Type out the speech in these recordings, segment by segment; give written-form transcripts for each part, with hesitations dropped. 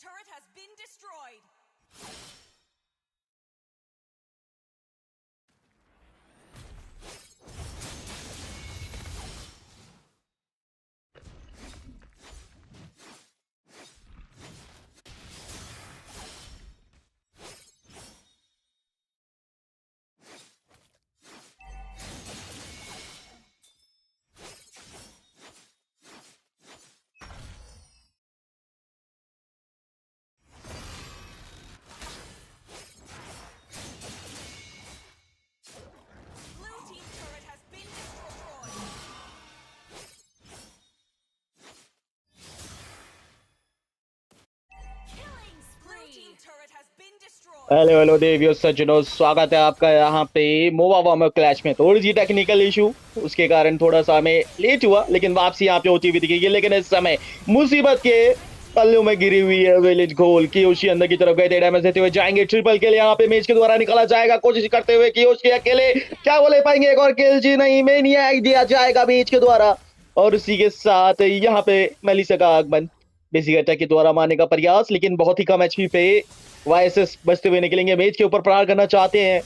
turret has been destroyed. Hello hello देवियों सज्जनों, स्वागत है आपका यहाँ पे मोबा वार्मअप क्लैश में। थोड़ी सी टेक्निकल इशू, उसके कारण थोड़ा सा हमें लेट हुआ, लेकिन वापसी यहाँ पे होती हुई दिखेगी। लेकिन इस समय मुसीबत के पल्लों में गिरी हुई है विलेज गोल। कियोशी अंदर की तरफ गए थे, डैमेज देते हुए जाएंगे ट्रिपल के लिए। यहाँ पे मेज के द्वारा निकाला जाएगा, कोशिश करते हुए कियोशी अकेले क्या वो ले पाएंगे एक और किल? जी नहीं, मेनियक दिया जाएगा मेज के द्वारा। और उसी के साथ यहाँ पे मेलिसा का आगमन, बेसिक अटैक के द्वारा मारने का प्रयास, लेकिन बहुत ही कम एचपी पे वायसेस बचते हुए निकलेंगे। मेज के ऊपर प्रहार करना चाहते हैं,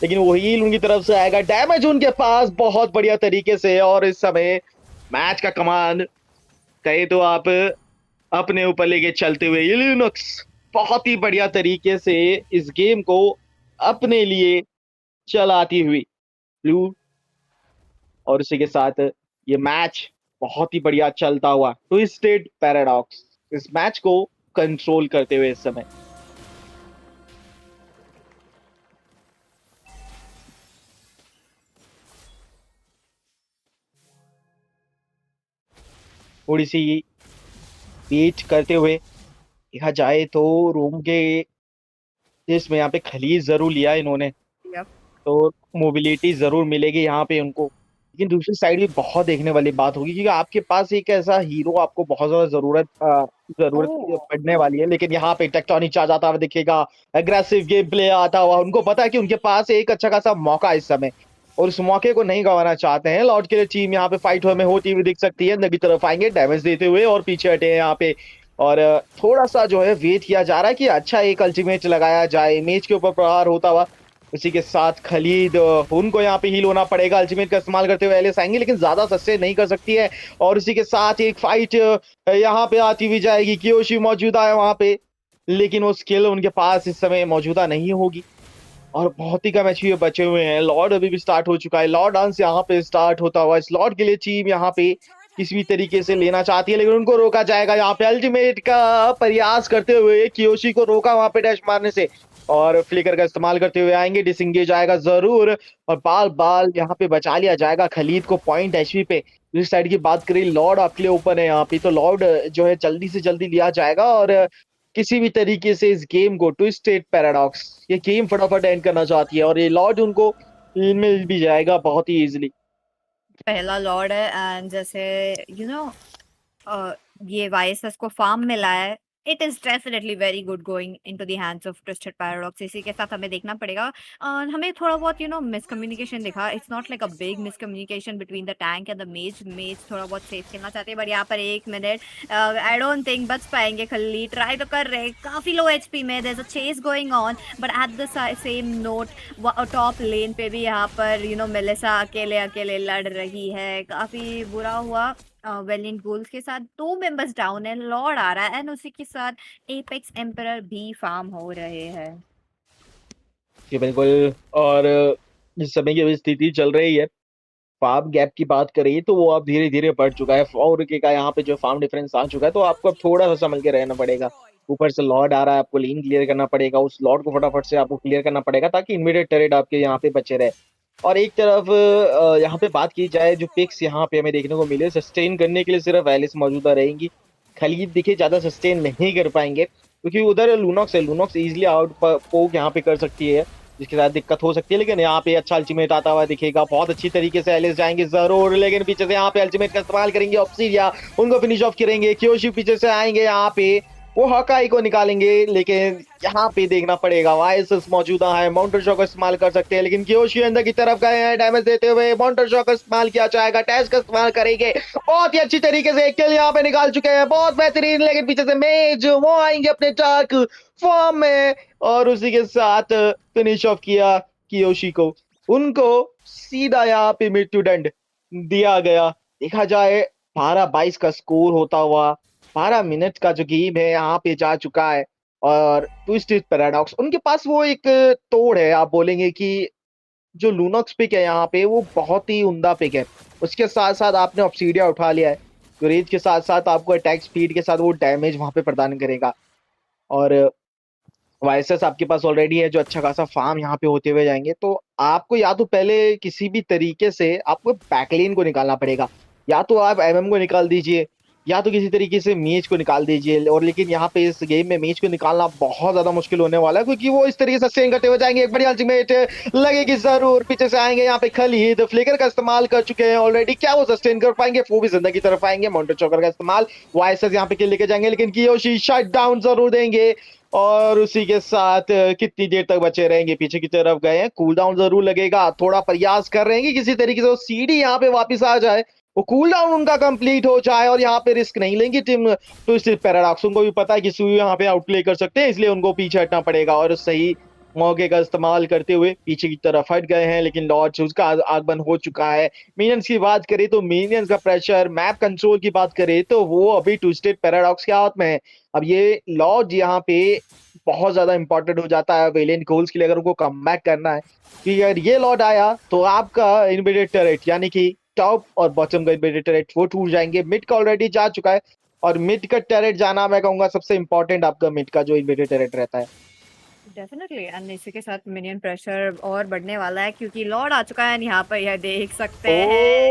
लेकिन वो हील उनकी तरफ से आएगा। डैमेज उनके पास बहुत बढ़िया तरीके से। और इस समय मैच का कमान कहे तो आप अपने ऊपर लेके चलते हुए लिनक्स बहुत ही बढ़िया तरीके से इस गेम को अपने लिए चलाती हुई ब्लू। और उसी के साथ ये मैच बहुत ही बढ़िया चलता हुआ ट्विस्टेड पैराडॉक्स इस मैच को कंट्रोल करते हुए इस समय। थोड़ी सी वेट करते हुए देखा जाए तो रूम के जिसमें यहाँ पे खलीज जरूर लिया इन्होंने, तो मोबिलिटी जरूर मिलेगी यहाँ पे उनको। लेकिन दूसरी साइड भी बहुत देखने वाली बात होगी, क्योंकि आपके पास एक ऐसा हीरो आपको बहुत ज्यादा जरूरत पड़ने वाली है। लेकिन यहाँ पे टेक्टोनिक चार्ज आता हुआ दिखेगा, एग्रेसिव गेम प्ले आता हुआ। उनको पता है कि उनके पास एक अच्छा खासा मौका इस समय, और उस मौके को नहीं गंवाना चाहते हैं। लॉर्ड के लिए टीम यहाँ पे फाइट में होती हुई दिख सकती है। नदी तरफ आएंगे डैमेज देते हुए और पीछे हटे हैं यहाँ पे। और थोड़ा सा जो है वेट किया जा रहा है कि अच्छा एक अल्टीमेट लगाया जाए। इमेज के ऊपर प्रहार होता हुआ उसी के साथ खलीद, उनको यहाँ पे हील होना पड़ेगा। अल्टीमेट का इस्तेमाल करते हुए एलिस आएंगे, लेकिन ज्यादा सस्टेन नहीं कर सकती है। और उसी के साथ एक फाइट यहाँ पे आती हुई जाएगी। कियोशी मौजूदा है वहां पे, लेकिन वो स्किल उनके पास इस समय मौजूदा नहीं होगी। और बहुत ही कम एचपी बचे हुए हैं। लॉर्ड अभी भी स्टार्ट हो चुका है, लॉर्ड डांस यहाँ पे स्टार्ट होता हुआ। इस लॉर्ड के लिए टीम यहाँ पे किसी भी तरीके से लेना चाहती है, लेकिन उनको रोका जाएगा। यहाँ पे अल्टीमेट का प्रयास करते हुए कियोशी को रोका वहां पे डैश मारने से, और फ्लिकर का इस्तेमाल करते हुए आएंगे। डिसंगेज आएगा जरूर, और बाल बाल यहाँ पे बचा लिया जाएगा खलीद को पॉइंट एचपी पे। दूसरी साइड की बात करें, लॉर्ड आपके लिए ओपन है यहाँ पे, तो लॉर्ड जो है जल्दी से जल्दी लिया जाएगा। और किसी भी तरीके से इस गेम को ट्विस्टेड पैराडॉक्स ये गेम फटाफट एंड करना चाहती है, और ये लॉर्ड उनको मिल भी जाएगा बहुत ही इजीली। पहला लॉर्ड है एंड जैसे ये वाइसस को फार्म मिला है, it is definitely very good going into the hands of twisted paradox. इसी के साथ हमें देखना पड़ेगा, हमें थोड़ा बहुत मिसकम्युनिकेशन दिखा। It's not like a big miscommunication between the tank and the मेज। मेज थोड़ा बहुत सेफ खेलना चाहते हैं, बट यहाँ पर 1 मिनट आई डोंट थिंक बच पाएंगे। खली ट्राई तो कर रहे, काफी लो एचपी में, there is a chase going on, but at the same note top lane पे भी यहाँ पर मेलिसा अकेले अकेले लड़ रही है। काफी बुरा हुआ। वेलिंट गोल्स के साथ 2 मेंबर्स डाउन है, लॉर्ड आ रहा है एंड उसी के साथ एपेक्स एम्परर भी फार्म हो रहे हैं। जी बिल्कुल। और इस समय की स्थिति चल रही है, फार्म गैप की बात करें तो वो अब धीरे धीरे बढ़ चुका है। 4 का यहाँ पे जो फार्म डिफरेंस आ चुका है, तो आपको अब थोड़ा सा संभल के रहना पड़ेगा। ऊपर से लॉर्ड आ रहा है, आपको लेन क्लियर करना पड़ेगा, उस लॉर्ड को फटाफट से आपको क्लियर करना पड़ेगा ताकि इमीडिएट टरेट आपके यहाँ पे बचे रहे। और एक तरफ यहाँ पे बात की जाए, जो पिक्स यहाँ पे हमें देखने को मिले, सस्टेन करने के लिए सिर्फ एलिस मौजूदा रहेंगी। खलीद दिखे ज्यादा सस्टेन नहीं कर पाएंगे, क्योंकि उधर लूनॉक्स है। लूनॉक्स इजिली आउट पोक यहाँ पे कर सकती है, जिसके साथ दिक्कत हो सकती है। लेकिन यहाँ पे अच्छा अल्टीमेट आता हुआ दिखेगा, बहुत अच्छी तरीके से एलिस जाएंगे जरूर, लेकिन पीछे से यहाँ पे अल्टीमेट का इस्तेमाल करेंगे ऑब्सीडिया, उनको फिनिश ऑफ करेंगे। कियोशी पीछे से आएंगे यहाँ पे, वो हॉकाई को निकालेंगे, लेकिन यहाँ पे देखना पड़ेगा वायसेस मौजूदा है, माउंटर शॉट का इस्तेमाल कर सकते हैं, लेकिन कियोशी अंदर की तरफ गए हैं डैमेज देते हुए। माउंटर शॉट का इस्तेमाल किया जाएगा, टैश का इस्तेमाल करेंगे, बहुत ही अच्छी तरीके से एक किल यहाँ पे निकाल चुके हैं, बहुत बेहतरीन। लेकिन पीछे से मेज वो आएंगे अपने डार्क फॉर्म में और उसी के साथ फिनिश ऑफ किया कियोशी को। उनको सीधा यहाँ पे मिड टू एंड दिया गया। देखा जाए 12-22 का स्कोर होता हुआ 12 मिनट का जो गेम है यहाँ पे जा चुका है। और ट्विस्टेड पैराडॉक्स उनके पास वो एक तोड़ है, आप बोलेंगे कि जो लूनॉक्स पिक है यहाँ पे वो बहुत ही उम्दा पिक है। उसके साथ साथ आपने ऑब्सीडिया उठा लिया है, जो रेज के साथ साथ आपको अटैक स्पीड के साथ वो डैमेज वहां पे प्रदान करेगा। और वायसेस आपके पास ऑलरेडी है, जो अच्छा खासा फार्म यहाँ पे होते हुए जाएंगे। तो आपको या तो पहले किसी भी तरीके से आपको बैकलेन को निकालना पड़ेगा, या तो आप एमएम को निकाल दीजिए, या तो किसी तरीके से मीच को निकाल दीजिए। और लेकिन यहाँ पे इस गेम में मीच को निकालना बहुत ज्यादा मुश्किल होने वाला है, क्योंकि वो इस तरीके से सस्टेन करते हुए जाएंगे। एक बड़ी अल्टीमेट लगेगी जरूर, पीछे से आएंगे यहाँ पे खलीद, फ्लिकर का इस्तेमाल कर चुके हैं ऑलरेडी, क्या वो सस्टेन कर पाएंगे? वो भी जिंदा की तरफ आएंगे, माउंटर चौकर का इस्तेमाल, वायसेस यहाँ पे किल लेके जाएंगे, लेकिन कियोशी शट डाउन जरूर देंगे। और उसी के साथ कितनी देर तक बचे रहेंगे? पीछे की तरफ गए हैं, कूल डाउन जरूर लगेगा, थोड़ा प्रयास कर रहे हैं कि किसी तरीके से वो सीडी यहाँ पे वापस आ जाए, वो कूल डाउन उनका कंप्लीट हो जाए। और यहाँ पे रिस्क नहीं लेंगी टीम ट्विस्टेड पैराडॉक्स, उनको भी पता है कि सुयु यहाँ पे आउटप्ले कर सकते हैं, इसलिए उनको पीछे हटना पड़ेगा। और सही मौके का इस्तेमाल करते हुए पीछे की तरफ हट गए हैं, लेकिन लॉर्ड उसका आगमन हो चुका है। मिनियंस की बात करें तो मिनियंस का प्रेशर, मैप कंट्रोल की बात करें तो वो अभी ट्विस्टेड पैराडॉक्स के हाथ में है। अब ये लॉर्ड यहाँ पे बहुत ज्यादा इंपॉर्टेंट हो जाता है वेलियंट गोल्स के लिए, अगर उनको कमबैक करना है। कि अगर ये लॉर्ड आया तो आपका इनवेडेड टरेट, यानी कि टॉप और बॉटम का इनवेडेड टरेट, वो टूट जाएंगे। मिड का ऑलरेडी जा चुका है, और मिड का टरेट जाना मैं कहूंगा सबसे इंपॉर्टेंट आपका मिड का जो इनवेडेड टरेट रहता है। डेफिनेटली, एंड इसी के साथ मिनियन प्रेशर और बढ़ने वाला है, क्योंकि लॉर्ड आ चुका है। यहाँ पर यह देख सकते हैं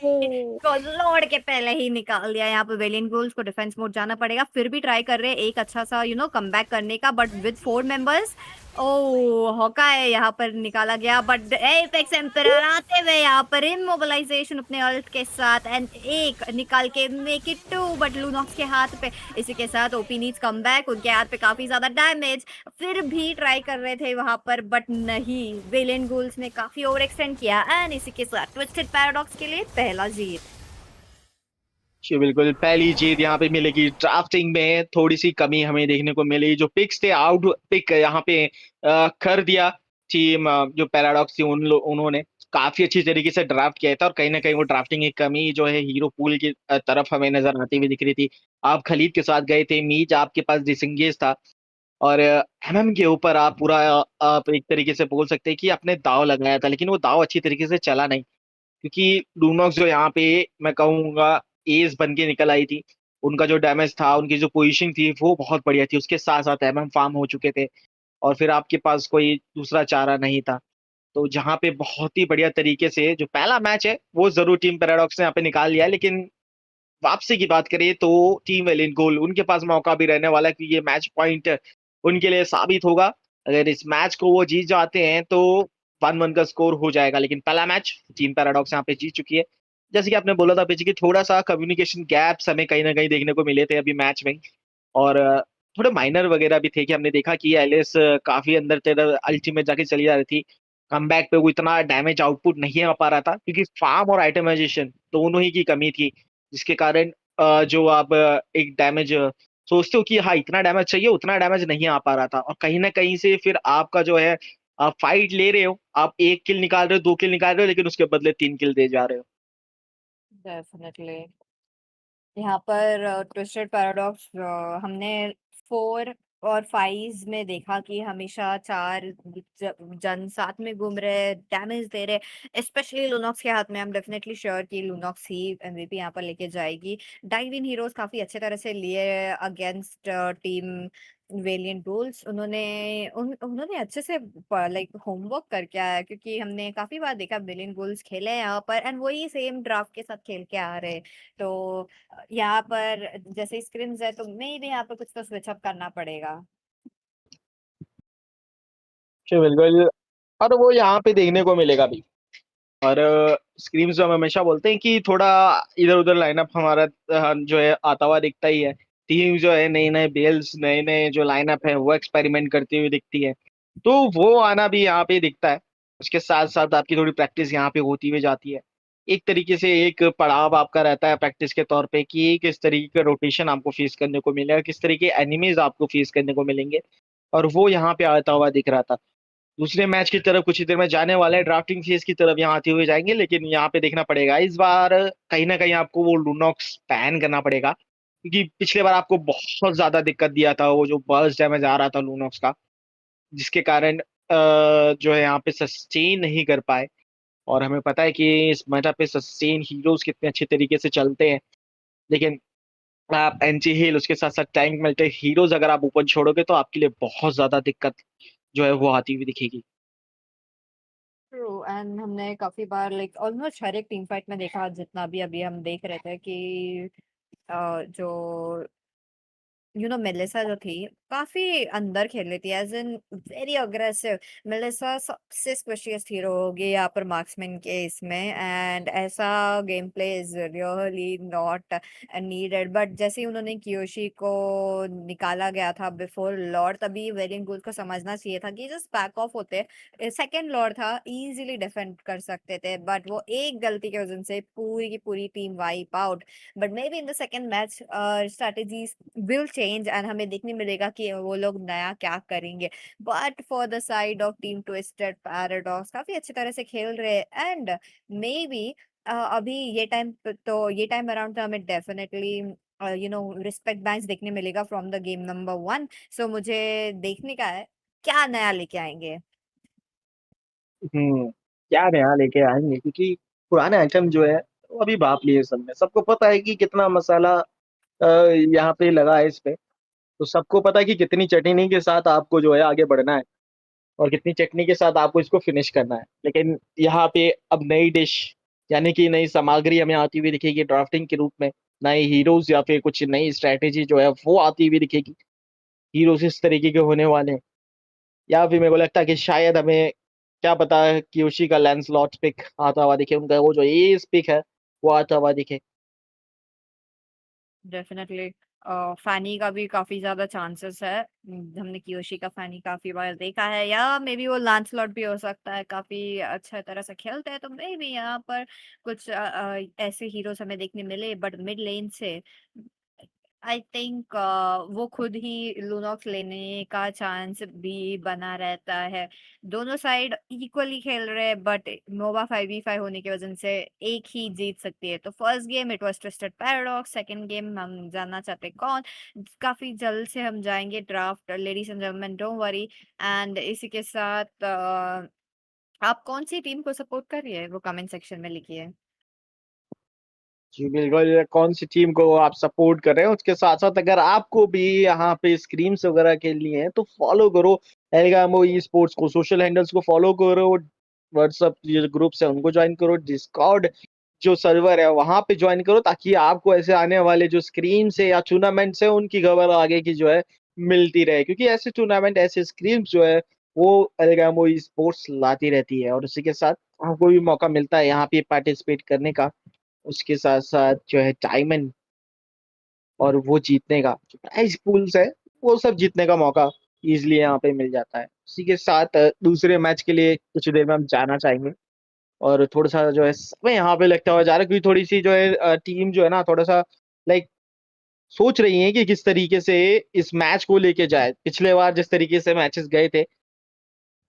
को लॉर्ड के पहले ही निकाल दिया। यहाँ पे वेलियंट गोल्स को डिफेंस मोड जाना पड़ेगा, फिर भी ट्राई कर रहे हैं एक अच्छा सा कमबैक करने का, but with 4 members. Oh Hawkeye यहाँ पर निकाला गया, बट एपेक्स एम्परर आते हुए यहाँ पर इमोबिलाइजेशन अपने अल्ट के साथ, एंड एक निकाल के मेक इट 2, बट लूनॉक्स के हाथ पे। इसी के साथ ओपी नीड्स कमबैक, उनके हाथ पे काफी ज्यादा डैमेज, फिर भी ट्राई कर रहे थे वहां पर, बट नहीं, वेलियंट गोल्स ने काफी ओवर एक्सटेंड किया। एंड इसी के साथ ट्विस्टेड पैराडॉक्स के लिए पहला जीत। जी बिल्कुल, पहली जीत यहाँ पे मिलेगी। ड्राफ्टिंग में थोड़ी सी कमी हमें देखने को मिली, जो पिक्स थे आउट पिक यहाँ पे कर दिया टीम जो पैराडॉक्स थी उन्होंने काफी अच्छी तरीके से ड्राफ्ट किया था। और कहीं ना कहीं वो ड्राफ्टिंग की कमी जो है हीरो पूल की तरफ हमें नजर आती हुई दिख रही थी। आप खलीद के साथ गए थे, मीज आपके पास डिसंगेज था, और एमएम के ऊपर आप पूरा आप एक तरीके से बोल सकते हैं कि आपने दाव लगाया था, लेकिन वो दाव अच्छी तरीके से चला नहीं, क्योंकि डूनॉक्स जो यहाँ पे मैं कहूंगा एज बन के निकल आई थी। उनका जो डैमेज था, उनकी जो पोजीशन थी वो बहुत बढ़िया थी, उसके साथ साथ एमएम फार्म हो चुके थे, और फिर आपके पास कोई दूसरा चारा नहीं था। तो जहाँ पे बहुत ही बढ़िया तरीके से जो पहला मैच है वो जरूर टीम पैराडॉक्स ने यहाँ पे निकाल लिया है। लेकिन वापसी की बात करें तो टीम वेलियंट गोल उनके पास मौका भी रहने वाला है, कि ये मैच पॉइंट उनके लिए साबित होगा। अगर इस मैच को वो जीत जाते हैं तो 1-1 का स्कोर हो जाएगा। लेकिन पहला मैच टीम पैराडॉक्स यहाँ पे जीत चुकी है। जैसे कि आपने बोला था पीछे, कि थोड़ा सा कम्युनिकेशन गैप्स हमें कहीं ना कहीं देखने को मिले थे अभी मैच में, और थोड़े माइनर वगैरह भी थे, कि हमने देखा कि एलिस काफी अंदर तेरह अल्टीमेट जाके चली जा रही थी, कमबैक पे वो इतना डैमेज आउटपुट नहीं आ पा रहा था, क्योंकि फार्म और आइटमाइजेशन दोनों ही की कमी थी, जिसके कारण जो आप एक डैमेज सोचते हो कि हाँ इतना डैमेज चाहिए, उतना डैमेज नहीं आ पा रहा था। और कहीं ना कहीं से फिर आपका जो है, आप फाइट ले रहे हो, आप 1 किल निकाल रहे हो, 2 किल निकाल रहे हो, लेकिन उसके बदले 3 किल दे जा रहे हो। डेफिनेटली, यहाँ पर ट्विस्टेड पैराडॉक्स हमने 4 और 5 में देखा कि हमेशा 4 जन साथ में घूम रहे, डैमेज दे रहे, स्पेशली लूनॉक्स के हाथ में। हम डेफिनेटली श्योर कि लूनॉक्स ही एमवीपी यहाँ पर लेके जाएगी। डाइव इन हीरोज काफी अच्छे तरह से लिए अगेंस्ट टीम वेलिएंट रूल्स। उन्होंने अच्छे से लाइक होमवर्क करके आया है, क्योंकि हमने काफी बार देखा वेलिएंट रूल्स खेले हैं यहाँ पर, एंड वही सेम ड्राफ्ट के साथ खेल के आ रहे। तो यहाँ पर जैसे स्क्रिम्स है, तो मे भी यहाँ पर कुछ तो स्विच अप करना पड़ेगा। जी बिल्कुल, और वो यहाँ पे देखने को मिलेगा भी। और स्क्रीम्स जो हम हमेशा बोलते हैं कि थोड़ा इधर उधर लाइनअप हमारा जो है आता हुआ दिखता ही है। टीम जो है नए नए बेल्स नए नए जो लाइनअप है वो एक्सपेरिमेंट करती हुई दिखती है। तो वो आना भी यहाँ पे दिखता है। उसके साथ साथ आपकी थोड़ी प्रैक्टिस यहाँ पे होती हुई जाती है। एक तरीके से एक पड़ाव आपका रहता है प्रैक्टिस के तौर पे कि किस तरीके का रोटेशन आपको फेस करने को मिलेगा, किस तरीके के एनिमीज आपको फेस करने को मिलेंगे। और वो यहाँ पे आता हुआ दिख रहा था। दूसरे मैच की तरफ कुछ ही देर में जाने वाले हैं, ड्राफ्टिंग फेज की तरफ यहाँ आते हुए जाएंगे, लेकिन यहाँ पे देखना पड़ेगा इस बार कहीं ना कहीं आपको वो लूनॉक्स बैन करना पड़ेगा, क्योंकि पिछले बार आपको बहुत ज्यादा दिक्कत दिया था वो जो बर्स्ट डैमेज आ रहा था लूनॉक्स का, जिसके कारण जो है यहाँ पे सस्टेन नहीं कर पाए। और हमें पता है कि इस मेटा पे सस्टेन हीरोज कितने अच्छे तरीके से चलते हैं, लेकिन आप एंटी हील उसके साथ साथ टैंक मिलते हीरोज अगर आप ऊपर छोड़ोगे तो आपके लिए बहुत ज्यादा दिक्कत जो है वो आती हुई दिखेगी। ट्रू एंड हमने काफी बार लाइक ऑलमोस्ट हर एक टीम फाइट में देखा, जितना भी अभी हम देख रहे थे कि जो मेलिसा जो थी काफी अंदर खेल रही थी, as in very aggressive. Melissa सबसे स्क्विशियस हीरो होगी यहाँ पर मार्क्समैन के इसमें, एंड ऐसा game play is really not needed. But जैसे ही उन्होंने कियोशी को निकाला गया था बिफोर लॉर्ड, तभी वेलिंग गुल को समझना चाहिए था कि जस्ट बैक ऑफ होते, सेकेंड लॉर्ड था, इजीली डिफेंड कर सकते थे, बट वो एक गलती की वजह से पूरी की पूरी team wipe out. But may be in the second match strategies will change and हमें देखने मिलेगा कि वो लोग नया क्या करेंगे। But for the side of team twisted paradox काफी अच्छी तरह से खेल रहे हैं, एंड मे बी अभी ये टाइम अराउंड तो हमें डेफिनेटली रिस्पेक्ट बैंक्स देखने मिलेगा फ्रॉम द गेम नंबर 1। सो मुझे देखने का है क्या नया लेके आएंगे। क्या नया लेके आएंगे, क्योंकि पुराने आइटम जो है वो अभी बाप लिए सब में, सबको पता है कि कितना मसाला यहाँ पे लगा है इस पे। तो सबको पता है कि कितनी चटनी के साथ आपको जो है आगे बढ़ना है और कितनी चटनी के साथ आपको इसको फिनिश करना है। लेकिन यहाँ पे अब नई डिश यानी कि नई सामग्री हमें आती हुई दिखेगी ड्राफ्टिंग के रूप में। नए हीरोज या फिर कुछ नई स्ट्रैटेजी जो है वो आती हुई दिखेगी। हीरोज इस तरीके के होने वाले हैं, या फिर मेरे को लगता है कि शायद हमें क्या पता है कि उसी का लैंसलॉट पिक आता हुआ दिखे, उनका वो जो एस पिक है वो आता हुआ दिखे। डेफिनेटली फैनी का भी काफी ज्यादा चांसेस है। हमने कियोशी का फैनी काफी बार देखा है, या मे बी वो लैंसलॉट भी हो सकता है, काफी अच्छा तरह से खेलते हैं, तो मे बी यहाँ पर कुछ ऐसे हीरोज हमें देखने मिले। बट मिड लेन से आई थिंक वो खुद ही लूनॉक्स लेने का चांस भी बना रहता है। दोनों साइड इक्वली खेल रहे हैं, बट मोबा 5v5 होने की वजह से एक ही जीत सकती है। तो first game it was twisted paradox, second game हम जानना चाहते हैं कौन। काफी जल्द से हम जाएंगे draft, ladies and gentleman don't worry. And इसी के साथ आप कौन सी टीम को सपोर्ट कर रही है वो कमेंट सेक्शन में लिखिए। जी बिल्कुल, कौन सी टीम को आप सपोर्ट कर रहे हैं उसके साथ साथ अगर आपको भी यहाँ पे स्क्रीम्स वगैरह खेलनी है तो फॉलो करो एल्गामो ई स्पोर्ट्स को, सोशल हैंडल्स को फॉलो करो, व्हाट्सएप जो ग्रुप्स है उनको ज्वाइन करो, डिस्कॉर्ड जो सर्वर है वहां पे ज्वाइन करो, ताकि आपको ऐसे आने वाले जो स्क्रीम्स है या टूर्नामेंट्स है उनकी खबर आगे की जो है मिलती रहे, क्योंकि ऐसे टूर्नामेंट ऐसे स्क्रीम्स जो है वो एल्गामो ई स्पोर्ट्स लाती रहती है। और उसी के साथ आपको भी मौका मिलता है यहाँ पे पार्टिसिपेट करने का, उसके साथ साथ जो है डायमंड और वो जीतने का जो प्राइज पूल्स है वो सब जीतने का मौका इजिली यहाँ पे मिल जाता है। उसी के साथ दूसरे मैच के लिए कुछ देर में हम जाना चाहेंगे। और थोड़ा सा जो है समय यहाँ पे लगता हुआ जा रहा है, क्योंकि थोड़ी सी जो है टीम जो है ना थोड़ा सा लाइक सोच रही है कि किस तरीके से इस मैच को लेके जाए। पिछले बार जिस तरीके से मैचेस गए थे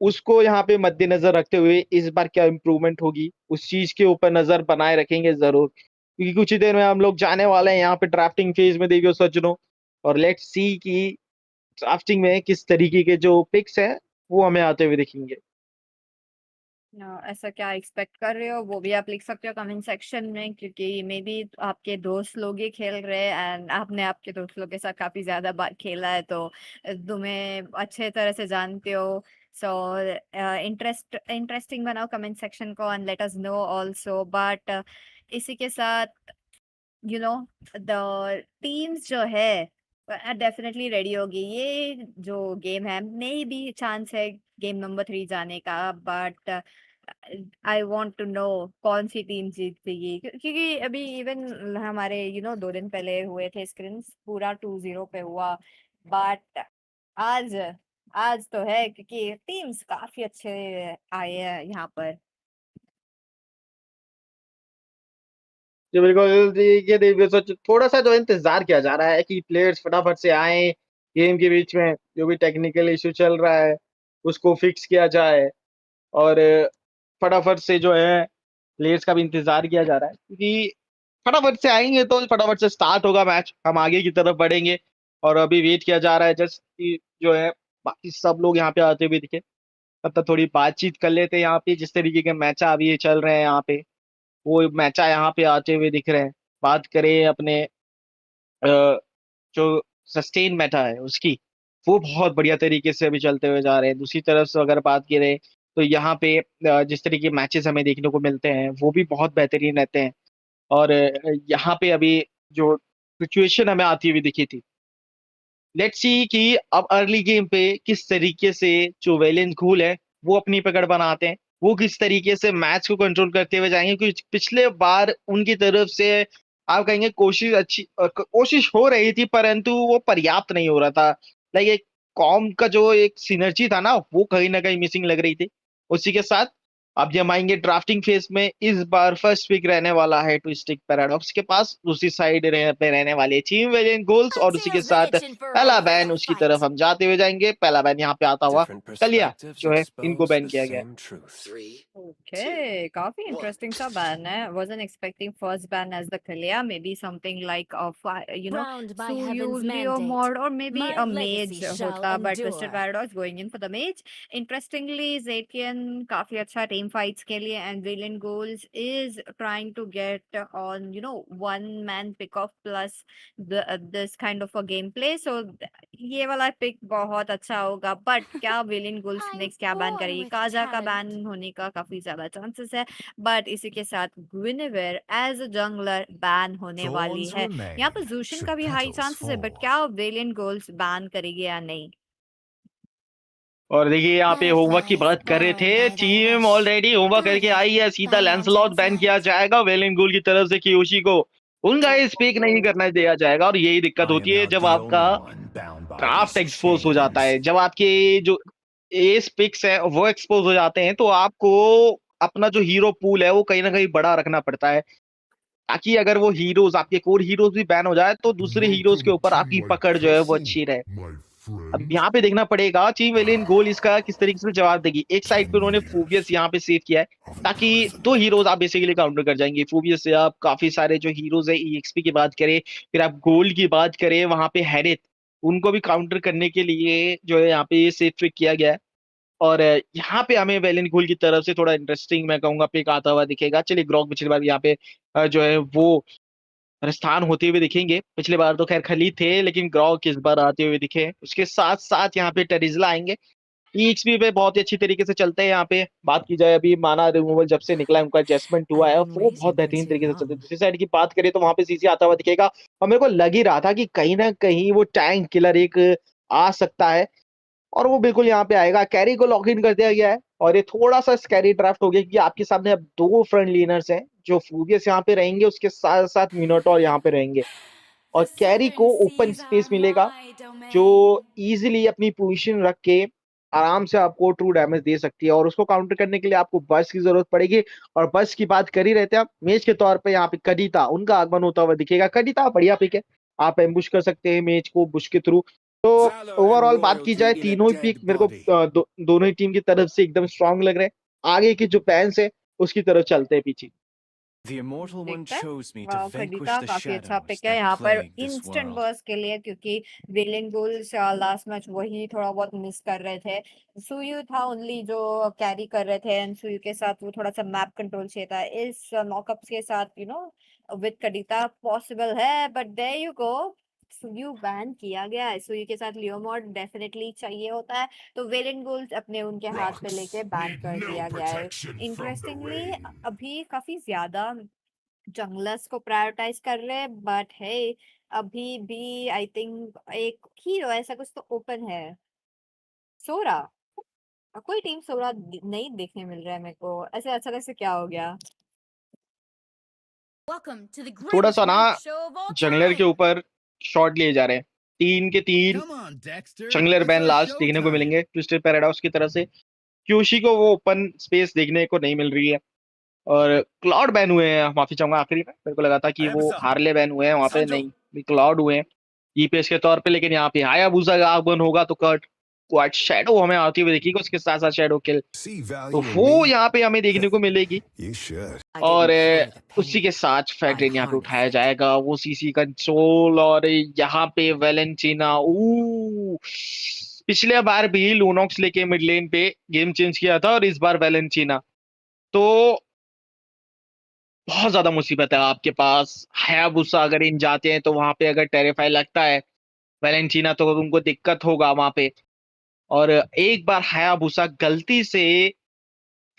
उसको यहाँ पे मद्देनजर रखते हुए इस बार क्या इम्प्रूवमेंट होगी उस चीज के ऊपर नजर बनाए रखेंगे जरूर, क्योंकि कुछ ही देर में हम लोग जाने वाले हैं यहाँ पे ड्राफ्टिंग फेज में देवियों सज्जनों। और लेट्स सी कि ड्राफ्टिंग में किस तरीके के जो पिक्स हैं वो हमें आते हुए दिखेंगे। ऐसा क्या एक्सपेक्ट कर रहे हो वो भी आप लिख सकते हो कमेंट सेक्शन में, क्योंकि मे बी आपके दोस्त लोग ही खेल रहे हैं एंड आपने आपके दोस्त लोग के साथ काफी ज्यादा बार खेला है, तो तुम्हें अच्छे तरह से जानते हो। सो इंटरेस्टिंग बनाओ कमेंट सेक्शन को and let us know also. But इसी के साथ द टीम्स जो है डेफिनेटली रेडी होगी। ये जो गेम है मे भी चांस है गेम नंबर 3 जाने का, but I want to know कौन सी टीम जीतेगी क्योंकि अभी इवन हमारे 2 दिन पहले हुए थे स्क्रिम्स, पूरा 2-0 पे हुआ। बट आज आज तो है क्योंकि टीम्स काफी अच्छे आए हैं यहाँ पर। जी बिल्कुल जी, ये देखिए सोच थोड़ा-सा जो है इंतज़ार किया जा रहा है कि प्लेयर्स फटाफट से आएँ, गेम के बीच में जो भी टेक्निकल इश्यू चल रहा है, उसको फिक्स किया जाए और फटाफट से जो है प्लेयर्स का भी इंतज़ार किया जा रहा है क्योंकि फटाफट से आएँगे तो फटाफट से स्टार्ट होगा मैच, हम आगे की तरफ बढ़ेंगे और अभी वेट किया जा रहा है जस्ट कि जो है बाकी सब लोग यहाँ पे आते हुए दिखें। तब तक थोड़ी बातचीत कर लेते हैं यहाँ पे जिस तरीके के मैच अभी ये चल रहे हैं यहाँ पे। वो मैचा यहाँ पे आते हुए दिख रहे हैं। बात करें अपने जो सस्टेन मेटा है उसकी, वो बहुत बढ़िया तरीके से अभी चलते हुए जा रहे हैं। दूसरी तरफ से अगर बात करें तो यहाँ पे जिस तरीके के मैचेस हमें देखने को मिलते हैं, वो भी बहुत बेहतरीन रहते हैं और यहाँ पे अभी जो सिचुएशन हमें आती हुई दिखी थी, लेट्स सी कि अब अर्ली गेम पे किस तरीके से जो वेलेंस घूल है वो अपनी पकड़ बनाते हैं, वो किस तरीके से मैच को कंट्रोल करते हुए जाएंगे क्योंकि पिछले बार उनकी तरफ से आप कहेंगे कोशिश अच्छी कोशिश हो रही थी परंतु वो पर्याप्त नहीं हो रहा था। लाइक एक कॉम का जो एक सिनर्जी था ना वो कहीं ना कहीं मिसिंग लग रही थी। उसी के साथ अब जब आएंगे ड्राफ्टिंग फेज में इस बार फर्स्ट पिक रहने वाला है ट्विस्टिक पैराडॉक्स के पास, दूसरी साइड पे रहने वाले टीम वेरिएंट गोल्स My और उसी के tail's been साथ itching for a पहला real बैन उसकी तरफ fight. हम जाते हुए जाएंगे। पहला बैन यहाँ पे आता हुआ Different कलिया perspectives जो है इनको expose बैन the किया गया है। same truth. Okay, काफी इंटरेस्टिंग सा बैन है। Wasn't expecting first ban as the Kalia, maybe something like Crowned by Suyu, heaven's Leo mandate, mod or maybe my a legacy mage shall होता, but Twisted endure. Paradox going in for the mage. Interestingly, Zatian काफी अच्छा team fights के लिए and Villain Goals is trying to get on one man pick off plus this kind of a gameplay. So ये वाला pick बहुत अच्छा होगा but क्या विलिन गुल्स I'm नेक्स्ट क्या बैन born करेगी? with काजा का बैन talent. होने का काफी ज्यादा चांसेस है बट इसी के साथ ग्विनेवेर एज अ जंगलर बैन होने वाली Thorns है। यहाँ पर remain जूशन का should भी हाई petals चांसेस है बट fall. क्या विलिन गोल्स बैन करेगी या नहीं? और देखिए यहाँ पे होमवर्क की Butterflies बात कर रहे born थे, by thy team wish, already homework करके guarded आई है, सीधा by लैंसलॉट mountain's बैन किया light. जाएगा वेलिन गुल की तरफ से कियोशी को। उनका इस पिक नहीं करना दिया जाएगा और यही दिक्कत I होती am है not जब the आपका only one bound by draft these expose हो जाता chains. है। जब आपके जो एस पिक्स है वो एक्सपोज हो जाते हैं तो आपको अपना जो हीरो पूल है वो कहीं ना कहीं बड़ा रखना पड़ता है ताकि अगर वो हीरोज आपके कोर हीरोज भी बैन हो जाए तो दूसरे हीरोज के Welcome ऊपर to आपकी my पकड़ जो है वो castle, अच्छी रहे। my अब friend. यहाँ पे देखना पड़ेगा टीम वेलियन गोल इसका किस तरीके से जवाब देगी। एक साइड पे 10 उन्होंने years फोबियस यहाँ पे सेव किया है of ताकि दो imprisonment. हीरोज आप बेसिकली काउंटर कर जाएंगे। फोबियस से आप काफी सारे जो हीरोज है ईएक्सपी की बात करें, फिर आप गोल्ड की बात करें, वहां पे हेरिथ उनको भी काउंटर करने के लिए जो है यहाँ पे सेव ट्रिक किया गया है। और यहाँ पे हमें वेलियन गोल की तरफ से थोड़ा इंटरेस्टिंग मैं कहूंगा पिक आता हुआ दिखेगा। चलिए ग्रॉक पिछली बार यहाँ पे जो है वो स्थान होते हुए दिखेंगे। पिछली बार तो खैर खली थे लेकिन ग्रॉक इस बार आते हुए दिखे। उसके साथ साथ यहाँ पे टेरिजला आएंगे। ईएक्सपी पे बहुत ही अच्छी तरीके से चलते हैं। यहाँ पे बात की जाए अभी माना रिमूवल जब से निकला है उनका एडजस्टमेंट हुआ I've है been वो बहुत waiting for बेहतरीन too तरीके से चलते हैं। long. दूसरी साइड की बात करें तो वहां पे सीसी आता हुआ दिखेगा और मेरे को लग ही रहा था कि कहीं ना कहीं वो टैंक किलर एक आ सकता है और वो बिल्कुल यहाँ पे आएगा। कैरी को लॉक इन कर दिया गया है और ये थोड़ा सा स्कैरी ड्राफ्ट हो गया क्योंकि आपके सामने अब दो फ्रंट लीनर्स हैं जो फूबियस यहाँ पे रहेंगे, उसके साथ साथ मिनोटॉर यहाँ पे रहेंगे The और कैरी southern को ओपन seas स्पेस are मिलेगा my जो domain. इजीली अपनी पोजीशन रख के आराम से आपको ट्रू डैमेज दे सकती है और उसको काउंटर करने के लिए आपको बस की जरूरत पड़ेगी। और बस की बात कर ही रहते हैं आप, मेज के तौर पे यहाँ पे कडिता उनका आगमन होता हुआ दिखेगा। कडिता बढ़िया पिक है, आप एम्बुश कर सकते हैं मेज को बुश के थ्रू। तो Valor and ओवरऑल बात की loyalty जाए in a तीनों ही पिक dead मेरे को body. दोनों ही टीम की तरफ से एकदम स्ट्रांग लग रहे हैं। आगे की जो फैंस है उसकी तरफ चलते हैं पीछे। The Immortal One देखते हैं। chose me to vanquish खरीदा the काफी अच्छा shadows पिक है that यहाँ पर plague this instant world. Burst के लिए क्योंकि विलेन गुल्स लास्ट मैच वही थोड़ा बहुत मिस कर रहे थे। सुयू था ओनली जो कैरी कर रहे थे एंड सुयू के साथ वो थोड़ा सा मैप कंट्रोल चाहिए था। इस नॉकअप्स के साथ विद कडिता पॉसिबल है but there you go, Suyou ban किया गया है। सुयू के साथ लियोमॉड डेफिनेटली चाहिए होता है तो वेलेन गोल्स अपने उनके हाथ पे लेके Rocks बैन need कर no दिया गया है। protection from the interestingly rain. अभी काफी ज्यादा जंगलर्स को प्रायोरिटाइज कर रहे हैं बट है अभी भी आई थिंक एक हीरो ऐसा कुछ तो ओपन है, सोरा। कोई टीम थोड़ा नहीं देखने मिल रहा है मेरे को, ऐसे अच्छा कैसे क्या हो गया? Welcome to the थोड़ा greatest सा ना night show of all jungler के time. ऊपर शॉट लिए जा रहे हैं, 3 के 3 Come on, Dexter. Jungler It's ban our last देखने को showtime. मिलेंगे ट्विस्टेड पैराडॉक्स की तरफ से। क्यूशी को वो ओपन स्पेस देखने को नहीं मिल रही है, और क्लाउड बैन हुए हैं, माफी चाहूंगा आखिरी में, मेरे को लगा था कि वो Hayabusa. हार्ले बैन हुए हैं वहां पे, Sanjo. नहीं क्लाउड हुए हैं ईपीएस के तौर पे। लेकिन यहाँ पे हायाबुसा का आगमन होगा तो कर्ट क्वाड शैडो हमें आती हुई दिखेगी, उसके साथ साथ शैडो किल, See तो value in वो me? यहाँ पे हमें देखने को मिलेगी। You should. I और didn't share the pain. उसी के साथ फैक्ट्रेन यहाँ पे harnessed उठाया it. जाएगा, वो सीसी कंट्रोल, और यहाँ पे वैलेंटीना पिछले बार भी लूनॉक्स लेके मिड लेन पे गेम चेंज किया था, और इस बार वैलेंटीना, तो बहुत ज्यादा मुसीबत है आपके पास। हायाबुसा अगर इन जाते हैं तो वहां पे अगर टेरिफाई लगता है वैलेंटीना तो उनको दिक्कत होगा वहां पे। और एक बार हायाबुसा गलती से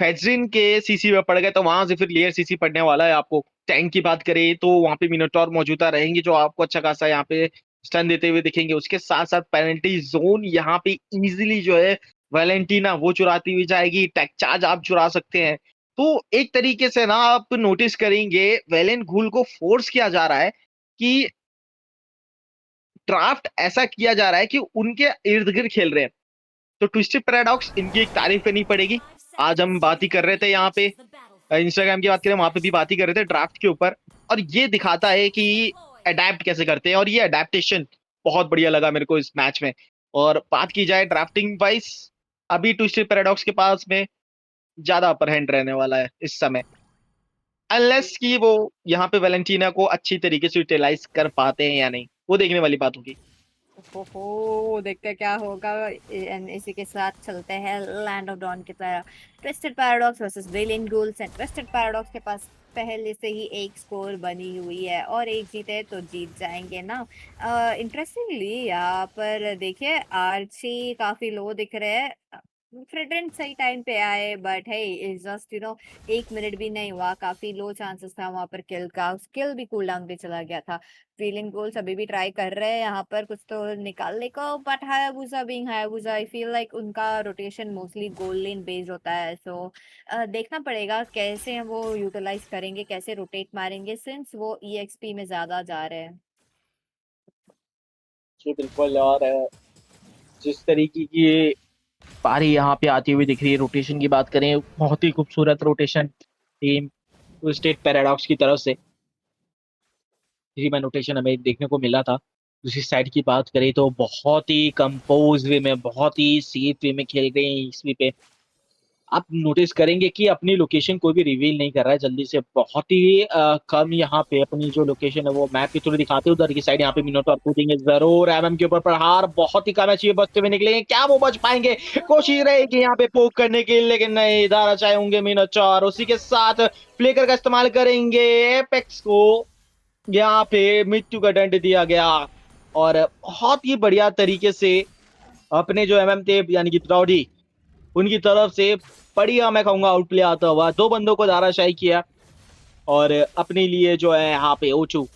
फेजरिन के सीसी में पड़ गए तो वहां से फिर लेयर सीसी पड़ने वाला है आपको। टैंक की बात करें तो वहां पे मिनोटॉर मौजूदा रहेंगे जो आपको अच्छा खासा यहाँ पे स्टन देते हुए दिखेंगे। उसके साथ साथ पेनल्टी जोन यहाँ पे इजीली जो है वैलेंटीना वो चुराती हुई जाएगी, टैक चार्ज आप चुरा सकते हैं। तो एक तरीके से ना आप नोटिस करेंगे वेलेन घूल को फोर्स किया जा रहा है कि ड्राफ्ट ऐसा किया जा रहा है कि उनके इर्द गिर्द खेल रहे हैं। तो ट्विस्टेड पैराडॉक्स इनकी एक तारीफ करनी पड़ेगी। आज हम बात ही कर रहे थे यहाँ पे, इंस्टाग्राम की बात करें वहां पे भी बात ही कर रहे थे ड्राफ्ट के ऊपर, और ये दिखाता है कि अडेप्ट कैसे करते हैं, और ये अडेप्टेशन बहुत बढ़िया लगा मेरे को इस मैच में। और बात की जाए ड्राफ्टिंग वाइज, अभी ट्विस्टेड पैराडॉक्स के पास में ज्यादा अपर हैंड रहने वाला है इस समय, अनलेस कि वो यहाँ पे वैलेंटीना को अच्छी तरीके से यूटिलाइज कर पाते हैं या नहीं, वो देखने वाली बात होगी। ओहो, देखते हैं क्या होगा। एंड इसी के साथ चलते हैं लैंड ऑफ डॉन की तरह। Twisted paradox versus brilliant girls, and twisted paradox के पास पहले से ही एक स्कोर बनी हुई है, और एक जीते तो जीत जाएंगे ना। इंटरेस्टिंगली यहाँ पर देखिए आर्ची काफी लो दिख रहे हैं। फ्रेडरेंट सही टाइम पे आए, बट है इज जस्ट 1 मिनट भी नहीं हुआ, काफी लो चांसेस था वहां पर किल का, स्किल भी कूल डाउन पे चला गया था। फीलिंग गोल्स अभी भी ट्राई कर रहे हैं यहाँ पर कुछ तो निकालने को, but Hayabusa being Hayabusa I feel like उनका रोटेशन मोस्टली गोल लेन बेस्ड होता है। सो देखना पड़ेगा कैसे वो यूटिलाइज करेंगे, कैसे रोटेट मारेंगे, सिंस वो ईएक्सपी में ज्यादा जा रहे हैं। जी बिल्कुल, और जिस तरीके की पारी यहाँ पे आती हुई दिख रही है, रोटेशन की बात करें बहुत ही खूबसूरत रोटेशन टीम स्टेट पैराडॉक्स की तरफ से, थ्री मैन रोटेशन हमें देखने को मिला था। दूसरी साइड की बात करें तो बहुत ही कंपोज वे में, बहुत ही सेफ वे में खेल रहे हैं इस वे पे। आप नोटिस करेंगे कि अपनी लोकेशन कोई भी रिवील नहीं कर रहा है जल्दी से, बहुत ही कम यहाँ पे अपनी जो लोकेशन है वो मैप के थ्रू दिखाते हैं। उधर की साइड यहाँ पे मिनोटॉर कूदेंगे जरूर, एमएम के ऊपर प्रहार बहुत ही कम है, बचते हुए निकलेंगे, क्या वो बच पाएंगे? कोशिश रहेगी यहाँ पे पोक करने की, लेकिन नहीं, इधर आए होंगे मिनोटॉर। उसी के साथ फ्लेकर का इस्तेमाल करेंगे, एपेक्स को यहाँ पे मृत्यु का दंड दिया गया, और बहुत ही बढ़िया तरीके से अपने जो एमएम थे यानी कि प्राउडी, उनकी तरफ से बढ़िया मैं कहूंगा आउटप्ले आता हुआ 2 बंदों को धाराशायी किया, और अपने लिए जो है यहाँ पे ओचू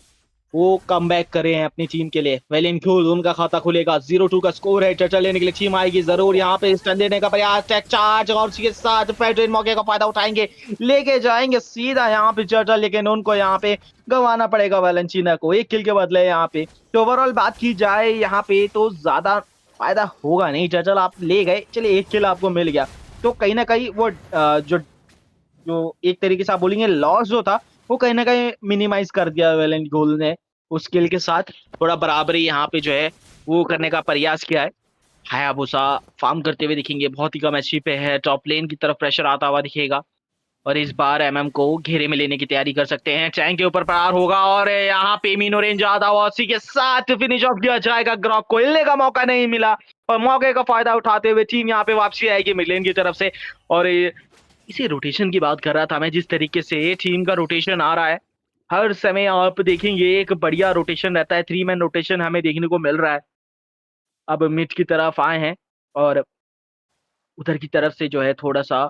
वो कम बैक करे हैं अपनी टीम के लिए। वेलिन क्यूल उनका खाता खुलेगा, 0-2 का स्कोर है, टचल लेने के लिए टीम आएगी जरूर, यहाँ पे स्टन देने का प्रयास, टैक चार्ज, और उसके साथ फेडरेन मौके का फायदा उठाएंगे, लेके जाएंगे सीधा यहाँ पे टचल, लेकिन उनको यहाँ पे गंवाना पड़ेगा वैलेंटीना को 1 किल के बदले यहाँ पे। तो ओवरऑल बात की जाए यहाँ पे तो ज्यादा फायदा होगा नहीं, टचल आप ले गए, चलिए 1 किल आपको मिल गया, तो कहीं ना कहीं वो जो जो एक तरीके से आप बोलेंगे लॉस जो था वो कहीं ना कहीं मिनिमाइज कर दिया वेलेंट गोल ने, उस स्किल के साथ थोड़ा बराबरी यहाँ पे जो है वो करने का प्रयास किया है। हायाबुसा फार्म करते हुए दिखेंगे, बहुत ही कम एचपी पे है, टॉप लेन की तरफ प्रेशर आता हुआ दिखेगा, और इस बार एमएम को घेरे में लेने की तैयारी कर सकते हैं। टैंक के ऊपर प्रहार होगा, और यहाँ पे मीनो रेंज आता हुआ उसी के साथ फिनिश ऑफ किया जाएगा। ग्रॉक को हिलने का मौका नहीं मिला, और मौके का फायदा उठाते हुए टीम यहाँ पे वापसी आएगी मिडलेन की तरफ से। और इसी रोटेशन की बात कर रहा था मैं, जिस तरीके से टीम का रोटेशन आ रहा है, हर समय आप देखेंगे एक बढ़िया रोटेशन रहता है, 3 मैन रोटेशन हमें देखने को मिल रहा है। अब मिड की तरफ आए हैं, और उधर की तरफ से जो है थोड़ा सा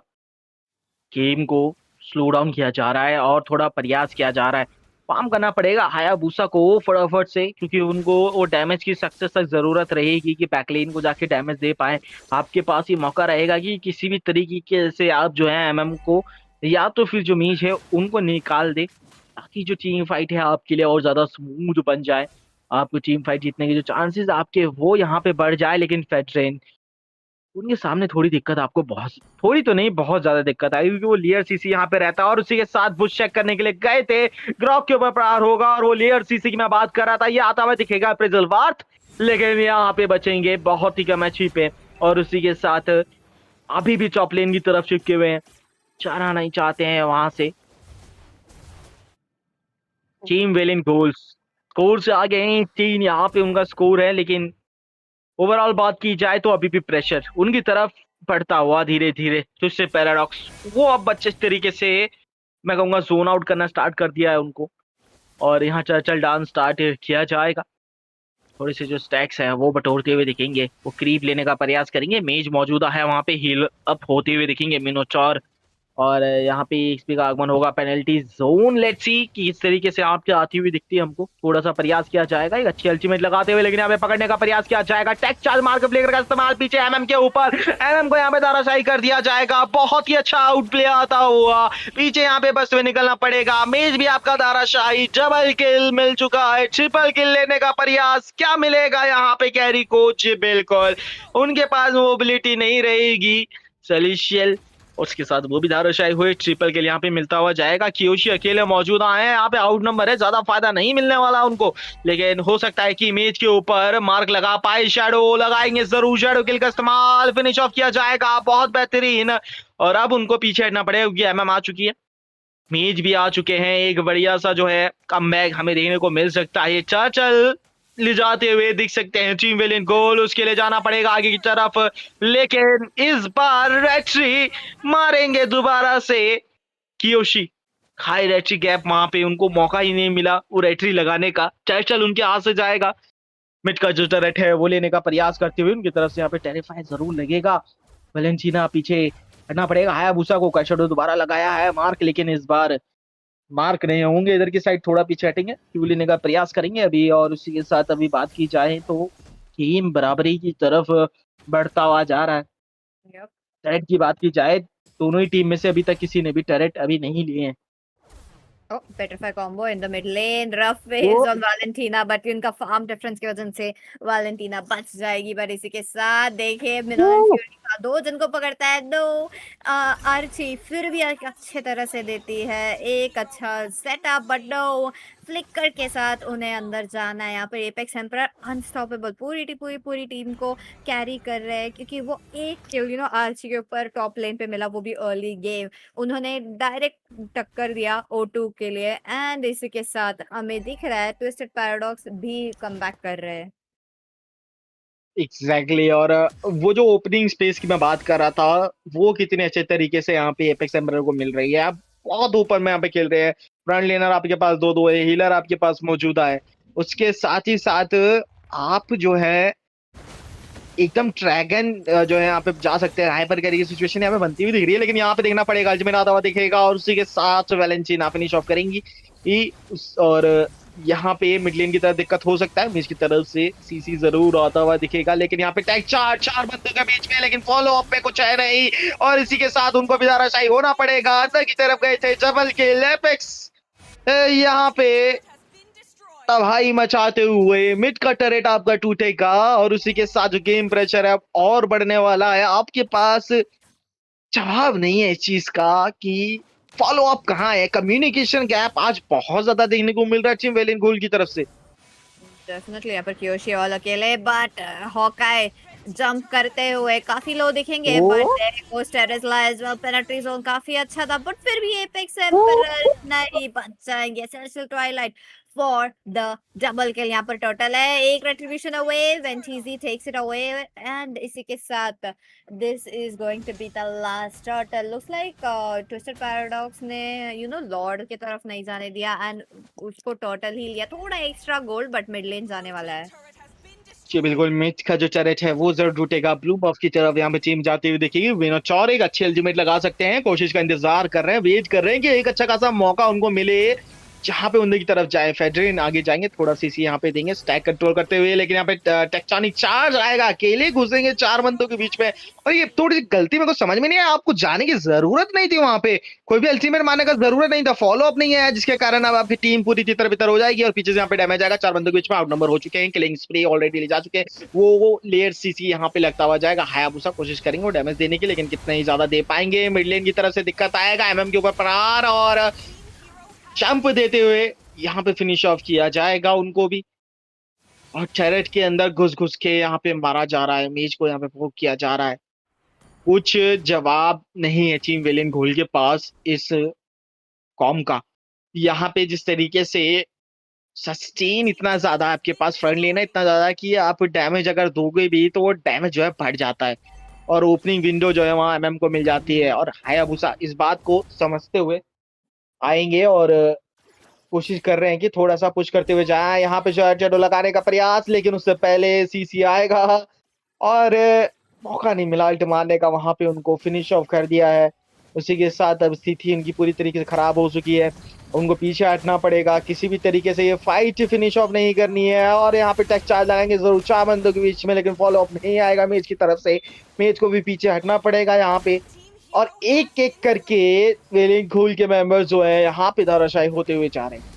गेम को स्लो डाउन किया जा रहा है और थोड़ा प्रयास किया जा रहा है। फार्म करना पड़ेगा हायाबुसा को फटाफट से, क्योंकि उनको वो डैमेज की सक्सेस तक जरूरत रहेगी कि बैकलेन को जाके डैमेज दे पाए। आपके पास ये मौका रहेगा कि किसी भी तरीके से आप जो है एमएम को या तो फिर जो मीच है उनको निकाल दे, ताकि जो टीम फाइट है आपके लिए और ज्यादा स्मूथ बन जाए। आपको टीम फाइट जीतने के जो चांसेस आपके वो यहाँ पे बढ़ जाए। लेकिन फेडरेन उनके सामने थोड़ी दिक्कत आपको, बहुत थोड़ी तो नहीं बहुत ज्यादा दिक्कत आई, क्योंकि वो लेयर सीसी यहाँ पे रहता है और उसी के साथ बुश चेक करने के लिए गए थे। ग्रॉक के ऊपर प्रहार होगा और वो लेयर सीसी की मैं बात कर रहा था, ये आता हुआ दिखेगा प्रिजल वार्थ, लेकिन यहाँ पे बचेंगे बहुत ही कम एचपी पे। और उसी के साथ अभी भी टॉप लेन की तरफ चिपके हुए हैं, जाना नहीं चाहते हैं वहां से। टीम वेलिन गोल्स स्कोर से आगे हैं, 3 यहाँ पे उनका स्कोर है। लेकिन ओवरऑल बात की जाए तो अभी भी प्रेशर उनकी तरफ बढ़ता हुआ धीरे धीरे। तो इससे पैराडॉक्स वो अब अच्छे तरीके से मैं कहूंगा जोन आउट करना स्टार्ट कर दिया है उनको, और यहाँ चर्चल डांस स्टार्ट किया जाएगा। थोड़े से जो स्टैक्स हैं वो बटोरते हुए दिखेंगे, वो क्रीप लेने का प्रयास करेंगे। मेज मौजूदा है वहां पे, हील अप होते हुए दिखेंगे मिनोचौर, और यहाँ पे एक्सपी का आगमन होगा। पेनल्टी जोन लेट्स सी कि इस तरीके से आपके आती हुई दिखती है हमको। थोड़ा सा प्रयास किया जाएगा एक अच्छी अल्टीमेट लगाते हुए, लेकिन यहाँ पे पकड़ने का प्रयास किया जाएगा। टैक चार्ज मार्क प्लेयर का इस्तेमाल पीछे एमएम के ऊपर, एमएम को यहाँ पे दाराशाही कर दिया जाएगा। बहुत ही अच्छा आउट प्ले आता हुआ पीछे यहाँ पे बस में निकलना पड़ेगा। मेज भी आपका दाराशाही, डबल किल मिल चुका है। ट्रिपल किल लेने का प्रयास क्या मिलेगा यहाँ पे कैरी कोच? बिल्कुल उनके पास मोबिलिटी नहीं रहेगी। सलिशियल उसके साथ वो भी धाराशायी हुए। ट्रिपल के लिए यहाँ पे मिलता हुआ जाएगा। कियोशी अकेले मौजूद आए हैं, यहाँ पे आउट नंबर है, ज्यादा फायदा नहीं मिलने वाला उनको, लेकिन हो सकता है कि इमेज के ऊपर मार्क लगा पाए। शैडो लगाएंगे जरूर, शैडो किल का इस्तेमाल, फिनिश ऑफ किया जाएगा, बहुत बेहतरीन। और अब उनको पीछे हटना पड़ेगा क्योंकि एमएम आ चुकी है, मेज भी आ चुके हैं। एक बढ़िया सा जो है कमबैक हमें देखने को मिल सकता है। चर्चल ले जाते हुए दिख सकते हैं टीम विलन गोल, उसके लिए जाना पड़ेगा आगे की तरफ, लेकिन इस बार रेट्री मारेंगे दोबारा से। कियोशी हाई रेट्री गैप, वहां पे उनको मौका ही नहीं मिला वो रेट्री लगाने का। चर्चल उनके हाथ से जाएगा, मिड का जो टरेट है वो लेने का प्रयास करते हुए उनकी तरफ से यहाँ पे टेरिफाई जरूर लगेगा। वैलेंटीना पीछे हटना पड़ेगा। हायाबुसा को कैशेडो दोबारा लगाया है मार्क, लेकिन इस बार मार्क नहीं होंगे। इधर की साइड थोड़ा पीछे हटेंगे, क्यू लेने का प्रयास करेंगे अभी। और उसी के साथ अभी बात की जाए तो टीम बराबरी की तरफ बढ़ता हुआ जा रहा है। टैरेट की बात की जाए, दोनों ही टीम में से अभी तक किसी ने भी टैरेट अभी नहीं लिए हैं। Oh, petrify combo in the mid lane. Rough waves on Valentina, but उनका farm difference की वजह से Valentina बच जाएगी। पर इसी के साथ देखिए मिनोन दो जन को पकड़ता है, दो आर्ची फिर भी अच्छे तरह से देती है एक अच्छा सेटअप, बट नो फ्लिकर के साथ उन्हें अंदर जाना है। यहाँ पर एपेक्स एम्परर अनस्टॉपेबल पूरी टीम को कैरी कर रहे हैं, क्योंकि वो एक किल आर्ची के ऊपर टॉप लेन पे मिला, वो भी अर्ली गेम। उन्होंने डायरेक्ट टक्कर दिया O2 के लिए, एंड इसी के साथ हमें दिख रहा है ट्विस्टेड पैराडॉक्स भी कमबैक कर रहे हैं। एग्जैक्टली और वो जो ओपनिंग स्पेस की मैं बात कर रहा था वो कितने अच्छे तरीके से यहाँ पे एपेक्स एम्परर को मिल रही है। आप बहुत ऊपर में यहाँ पे खेल रहे हैं, फ्रंट लेनर आपके पास दो है, हीलर आपके पास मौजूदा है। उसके साथ ही साथ आप जो है एकदम ड्रैगन जो है यहाँ पे जा सकते हैं। हाइपर कैरी की सिचुएशन यहाँ पे बनती हुई दिख रही है, लेकिन यहाँ पे देखना पड़ेगा अल्टीमेट आता हुआ दिखेगा, और उसी के साथ वैलेंटीना फिनिश ऑफ करेंगी। और यहाँ पे मिड लेन की तरफ दिक्कत हो सकता है, मिस की तरफ से सीसी जरूर आता हुआ दिखेगा, लेकिन यहाँ पे टैग चार बंदों के बीच में, लेकिन फॉलो अप पे कुछ है नहीं। और इसी के साथ उनको भी दाराशाही होना पड़ेगा। अंदर की तरफ गए थे डबल किल, एपेक्स यहाँ पे तबाही मचाते हुए मिड का टरेट आपका टूटेगा, और उसी के साथ जो गेम प्रेशर है और बढ़ने वाला है। आपके पास जवाब नहीं है इस चीज का कि फॉलो अप कहाँ है। कम्युनिकेशन गैप आज बहुत ज्यादा देखने को मिल रहा है टीम वेलिन गोल की तरफ से। डेफिनेटली यहाँ पर कियोशी ऑल अकेले, बट हॉकाई जंप करते हुए काफी लो दिखेंगे, बट पेनल्टी जोन काफी अच्छा था, बट फिर भी एपेक्स एम्परर नहीं बच जाएंगे। Celestial twilight for the double kill. यहाँ पर टोटल है एक रेट्रिब्यूशन अवे, वेंटीजी टेक्स इट अवे, एंड इसी के साथ this is going to be the last total. Looks like twisted paradox ने लॉर्ड की तरफ नहीं जाने दिया एंड उसको टोटल ही लिया, थोड़ा एक्स्ट्रा गोल्ड, बट मिड लेन जाने वाला है। जी बिल्कुल, मिड का जो टरेट है वो जरूर टूटेगा। ब्लू बफ की तरफ यहाँ पे टीम जाती हुई दिखेगी। विनोचौर एक अच्छी अल्टीमेट लगा सकते हैं, कोशिश का इंतजार कर रहे हैं, वेट कर रहे हैं कि एक अच्छा खासा मौका उनको मिले। जहाँ पे उनकी तरफ जाए फेडरिन आगे जाएंगे, थोड़ा सीसी यहाँ पे देंगे स्टैक कंट्रोल करते हुए, लेकिन यहाँ पे टेक्टोनिक चार्ज आएगा, अकेले घुसेंगे 4 बंदों के बीच में। और ये थोड़ी सी गलती मेरे को समझ में नहीं है, आपको जाने की जरूरत नहीं थी वहां पे, कोई भी अल्टीमेट मारने का जरूरत नहीं था, फॉलो अप नहीं है, जिसके कारण अब आपकी टीम पूरी तितर बितर हो जाएगी और पीछे से यहाँ पे डैमेज आएगा। 4 बंदों के बीच में आउट नंबर हो चुके हैं, किलिंग स्प्रे ऑलरेडी ले जा चुके हैं, वो लेयर सीसी यहाँ पे लगता हुआ जाएगा। हायाबुसा कोशिश करेंगे वो डैमेज देने की, लेकिन कितना ही ज्यादा दे पाएंगे। मिड लेन की तरफ से दिक्कत आएगा, एमएम के ऊपर प्रहार और जंप देते हुए यहाँ पे फिनिश ऑफ किया जाएगा उनको भी। और टैरेट के अंदर घुस घुस के यहाँ पे मारा जा रहा है, मेज को यहाँ पे पोक किया जा रहा है। कुछ जवाब नहीं है टीम वेलियन घोल के पास इस कॉम का। यहाँ पे जिस तरीके से सस्टेन इतना ज्यादा आपके पास, फ्रंट लेना इतना ज्यादा कि आप डैमेज अगर दोगे भी तो वो डैमेज जो है बढ़ जाता है और ओपनिंग विंडो जो है वहां एमएम को मिल जाती है। और हायाबुसा इस बात को समझते हुए आएंगे और कोशिश कर रहे हैं कि थोड़ा सा पुश करते हुए जाए यहाँ पे शेडो लगाने का प्रयास, लेकिन उससे पहले सीसी आएगा और मौका नहीं मिला अल्ट मारने का, वहां पे उनको फिनिश ऑफ कर दिया है। उसी के साथ अब स्थिति इनकी पूरी तरीके से खराब हो चुकी है, उनको पीछे हटना पड़ेगा, किसी भी तरीके से ये फाइट फिनिश ऑफ नहीं करनी है। और यहाँ पे टेक चार्ज लगाएंगे जरूर 4 बंदों के बीच में, लेकिन फॉलो अप नहीं आएगा मेज की तरफ से, मेज को भी पीछे हटना पड़ेगा यहाँ पे। और एक एक करके वेलिंग घोल के मेंबर्स जो है यहाँ पे धराशायी होते हुए जा रहे हैं।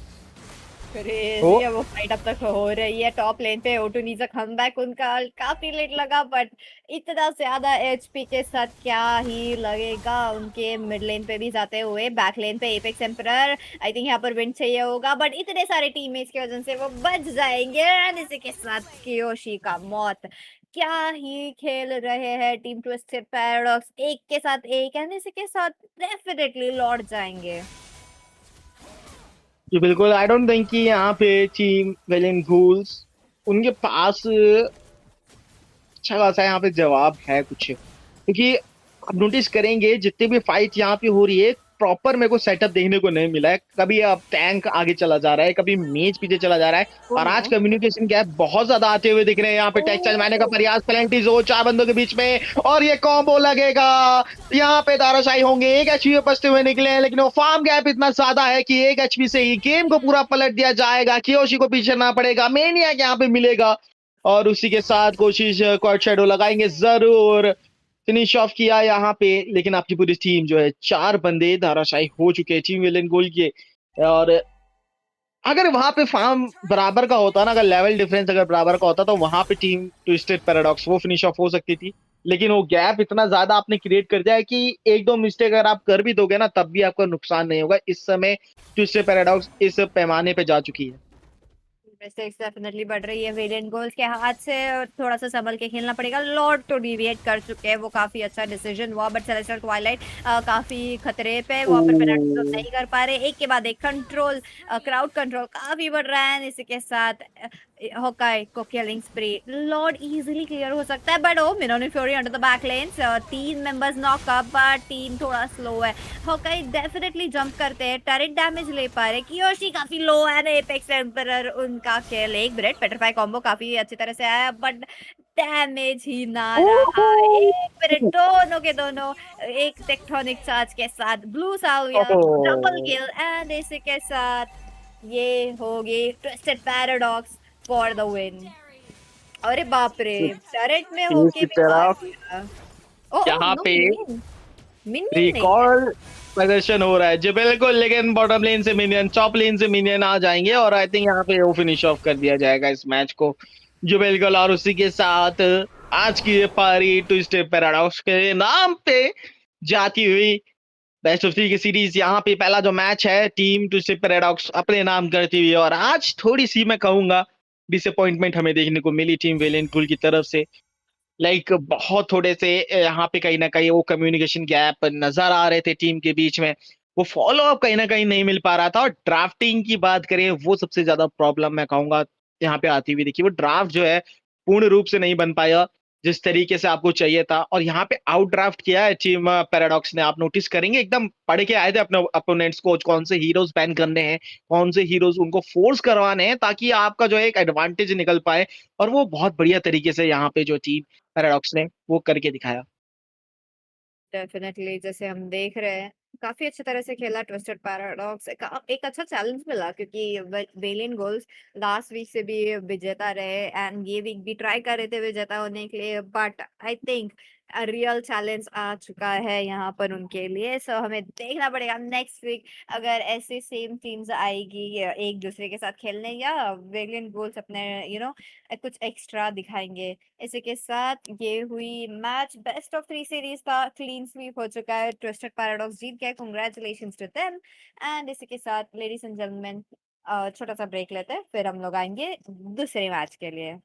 क्रेजी है वो फाइट अब तक हो रही है टॉप लेन पे। O2 नीज अ कमबैक, उनका काफी लेट लगा बट इतना ज्यादा एचपी के साथ क्या ही लगेगा उनके मिड लेन पे भी जाते हुए। बैक लेन पे एपेक्स एम्परर आई थिंक यहाँ पर विन चाहिए होगा बट इतने सारे टीममेट्स की वजह से वो बच जाएंगे। एंड इसी के साथ कियोशी का मौत। क्या ही खेल रहे हैं टीम ट्विस्टेड पैराडॉक्स, एक के साथ एक, एंड इसी के साथ डेफिनेटली लौट जाएंगे। जी बिल्कुल, आई डोंट थिंक कि यहाँ पे टीम वेलियन घोल्स उनके पास अच्छा खासा यहाँ पे जवाब है कुछ, क्योंकि आप नोटिस करेंगे जितने भी फाइट यहाँ पे हो रही है प्रॉपर मेरे को सेटअप देखने को नहीं मिला है। कभी अब टैंक आगे चला जा रहा है, कभी मेज पीछे चला जा रहा है, और आज कम्युनिकेशन गैप बहुत ज्यादा आते हुए दिख रहे हैं। यहाँ पे टैग चलवाने का प्रयास, प्लेंटी जो 4 बंदों के बीच में, और ये कॉम्बो लगेगा, यहाँ पे दाराशाही होंगे। 1 एचपी पे बचते हुए निकले हैं, लेकिन वो फार्म गैप इतना ज्यादा है कि 1 एचपी से ही गेम को पूरा पलट दिया जाएगा। कियोशी को पीछे ना पड़ेगा, मेनियक यहाँ पे मिलेगा और उसी के साथ कोशिश क्वाड शैडो लगाएंगे जरूर। फिनिश ऑफ किया यहाँ पे, लेकिन आपकी पूरी टीम जो है 4 बंदे धाराशायी हो चुके हैं टीम विलेन गोल के। और अगर वहां पे फार्म बराबर का होता ना, अगर लेवल डिफरेंस अगर बराबर का होता तो वहां पे टीम ट्विस्टेड पैराडॉक्स वो फिनिश ऑफ हो सकती थी, लेकिन वो गैप इतना ज्यादा आपने क्रिएट कर दिया है कि 1-2 मिस्टेक अगर आप कर भी दोगे ना तब भी आपका नुकसान नहीं होगा। इस समय ट्विस्टेड पैराडॉक्स इस पैमाने पे जा चुकी है। मिस्टेक्स डेफिनेटली बढ़ रही है वेरिएंट गोल्स के हाथ से, और थोड़ा सा संभल के खेलना पड़ेगा। लॉर्ड तो डिविएट कर चुके हैं, वो काफी अच्छा डिसीजन हुआ बट सेलेस्टियल ट्वाइलाइट काफी खतरे पे, वहां पर पेनल्टी तो नहीं कर पा रहे। एक के बाद एक कंट्रोल, क्राउड कंट्रोल काफी बढ़ रहा है। इसी के साथ हॉकाई को killing spree, lord easily clear हो सकता है बट ओ मिनोनी fury under the back lanes, 3 members knock up but team थोड़ा स्लो है। हॉकाई डेफिनेटली जंप करते हैं, टरेट डैमेज ले पा रहे। कियोशी काफी लो है, एपेक्स एम्परर उनका किल। एक ब्रेड पेट्रीफाई कॉम्बो काफी अच्छी तरह से आया बट डैमेज ही ना रहा। एक मिनट, दोनों के दोनों एक टेक्टोनिक चार्ज के साथ ब्लू साविया डबल किल। एंड इसी के साथ ये होगी twisted paradox for the win. अरे बाप रे, टरेट में होके भी मार दिया। यहाँ पे मिनियन रिकॉल प्रदर्शन हो रहा है जी बिल्कुल, लेकिन बॉटम लेन से मिनियन, टॉप लेन से मिनियन आ जाएंगे और आई थिंक यहाँ पे वो फिनिश ऑफ कर दिया जाएगा इस मैच को जी बिल्कुल। और उसी के साथ आज की ये पारी ट्विस्टेड पैराडॉक्स के नाम पे जाती हुई बेस्ट ऑफ 3 की सीरीज, यहाँ पे पहला जो मैच है टीम ट्विस्टेड पैराडॉक्स अपने नाम करती हुई। और आज थोड़ी सी मैं कहूंगा डिसअपॉइंटमेंट हमें देखने को मिली टीम वेलियंट गुल की तरफ से। बहुत थोड़े से यहाँ पे कहीं ना कहीं वो कम्युनिकेशन गैप नजर आ रहे थे टीम के बीच में, वो फॉलो अप कहीं ना कहीं नहीं मिल पा रहा था। और ड्राफ्टिंग की बात करें वो सबसे ज्यादा प्रॉब्लम मैं कहूंगा यहाँ पे आती हुई देखिए, वो ड्राफ्ट जो है पूर्ण रूप से नहीं बन पाया जिस तरीके से आपको चाहिए था। और यहाँ पे आउट ड्राफ्ट किया है टीम पैराडॉक्स ने, आप नोटिस करेंगे एकदम पढ़ के आए थे अपने अपोनेंट्स को, कौन से हीरोज बैन करने हैं, कौन से हीरोज उनको फोर्स करवाने हैं ताकि आपका जो है एक एडवांटेज निकल पाए। और वो बहुत बढ़िया तरीके से यहाँ पे जो टीम पैराडॉक्स ने वो करके दिखाया। डेफिनेटली जैसे हम देख रहे हैं काफ़ी अच्छी तरह से खेला ट्विस्टेड पैराडॉक्स। एक अच्छा चैलेंज मिला क्योंकि वेलियन गोल्स लास्ट वीक से भी विजेता रहे एंड ये वीक भी ट्राई कर रहे थे विजेता होने के लिए, but I think real challenge आ चुका है यहाँ पर उनके लिए। सो हमें देखना पड़ेगा नेक्स्ट वीक अगर ऐसे सेम टीम्स आएगी एक दूसरे के साथ खेलने, या वेलियन गोल्स अपने कुछ एक्स्ट्रा दिखाएंगे। इसी के साथ ये हुई मैच, बेस्ट ऑफ 3 सीरीज था, क्लीन स्वीप हो चुका है, ट्विस्टेड पैराडॉक्स जीत गए, कांग्रेचुलेशंस टू देम। एंड इसी के साथ लेडीज एंड जेंटलमैन छोटा सा ब्रेक लेते हैं, फिर हम लोग आएंगे दूसरे मैच के लिए।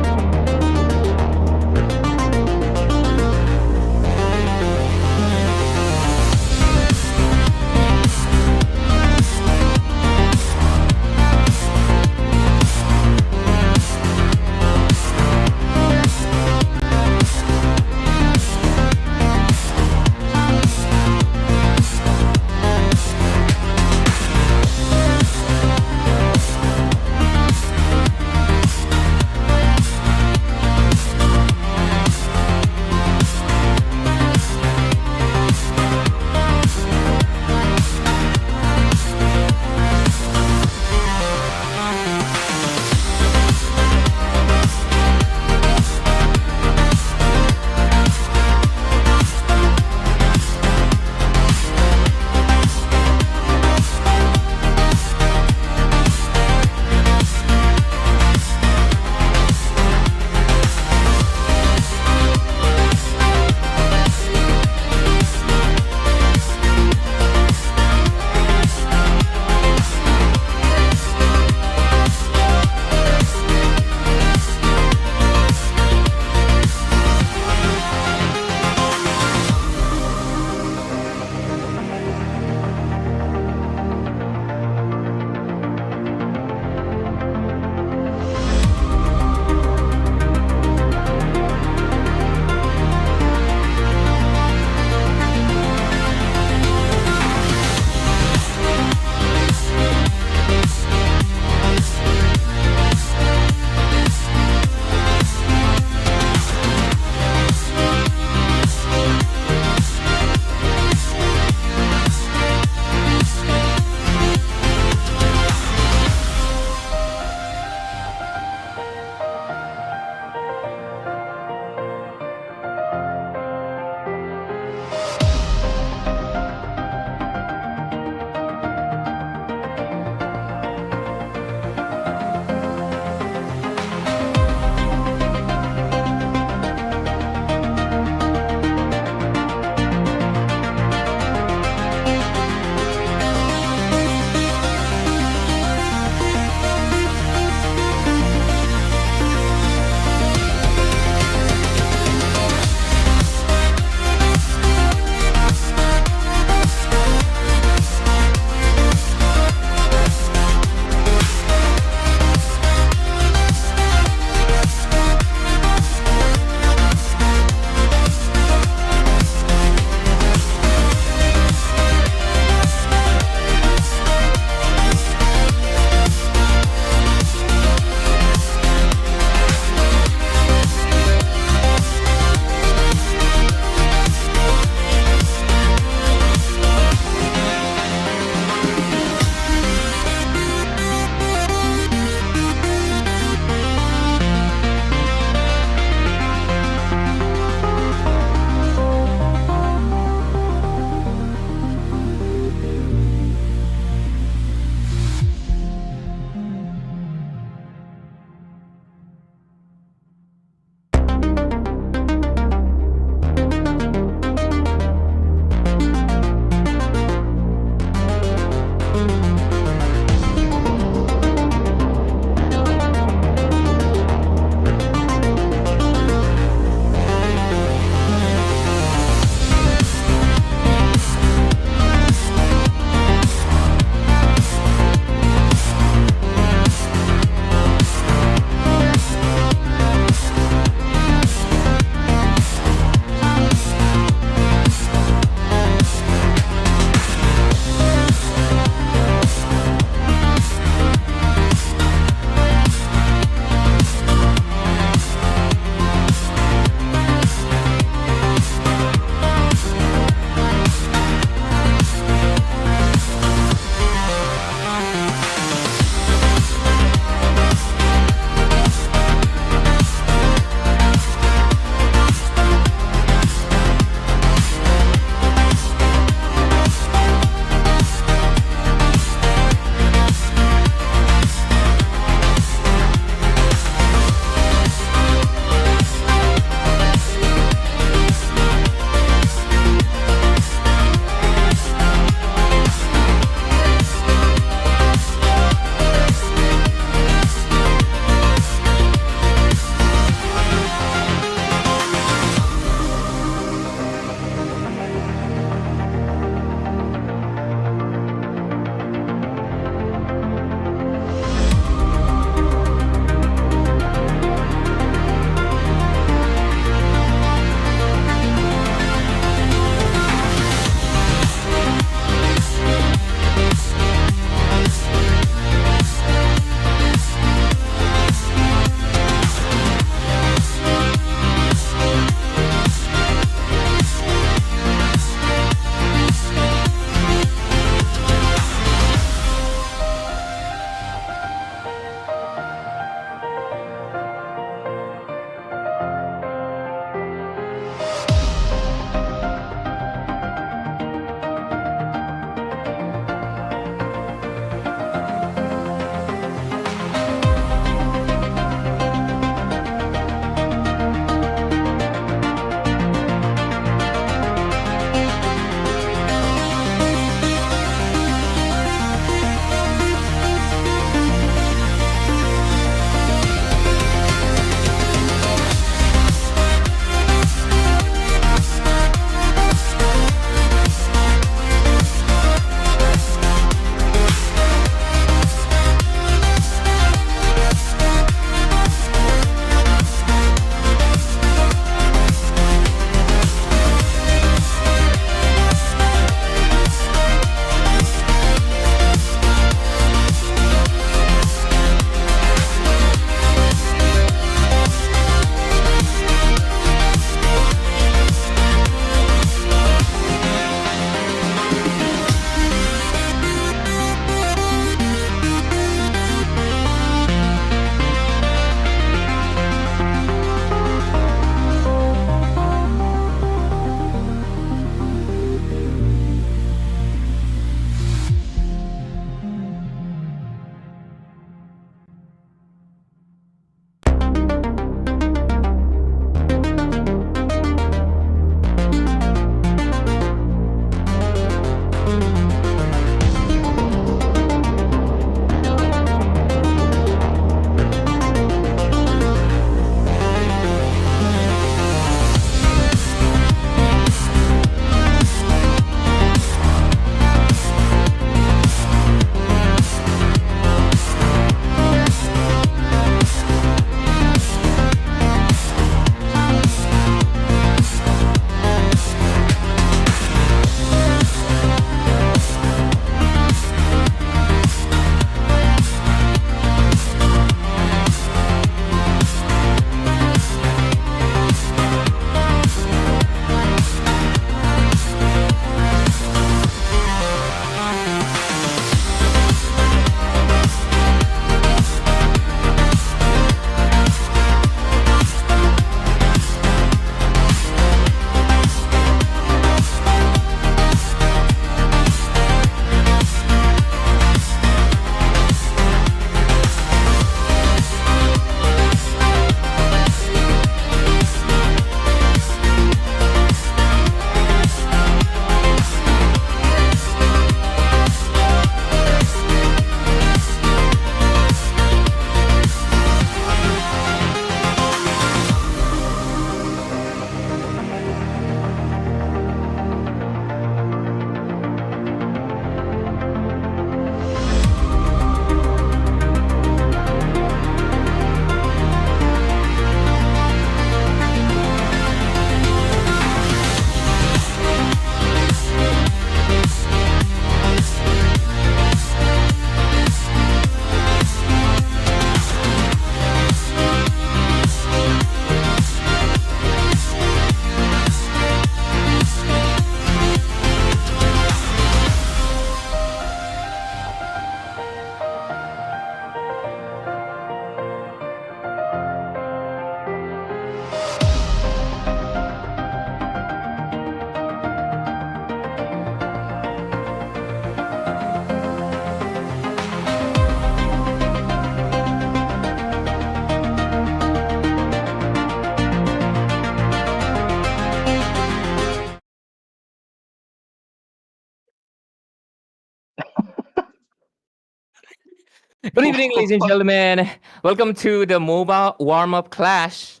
Good evening, ladies and gentlemen. Welcome to the MOBA Warmup Clash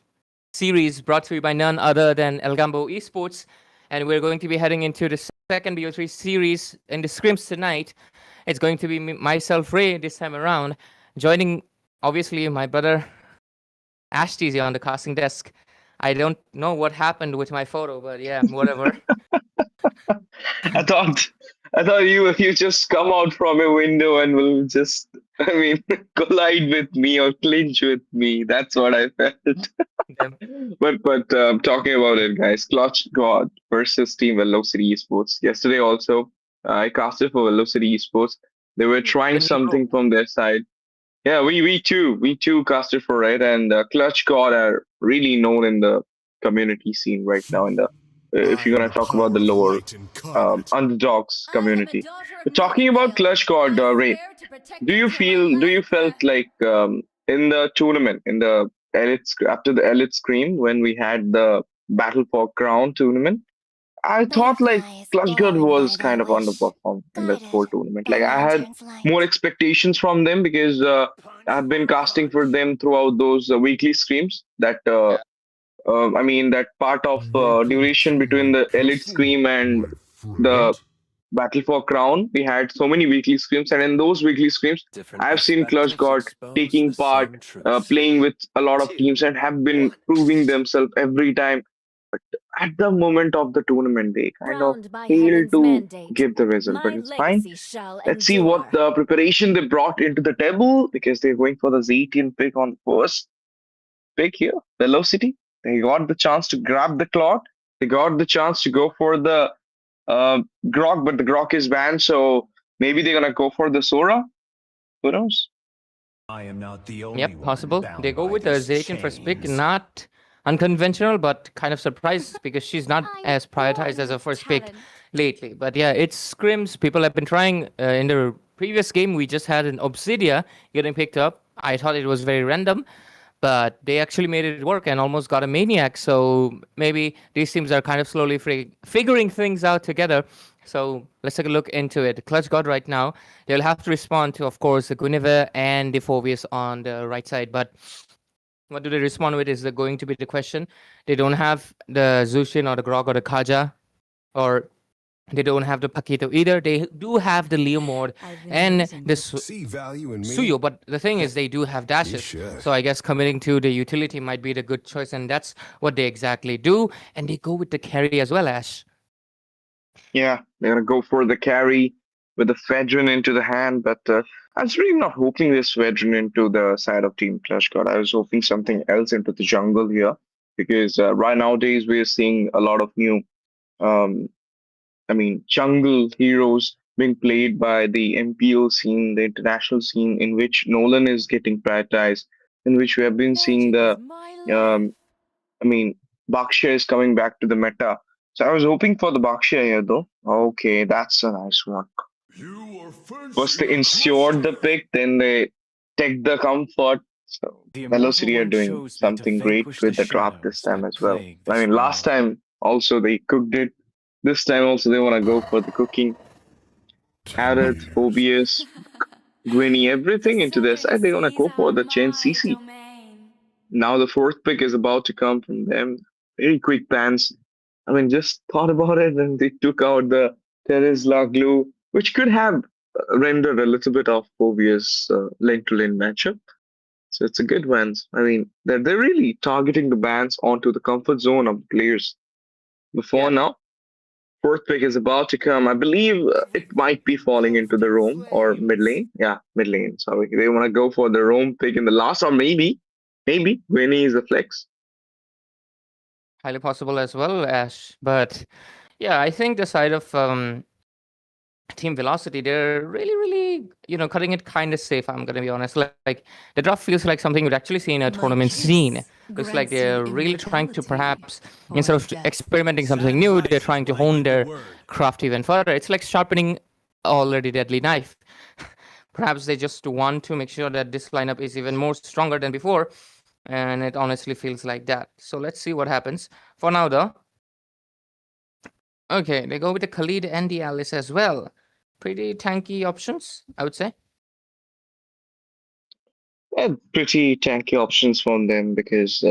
series brought to you by none other than Algambo Esports. And we're going to be heading into the second BO3 series in the scrims tonight. It's going to be myself, Ray, this time around. Joining, obviously, my brother, Ash TZ on the casting desk. I don't know what happened with my photo, but yeah, whatever. I thought you just come out from a window and will just collide with me or clinch with me. That's what I felt. But talking about it, guys, Clutch God versus Team Velocity Esports. Yesterday also, I casted for Velocity Esports. They were trying something from their side. Yeah, we too casted for it, and Clutch God are really known in the community scene right now. In the if you're gonna talk about the lower underdogs community, talking about Clutch God, Ray, do you felt like in the tournament in the after the elite scream when we had the Battle for Crown tournament? I thought like Clutch God was kind of underperformed in this whole tournament. Like I had more expectations from them because I've been casting for them throughout those weekly screams. That part of duration between the elite scream and the Battle for Crown, we had so many weekly screams, and in those weekly screams, I've seen Clutch God taking part, playing with a lot of teams, and have been proving themselves every time. But at the moment of the tournament, they kind of failed to give the result. But it's fine. Let's see what the preparation they brought into the table because they're going for the Z18 pick on first pick here, Velocity. They got the chance to grab the clock. They got the chance to go for the Grok, but the Grok is banned, so maybe they're gonna go for the Sora. Who knows? I am not the only Yep, possible. They go with the Z18 first pick, chains. not unconventional, but kind of surprised because she's not as prioritized as a first pick lately. But yeah, it's scrims. People have been trying. In the previous game, we just had an Obsidia getting picked up. I thought it was very random, but they actually made it work and almost got a Maniac. So maybe these teams are kind of slowly figuring things out together. So let's take a look into it. Clutch God right now, they'll have to respond to, of course, the Guinevere and the Phobius on the right side. But what do they respond with is going to be the question. They don't have the Zushin or the Grog or the Kaja, or they don't have the Paquito either. They do have the Leo mode and the Suyo, but the thing is they do have dashes. So I guess committing to the utility might be the good choice, and that's what they exactly do. And they go with the carry as well, Ash. Yeah, they're gonna go for the carry with the Fedrin into the hand, but I was really not hoping this Fedrin into the side of Team Clutch God. I was hoping something else into the jungle here because right nowadays we're seeing a lot of new um, jungle heroes being played by the MPO scene, the international scene, in which Nolan is getting prioritized, in which we have been seeing the, Baksha is coming back to the meta. So I was hoping for the Baksha here, though. Okay, that's a nice one. First they ensured the pick, then they take the comfort. So Velocity are doing something great with the drop this time as well. Last time also they cooked it. This time also they want to go for the cooking. Added Phobius, Gwynny, everything into their side. They want to go for the chain CC. Now the fourth pick is about to come from them. Very quick bans. Just thought about it and they took out the Terizla glue, which could have rendered a little bit of Phobius lane-to-lane matchup. So it's a good one. They're really targeting the bans onto the comfort zone of the players. Before now, fourth pick is about to come. I believe it might be falling into the roam or mid lane. Yeah, mid lane. Sorry, they want to go for the roam pick in the last, or maybe Winnie is a flex. Highly possible as well, Ash. But yeah, I think the side of Team Velocity, they're really, cutting it kind of safe. I'm gonna be honest. Like the drop feels like something we'd actually see in a tournament scene. Looks like they're really trying to perhaps, instead of experimenting something new, they're trying to hone their craft even further. It's like sharpening already deadly knife. Perhaps they just want to make sure that this lineup is even more stronger than before, and it honestly feels like that. So let's see what happens. For now, though. Okay, they go with the Khalid and the Alice as well. Pretty tanky options, I would say. Pretty tanky options from them because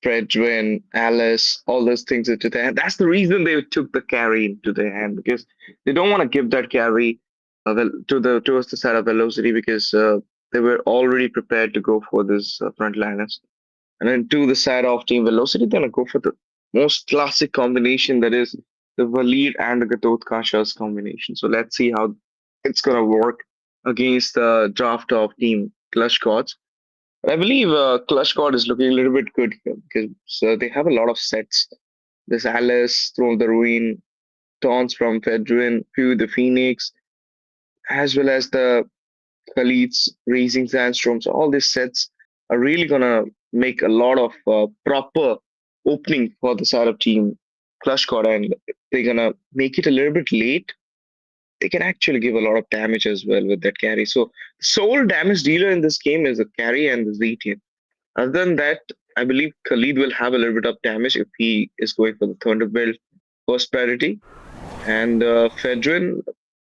Fredwin, Alice, all those things into their hand. That's the reason they took the carry into their hand because they don't want to give that carry towards the side of velocity because they were already prepared to go for this frontliners. And then to the side of Team Velocity, they're gonna go for the most classic combination that is the Valid and the Gatot Kasha's combination. So let's see how it's gonna work against the draft of Team Clutch Gods. I believe Clutch God is looking a little bit good here because they have a lot of sets. There's Alice, Throne of the Ruin, Taunts from Fedrin, Few the Phoenix, as well as the Khalid's Raising Sandstorms. All these sets are really gonna make a lot of proper opening for the side of Team Clutch God, and they're gonna make it a little bit late. They can actually give a lot of damage as well with that carry. So the sole damage dealer in this game is the carry and the Zetian. Other than that, I believe Khalid will have a little bit of damage if he is going for the Thunderbolt first priority. And Fedrin,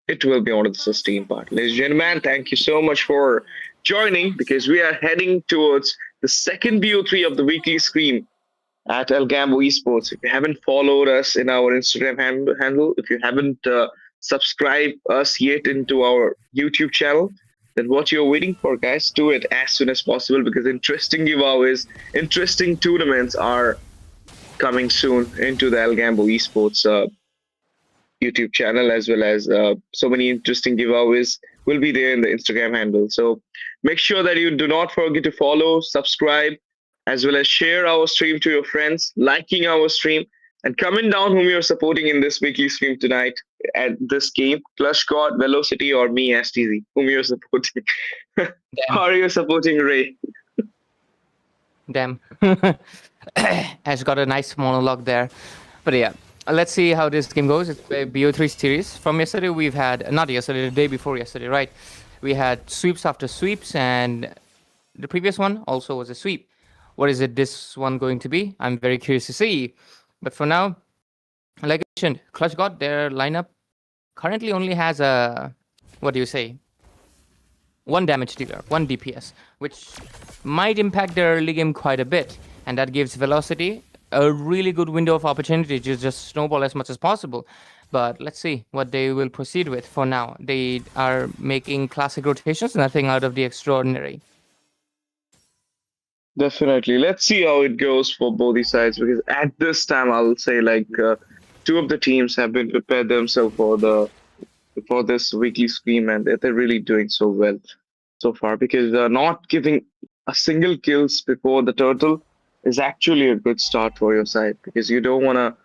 it will be on the sustain part. Ladies and gentlemen, thank you so much for joining because we are heading towards the second BO3 of the weekly Scrim at Algambo Esports. If you haven't followed us in our Instagram handle, if you haven't subscribed us yet into our YouTube channel, then what you're waiting for, guys, do it as soon as possible because interesting giveaways, interesting tournaments are coming soon into the Algambo Esports YouTube channel, as well as so many interesting giveaways will be there in the Instagram handle. So make sure that you do not forget to follow, subscribe, as well as share our stream to your friends, liking our stream, and comment down whom you're supporting in this weekly stream tonight at this game, Clutch God, Velocity, or me, STZ, whom you're supporting. How are you supporting Ray? Damn. Has got a nice monologue there. But yeah, let's see how this game goes. It's a BO3 series. From yesterday, we've had, not yesterday, the day before yesterday, right? We had sweeps after sweeps, and the previous one also was a sweep. What is it this one going to be? I'm very curious to see. But for now, like I mentioned, Clutch God, their lineup currently only has a, what do you say? One damage dealer, one DPS, which might impact their early game quite a bit. And that gives Velocity a really good window of opportunity to just snowball as much as possible. But let's see what they will proceed with for now. They are making classic rotations, nothing out of the extraordinary. Definitely. Let's see how it goes for both these sides because at this time, I'll say like two of the teams have been prepared themselves for this weekly Scrim, and they're really doing so well so far because not giving a single kills before the turtle is actually a good start for your side because you don't want to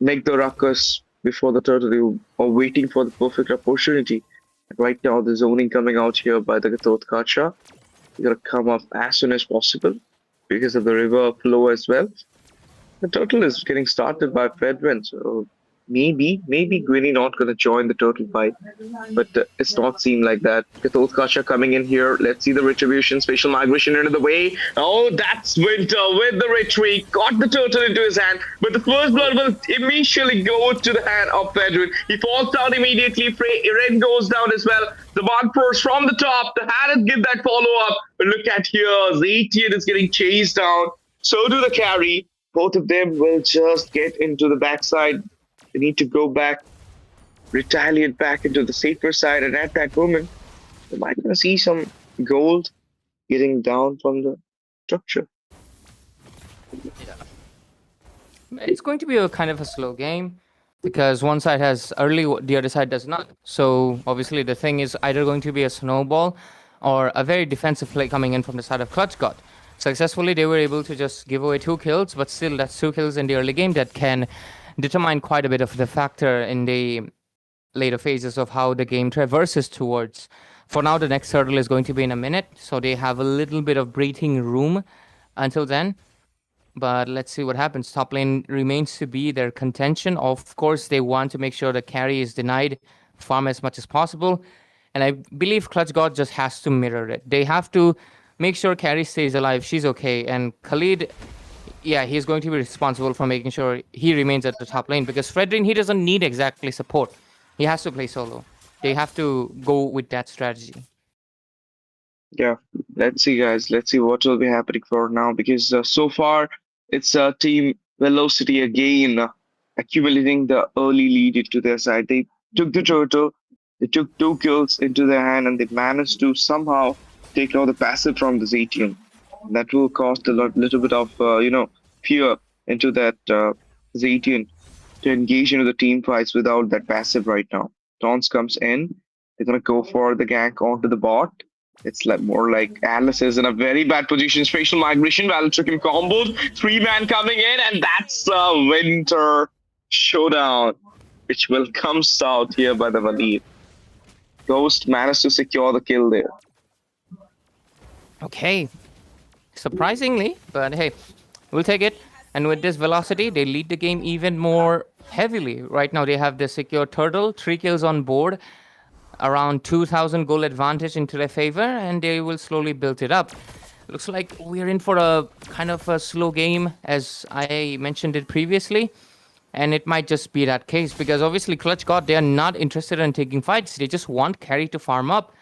make the ruckus before the turtle. You are waiting for the perfect opportunity. Right now, the zoning coming out here by the Gatot Kacha. You gotta come up as soon as possible because of the river flow as well. The turtle is getting started by Fedwin, so maybe Gwynny not gonna join the turtle fight, but it's not seem like that. Gatot Kacha coming in here. Let's see the retribution, spatial migration into the way. Oh, that's Winter with the retreat. Got the turtle into his hand, but the first blood will initially go to the hand of Fedwin. He falls down immediately. Red goes down as well. The one force from the top. The hand give that follow up. But look at here, Zetian is getting chased down. So do the carry. Both of them will just get into the backside. They need to go back, retaliate back into the safer side, and at that moment, they might gonna see some gold getting down from the structure. It's going to be a kind of a slow game because one side has early, the other side does not. So obviously the thing is either going to be a snowball or a very defensive play coming in from the side of Clutch God. Successfully, they were able to just give away 2 kills, but still that's 2 kills in the early game that can determine quite a bit of the factor in the later phases of how the game traverses towards. For now, the next hurdle is going to be in a minute, so they have a little bit of breathing room until then. But let's see what happens. Top lane remains to be their contention. Of course, they want to make sure the carry is denied, farm as much as possible. And I believe Clutch God just has to mirror it. They have to make sure carry stays alive. She's okay. And Khalid, yeah, he's going to be responsible for making sure he remains at the top lane. Because Fredrin, he doesn't need exactly support. He has to play solo. They have to go with that strategy. Yeah, let's see, guys. Let's see what will be happening for now because so far it's Team Velocity again accumulating the early lead into their side. They took the turtle, they took 2 kills into their hand, and they managed to somehow take out the passive from this 18. That will cost a little bit of fear into that Zetian to engage into the team fights without that passive right now. Tons comes in. They're gonna go for the gank onto the bot. It's like more like Alice is in a very bad position. Spatial migration, Valtrican combos, 3-man coming in, and that's a winter showdown, which will come out here by the Valid. Ghost managed to secure the kill there. Okay. Surprisingly, but hey, we'll take it. And with this velocity, they lead the game even more heavily. Right now, they have the secure turtle, 3 kills on board, around 2,000 goal advantage into their favor, and they will slowly build it up. Looks like we're in for a kind of a slow game, as I mentioned it previously. And it might just be that case, because obviously Clutch God, they are not interested in taking fights. They just want carry to farm up.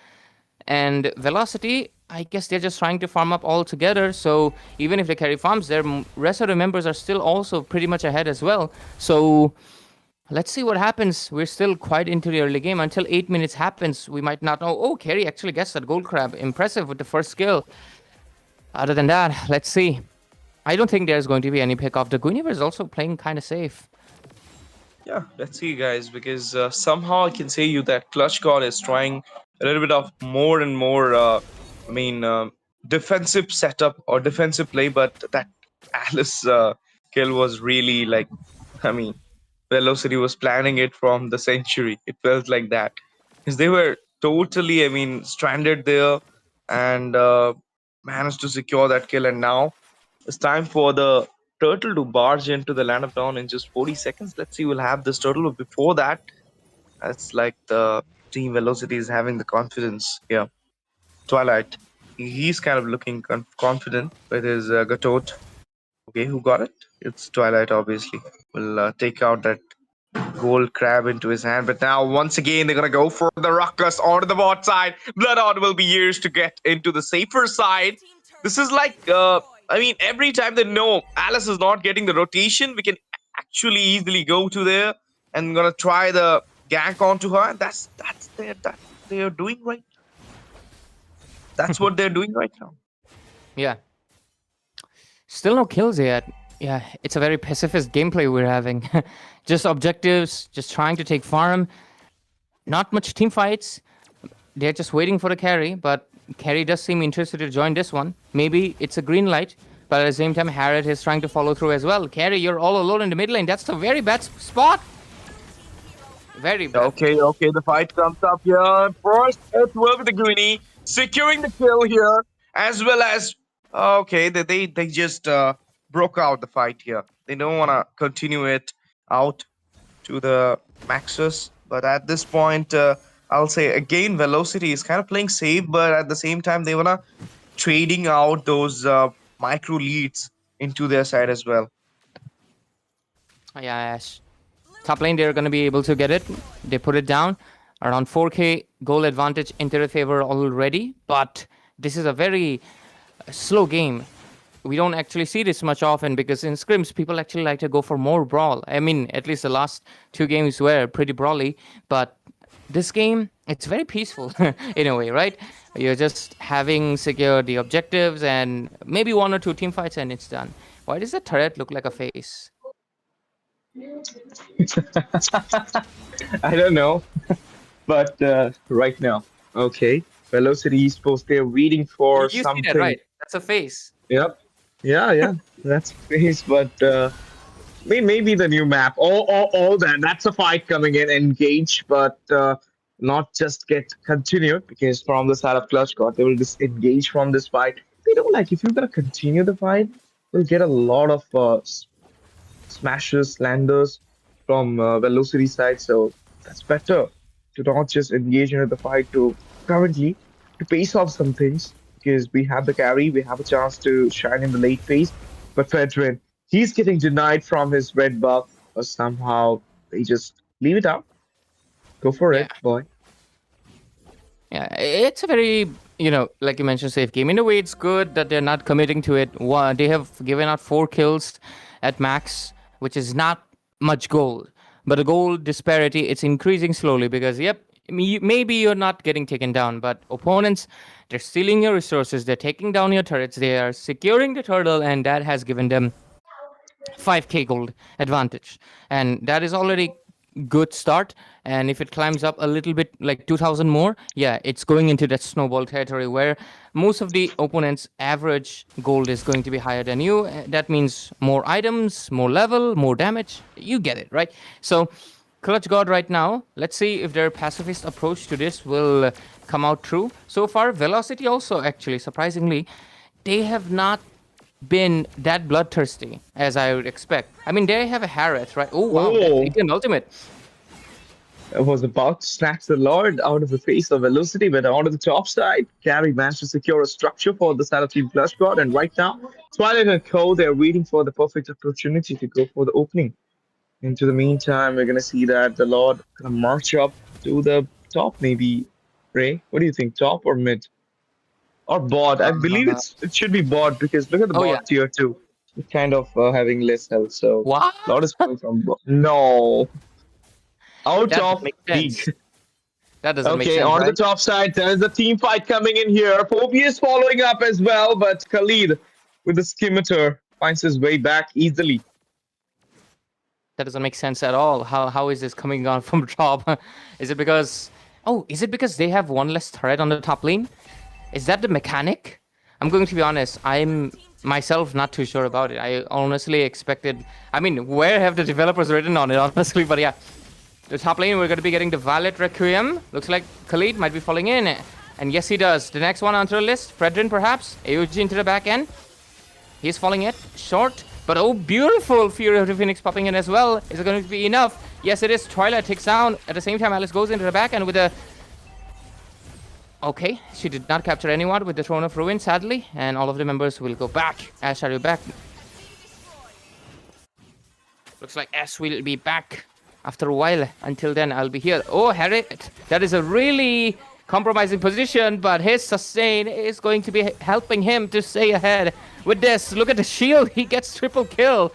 And Velocity, I guess they're just trying to farm up all together. So even if the carry farms, their rest of the members are still also pretty much ahead as well. So let's see what happens. We're still quite into the early game. Until 8 minutes happens, we might not know. Oh, carry actually gets that gold crab. Impressive with the first kill. Other than that, let's see. I don't think there's going to be any pick off. The Guinevere is also playing kind of safe. Yeah, let's see, guys, because somehow I can say you that Clutch God is trying a little bit of more and more, defensive setup or defensive play, but that Alice kill was really like, I mean, Velocity was planning it from the century. It felt like that. Because they were totally, stranded there and managed to secure that kill. And now it's time for the turtle to barge into the land of dawn in just 40 seconds. Let's see, we'll have this turtle. But before that, it's like the team Velocity is having the confidence here. Twilight, he's kind of looking confident with his Gatot. Okay, who got it? It's Twilight, obviously. Will take out that gold crab into his hand. But now, once again, they're going to go for the ruckus onto the bot side. Bloodhound will be years to get into the safer side. This is like, every time they know Alice is not getting the rotation, we can actually easily go to there and going to try the gank onto her. And that's that they are doing right. That's what they're doing right now. Yeah. Still no kills yet. Yeah, it's a very pacifist gameplay we're having. Just objectives, just trying to take farm. Not much team fights. They're just waiting for the carry, but carry does seem interested to join this one. Maybe it's a green light, but at the same time, Harriet is trying to follow through as well. Carry, you're all alone in the mid lane. That's a very bad spot. Very bad. Okay, the fight comes up here. First, it will be the Goonie securing the kill here, as well as they just broke out the fight here. They don't want to continue it out to the Maxus, but at this point, I'll say again, Velocity is kind of playing safe, but at the same time, they wanna trading out those micro leads into their side as well. Yeah, Ash. Top lane, they're going to be able to get it. They put it down. Around 4k goal advantage into their favor already. But this is a very slow game. We don't actually see this much often because in scrims, people actually like to go for more brawl. I mean, at least the last 2 games were pretty brawly. But this game, it's very peaceful in a way, right? You're just having secured the objectives and maybe 1 or 2 team fights and it's done. Why does the turret look like a face? I don't know, but right now, okay, Velocity Esports, they're waiting for you something. see that, right? That's a face. Yep. Yeah, that's a face, but maybe the new map, all that's a fight coming in, engage, but not just get continued because from the side of Clutch God, they will just engage from this fight. They don't like if you're gonna continue the fight, you'll get a lot of smashes, landers from Velocity side, so that's better to not just engage into the fight to currently to pace off some things because we have the carry, we have a chance to shine in the late phase. But Fedrin, he's getting denied from his red buff, or somehow they just leave it out. Go for it, boy. Yeah, it's a very you know, like you mentioned, safe game. In a way, it's good that they're not committing to it. They have given out 4 kills at max, which is not much gold. But the gold disparity, it's increasing slowly because, yep, maybe you're not getting taken down, but opponents, they're stealing your resources, they're taking down your turrets, they are securing the turtle, and that has given them 5k gold advantage, and that is already good start. And if it climbs up a little bit, like 2000 more, yeah, it's going into that snowball territory where most of the opponents average gold is going to be higher than you. That means more items, more level, more damage. You get it, right? So Clutch God right now, let's see if their pacifist approach to this will come out true. So far Velocity also, actually surprisingly, they have not been that bloodthirsty as I would expect. I mean, they have a Harriet, right? Oh wow, that's Indian ultimate. I was about to snatch the Lord out of the face of Velocity, but on the top side, Carry managed to secure a structure for the side of Team Clutch God, and right now, Twilight and Co, they're waiting for the perfect opportunity to go for the opening. Into the meantime, we're gonna see that the Lord gonna march up to the top, maybe. Ray, what do you think, top or mid? Or bot? I believe it should be bot because look at the bot tier 2. It's kind of having less health, so What? Lord is coming from bot. No. Out That of makes league. sense. That doesn't make Okay, sense, on right? the top side, there's a team fight coming in here. Phobius following up as well, but Khalid with the skimmeter finds his way back easily. That doesn't make sense at all. How is this coming on from top? Is it because they have one less turret on the top lane? Is that the mechanic? I'm going to be honest, I'm myself not too sure about it. I honestly expected, I mean, where have the developers written on it, honestly? But yeah, the top lane, we're going to be getting the Valet Requiem. Looks like Khalid might be falling in. And yes, he does. The next one onto the list, Fredrin perhaps. AOG into the back end. He's falling it short. But oh, beautiful Fury of the Phoenix popping in as well. Is it going to be enough? Yes, it is. Twilight takes down. At the same time, Alice goes into the back end with a... Okay, she did not capture anyone with the Throne of Ruin, sadly. And all of the members will go back. Ash, are you back? Looks like Ash will be back after a while. Until then, I'll be here. Oh, Harriet. That is a really compromising position, but his sustain is going to be helping him to stay ahead. With this, look at the shield. He gets triple kill,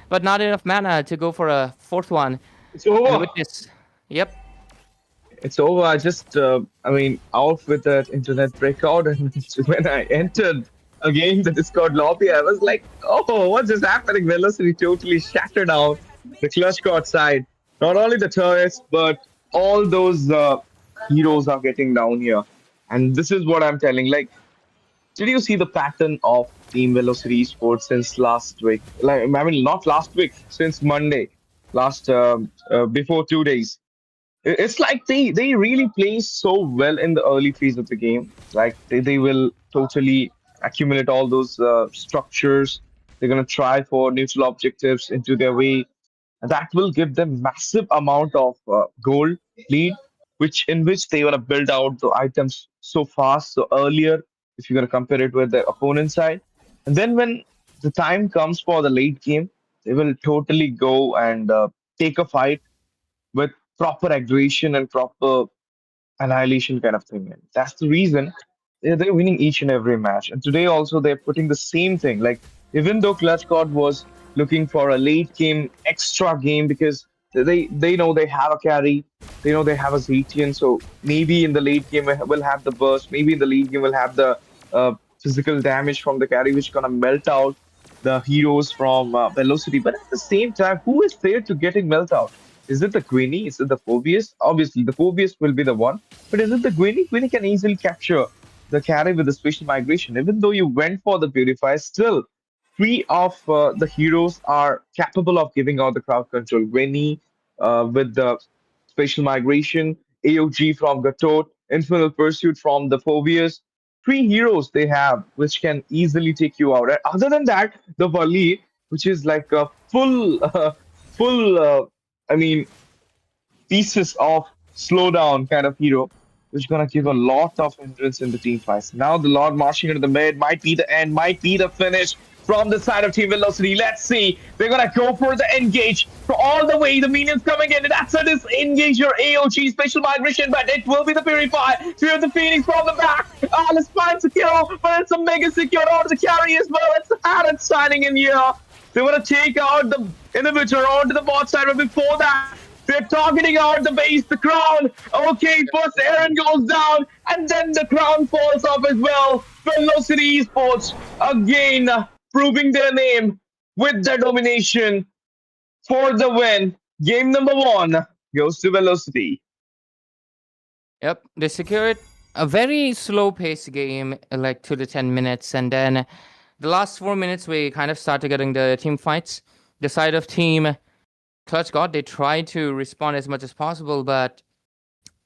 but not enough mana to go for a 4th one. It's over. And with this, yep. It's over. I just, out with that internet breakout, and when I entered again the Discord lobby, I was like, oh, what's just happening? Velocity totally shattered out the Clutch God side. Not only the turrets, but all those heroes are getting down here. And this is what I'm telling. Like, did you see the pattern of Team Velocity Esports since last week? Like, I mean, not last week, since Monday, before 2 days. It's like they really play so well in the early phase of the game. Like, they will totally accumulate all those structures. They're going to try for neutral objectives into their way. And that will give them massive amount of gold lead, which they're going to build out the items so fast, so earlier, if you're going to compare it with the opponent side. And then when the time comes for the late game, they will totally go and take a fight with proper aggression and proper annihilation kind of thing. And that's the reason they're winning each and every match. And today also they're putting the same thing. Like, even though Clutch God was looking for a late game, extra game, because they know they have a carry, they know they have a Zetian, so maybe in the late game we'll have the burst, maybe in the late game we'll have the physical damage from the carry, which is gonna melt out the heroes from Velocity. But at the same time, who is there to getting melt out? Is it the Queenie? Is it the Phobius? Obviously, the Phobius will be the one. But is it the Queenie? Queenie can easily capture the carry with the spatial migration. Even though you went for the Purifier, still, 3 of the heroes are capable of giving out the crowd control. Queenie with the spatial migration, AOG from Gatot, Infernal Pursuit from the Phobius. 3 heroes they have, which can easily take you out. Other than that, the Vali, which is like a full pieces of slowdown kind of hero, which is gonna give a lot of hindrance in the team fights. Now the Lord marching into the mid might be the end, might be the finish. from the side of Team Velocity. Let's see. They're gonna go for the engage for all the way. The minions coming in. And that's a disengage your AOG special migration, but it will be the Purify. Fear the Phoenix from the back. Alice finds a kill, but it's a mega secure onto the carry as well. It's Harrod signing in here. They want to take out the inhibitor onto the bot side, but before that, they're targeting out the base, the crown. Okay, first Aaron goes down, and then the crown falls off as well. Velocity Esports again proving their name with their domination for the win. Game number 1 goes to Velocity. Yep, they secured a very slow-paced game, like 2 to 10 minutes, and then the last 4 minutes we kind of started getting the team fights. The side of Team Clutch God, they tried to respond as much as possible, but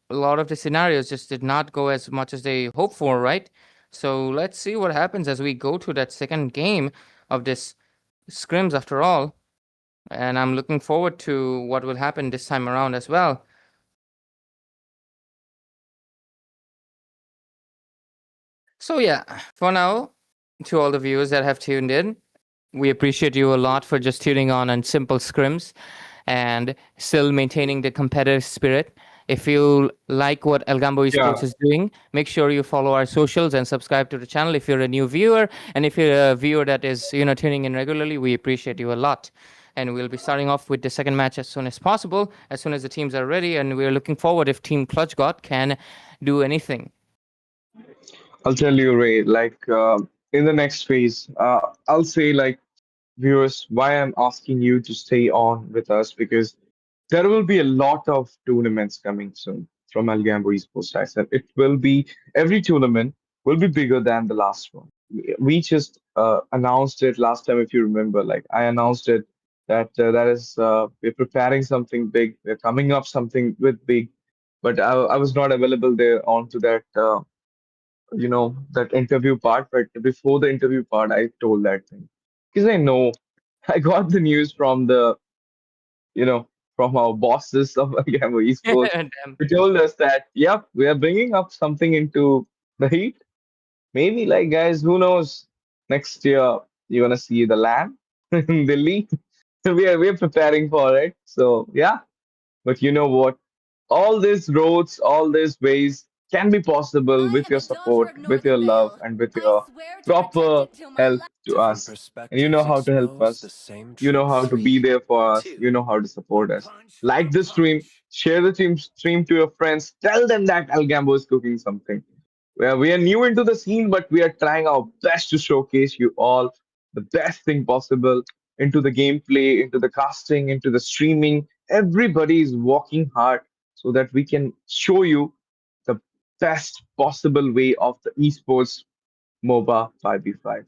a lot of the scenarios just did not go as much as they hoped for, right? So let's see what happens as we go to that second game of this scrims after all. And I'm looking forward to what will happen this time around as well. So yeah, for now, to all the viewers that have tuned in, we appreciate you a lot for just tuning on simple scrims and still maintaining the competitive spirit. If you like what Algambo Esports is doing, make sure you follow our socials and subscribe to the channel if you're a new viewer. And if you're a viewer that is, tuning in regularly, we appreciate you a lot. And we'll be starting off with the second match as soon as possible, as soon as the teams are ready. And we're looking forward if Team Clutch God can do anything. I'll tell you, Ray, in the next phase, I'll say, viewers, why I'm asking you to stay on with us, because there will be a lot of tournaments coming soon from Algambo Esports. I said it will be, every tournament will be bigger than the last one. We just announced it last time, if you remember. I announced it that we're preparing something big. We're coming up something with big, but I was not available there onto that. That interview part. But before the interview part, I told that thing because I got the news from from our bosses of Algambo Esports. Who told us that, yep, we are bringing up something into the heat. Maybe, guys, who knows? Next year you're gonna see the land in Delhi. So we're preparing for it. So yeah, but you know what? All these roads, all these ways can be possible with your support, with your love, and with your proper help to us. And you know how to help us. You know how to be there for us. You know how to support us. Like the stream, share the stream to your friends. Tell them that Algambo is cooking something. We are new into the scene, but we are trying our best to showcase you all the best thing possible into the gameplay, into the casting, into the streaming. Everybody is working hard so that we can show you the best possible way of the esports MOBA 5v5.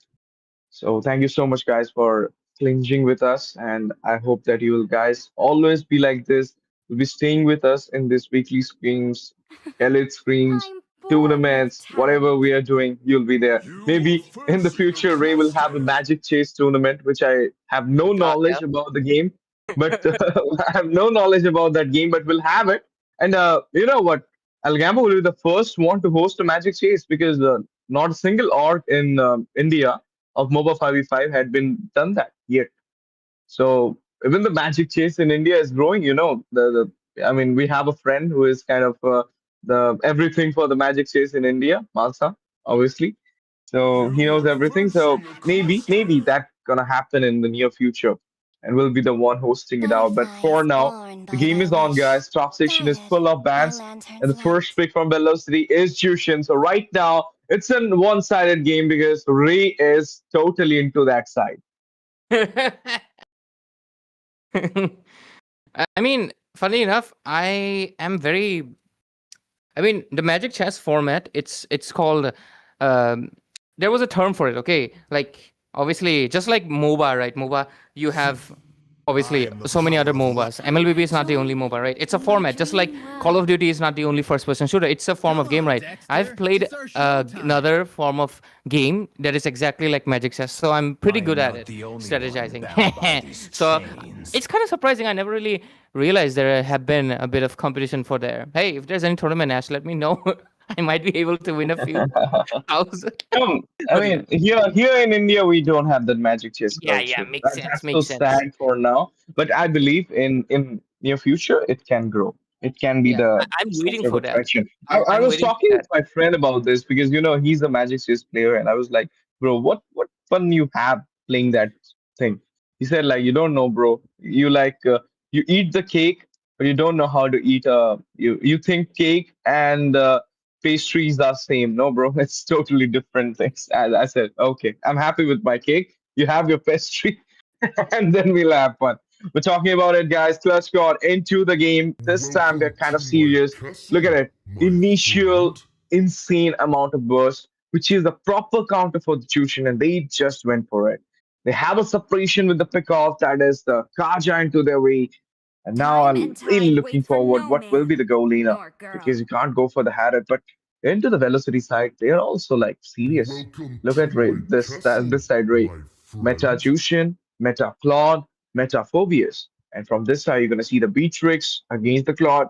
So thank you so much, guys, for clinging with us, and I hope that you will guys always be like this. You'll be staying with us in this weekly screens, elite screens, tournaments, whatever we are doing, you'll be there. Maybe in the future, Ray will have a Magic Chase tournament, which I have no knowledge about the game, but I have no knowledge about that game, but we'll have it. And you know what? Algambo will be the first one to host a Magic Chase because not a single org in India of MOBA 5v5 had been done that yet. So even the Magic Chase in India is growing. I mean, we have a friend who is kind of the everything for the Magic Chase in India, Malsa, obviously. So he knows everything. So maybe that's gonna happen in the near future, and we'll be the one hosting it out. But for now, the game is on, guys. Top station is full of bans, and the first pick from Velocity is Jushin. So right now, it's a one-sided game because Ray is totally into that side. I mean, funny enough, the Magic Chess format, it's called, there was a term for it, okay? Like, obviously, just like MOBA, right? MOBA, you have, obviously, so many other MOBAs. MLBB is not the only MOBA, right? It's a format, just like Call of Duty is not the only first-person shooter. It's a form of game, right? I've played another form of game that is exactly like Magic Chess, so I'm pretty good at it, strategizing. So it's kind of surprising. I never really realized there have been a bit of competition for there. Hey, if there's any tournament, Ash, let me know. I might be able to win a few thousand. I mean, here in India, we don't have that magic chess Yeah, culture. yeah, makes sense, That's so makes sense. sad for now. But I believe in near future, it can grow. It can be Yeah, the I'm waiting center of for that. attraction. I I'm was waiting talking for with my friend about this because he's a magic chess player, and I was like, bro, what fun you have playing that thing? He said like, you don't know, bro. You like you eat the cake, but you don't know how to eat. You think cake and pastries are same. No, bro, it's totally different things. As I said, okay, I'm happy with my cake. You have your pastry, and then we'll have fun. We're talking about it, guys. Clutch got into the game. This time they're kind of serious. Look at it. Initial insane amount of burst, which is the proper counter for the Jushin, and they just went for it. They have a separation with the pickoff that is the Kaja into their way. And now Time I'm and really tide looking wait for forward. no What will man. be the goal, Lena? Nor girl. Because you can't go for the Harrod, but into the velocity side, they're also like serious. Look at Ray, this side, Ray. Meta Jushin, Meta Claude, Meta Phobius. And from this side, you're gonna see the Beatrix against the Claude,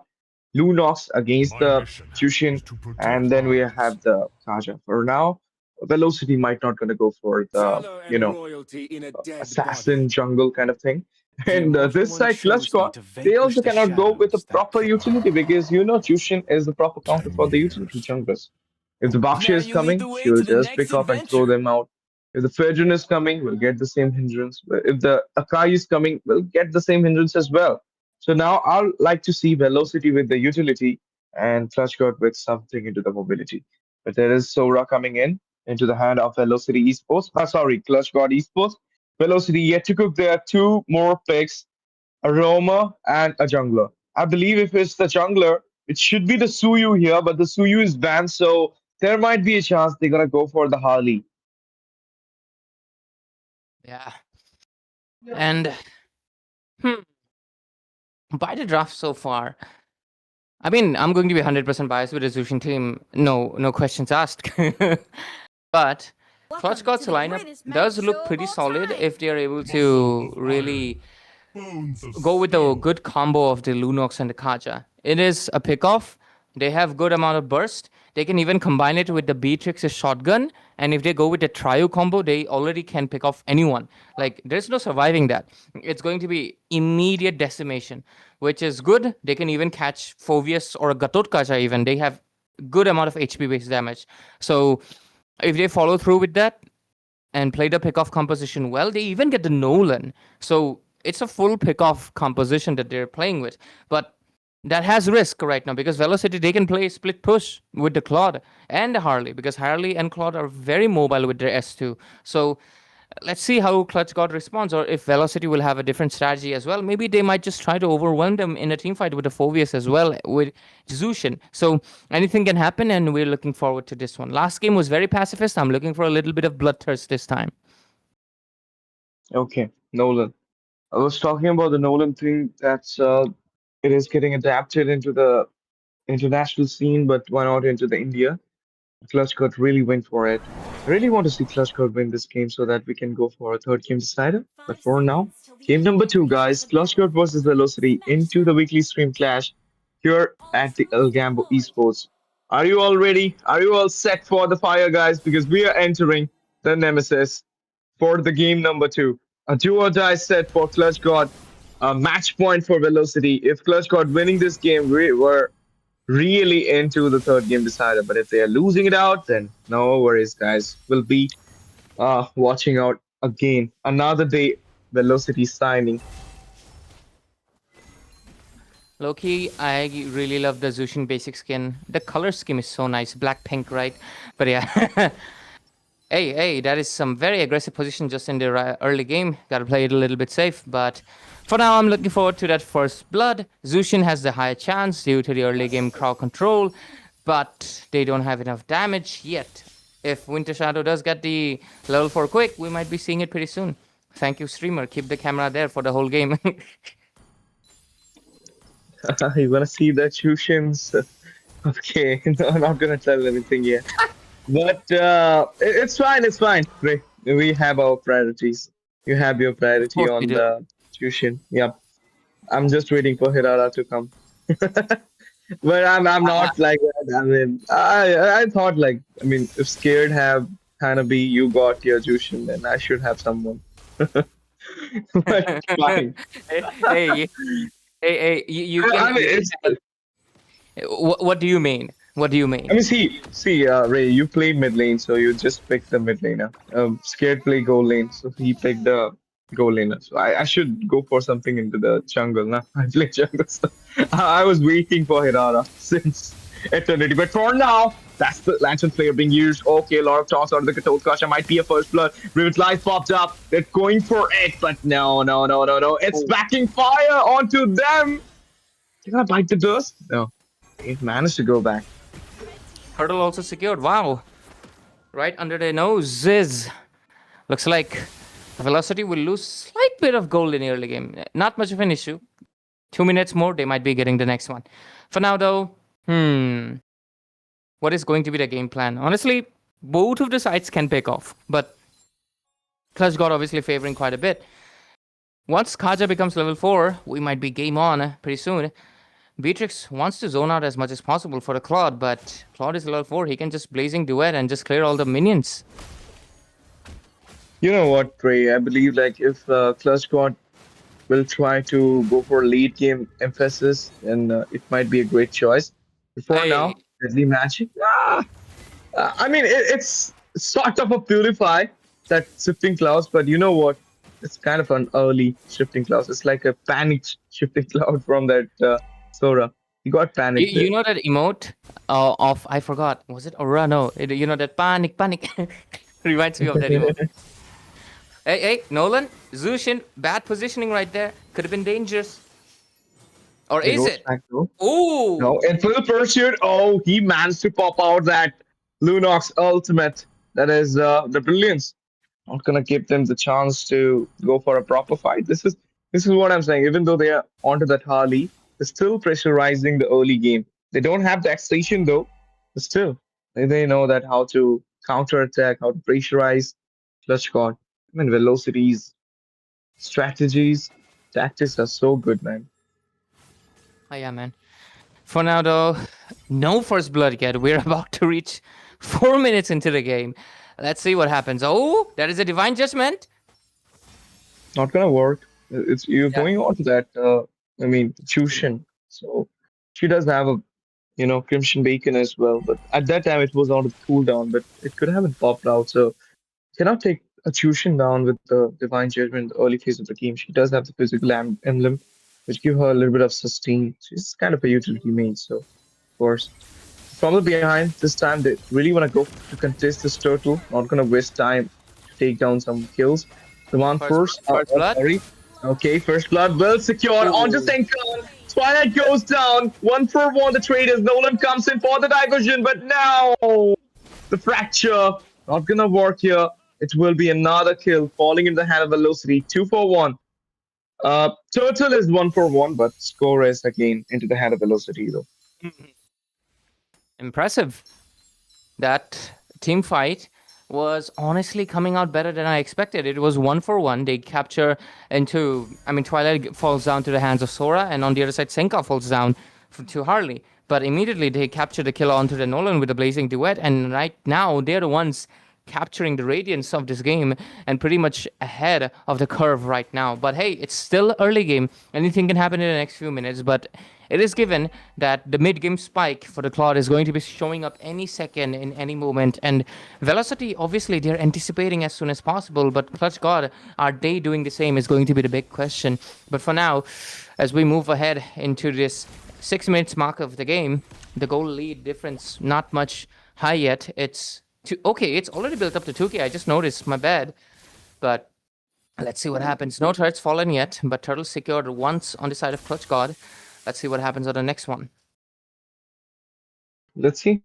Lunox against the Jushin, and then we have the Kaja. For now, Velocity might not gonna go for the assassin jungle kind of thing. And this side, Clutch Squad, they also cannot go with a proper utility because Jushin is the proper counter for the utility junglers. If the Bakshi is coming, she will just pick up and throw them out. If the Fedrin is coming, we'll get the same hindrance. If the Akai is coming, we'll get the same hindrance as well. So now I'll like to see Velocity with the utility and Clutch God with something into the mobility. But there is Sora coming in into the hand of Velocity Esports. Sorry, Clutch God Esports. Velocity yet to cook. There are two more picks, a roamer and a jungler. I believe if it's the jungler, it should be the Suyu here, but the Suyu is banned, so there might be a chance they're gonna go for the Harley. Yeah. And by the draft so far, I mean, I'm going to be 100% biased with the Zushin team. No questions asked. But Clutch God's lineup does look pretty solid if they are able to really go with the good combo of the Lunox and the Kaja. It is a pickoff. They have good amount of burst. They can even combine it with the Beatrix's shotgun. And if they go with the trio combo, they already can pick off anyone. Like, there's no surviving that. It's going to be immediate decimation, which is good. They can even catch Phobius or Gatot Kaja even. They have good amount of HP-based damage. So if they follow through with that and play the pickoff composition well, they even get the Nolan. So it's a full pickoff composition that they're playing with. But that has risk right now because Velocity, they can play split push with the Claude and the Harley because Harley and Claude are very mobile with their S2. So let's see how Clutch God responds, or if Velocity will have a different strategy as well. Maybe they might just try to overwhelm them in a team fight with the Phobius as well, with Zushin. So anything can happen, and we're looking forward to this one. Last game was very pacifist. I'm looking for a little bit of bloodthirst this time. Okay, Nolan. I was talking about the Nolan thing. That's it is getting adapted into the international scene, but why not into the India? Clutchcut really went for it. I really want to see Clutchcut win this game so that we can go for a third game decider. But for now, game number 2, guys. Clutchcut versus Velocity into the weekly stream clash here at the Algambo Esports. Are you all ready? Are you all set for the fire, guys? Because we are entering the Nemesis for the game number 2. A do or die set for Clutch God. A match point for Velocity. If Clutch God winning this game, we were really into the third game decider. But if they are losing it out, then no worries, guys. We'll be watching out again. Another day, Velocity signing. Loki, I really love the Zushin basic skin. The color scheme is so nice, black pink, right? But yeah. Hey, that is some very aggressive position just in the early game. Gotta play it a little bit safe, but for now, I'm looking forward to that first blood. Zushin has the higher chance due to the early game crowd control, but they don't have enough damage yet. If Winter Shadow does get the level 4 quick, we might be seeing it pretty soon. Thank you, streamer. Keep the camera there for the whole game. You wanna see the Chushins? Okay, no, I'm not gonna tell anything yet. But it's fine, it's fine. We have our priorities. You have your priority course we on do. the Chushin. Yep. I'm just waiting for Hirara to come. But I'm not like that. I mean, I thought like, I mean, if scared have Hanabi, you got your Jushin, then I should have someone. But fine. Hey, hey, you I can. mean, You can it's. what do you mean? What do you I mean? mean, see, Ray, you play mid lane, so you just pick the mid laner. Scared play goal lane, so he picked the goal laner. So I should go for something into the jungle. Nah, I play jungle. So I was waiting for Hirara since eternity, but for now, that's the lantern player being used. Okay, a lot of toss out of the Katot Kasha might be a first blood. Riven's life popped up. They're going for it, but no. It's backing fire onto them. They're gonna bite the dust. No, it managed to go back. Hurdle also secured. Wow. Right under their noses. Looks like Velocity will lose slight bit of gold in the early game. Not much of an issue. 2 minutes more, they might be getting the next one. For now, though, what is going to be the game plan? Honestly, both of the sides can pick off, but Clutch got obviously favoring quite a bit. Once Kaja becomes level 4, we might be game on pretty soon. Beatrix wants to zone out as much as possible for the Claude, but Claude is level 4. He can just Blazing Duet and just clear all the minions. You know what, Trey? I believe like if Clutch Squad will try to go for late game emphasis, then it might be a great choice. For now, Deadly Magic. I mean, it's sort of a purify that shifting clouds, but you know what? It's kind of an early shifting clouds. It's like a panicked shifting cloud from that Sora. He got panicked. You know that emote of, I forgot, was it Aura? No, you know that panic. Reminds me of that emote. Hey, Nolan, Zushin, bad positioning right there. Could have been dangerous. Or is it? Ooh! No, in full pursuit. Oh, he managed to pop out that Lunox ultimate. That is the brilliance. Not gonna give them the chance to go for a proper fight. This is what I'm saying. Even though they are onto that Harley, they're still pressurizing the early game. They don't have the extension though, but still they know that how to counter attack, how to pressurize Clutch God. I mean, velocities, strategies, tactics are so good, man. Oh, yeah, man. For now, though, no first blood yet. We're about to reach 4 minutes into the game. Let's see what happens. Oh, that is a divine judgment. Not gonna work. You're going on to that. I mean, Jushin. So she does have a, Crimson Bacon as well. But at that time, it was on the cooldown. But it could haven't popped out. So cannot take a Jushin down with the divine judgment in the early phase of the game. She does have the physical emblem, which give her a little bit of sustain. She's kind of a utility main. So of course. From the behind, this time they really want to go to contest this turtle. Not going to waste time to take down some kills. The one first blood. Sorry. Okay, first blood well secured onto Senkan. Twilight goes down. 1-for-1 the traders. Nolan comes in for the diversion, but now the fracture. Not going to work here. It will be another kill falling in the hand of Velocity. 2-for-1. Turtle is 1-for-1, but score is again into the hand of Velocity though. Impressive. That team fight was honestly coming out better than I expected. It was 1-for-1. They capture into, Twilight falls down to the hands of Sora, and on the other side, Senka falls down to Harley. But immediately they capture the kill onto the Nolan with the Blazing Duet, and right now they're the ones capturing the radiance of this game and pretty much ahead of the curve right now. But hey, it's still early game. Anything can happen in the next few minutes, but it is given that the mid-game spike for the Claude is going to be showing up any second in any moment. And Velocity, obviously, they're anticipating as soon as possible, but Clutch God, are they doing the same is going to be the big question. But for now, as we move ahead into this 6 minutes mark of the game, the goal lead difference, not much high yet. It's already built up to 2k. I just noticed, my bad. But let's see what happens. No turrets fallen yet, but Turtle secured once on the side of Clutch God. Let's see what happens on the next one. Let's see.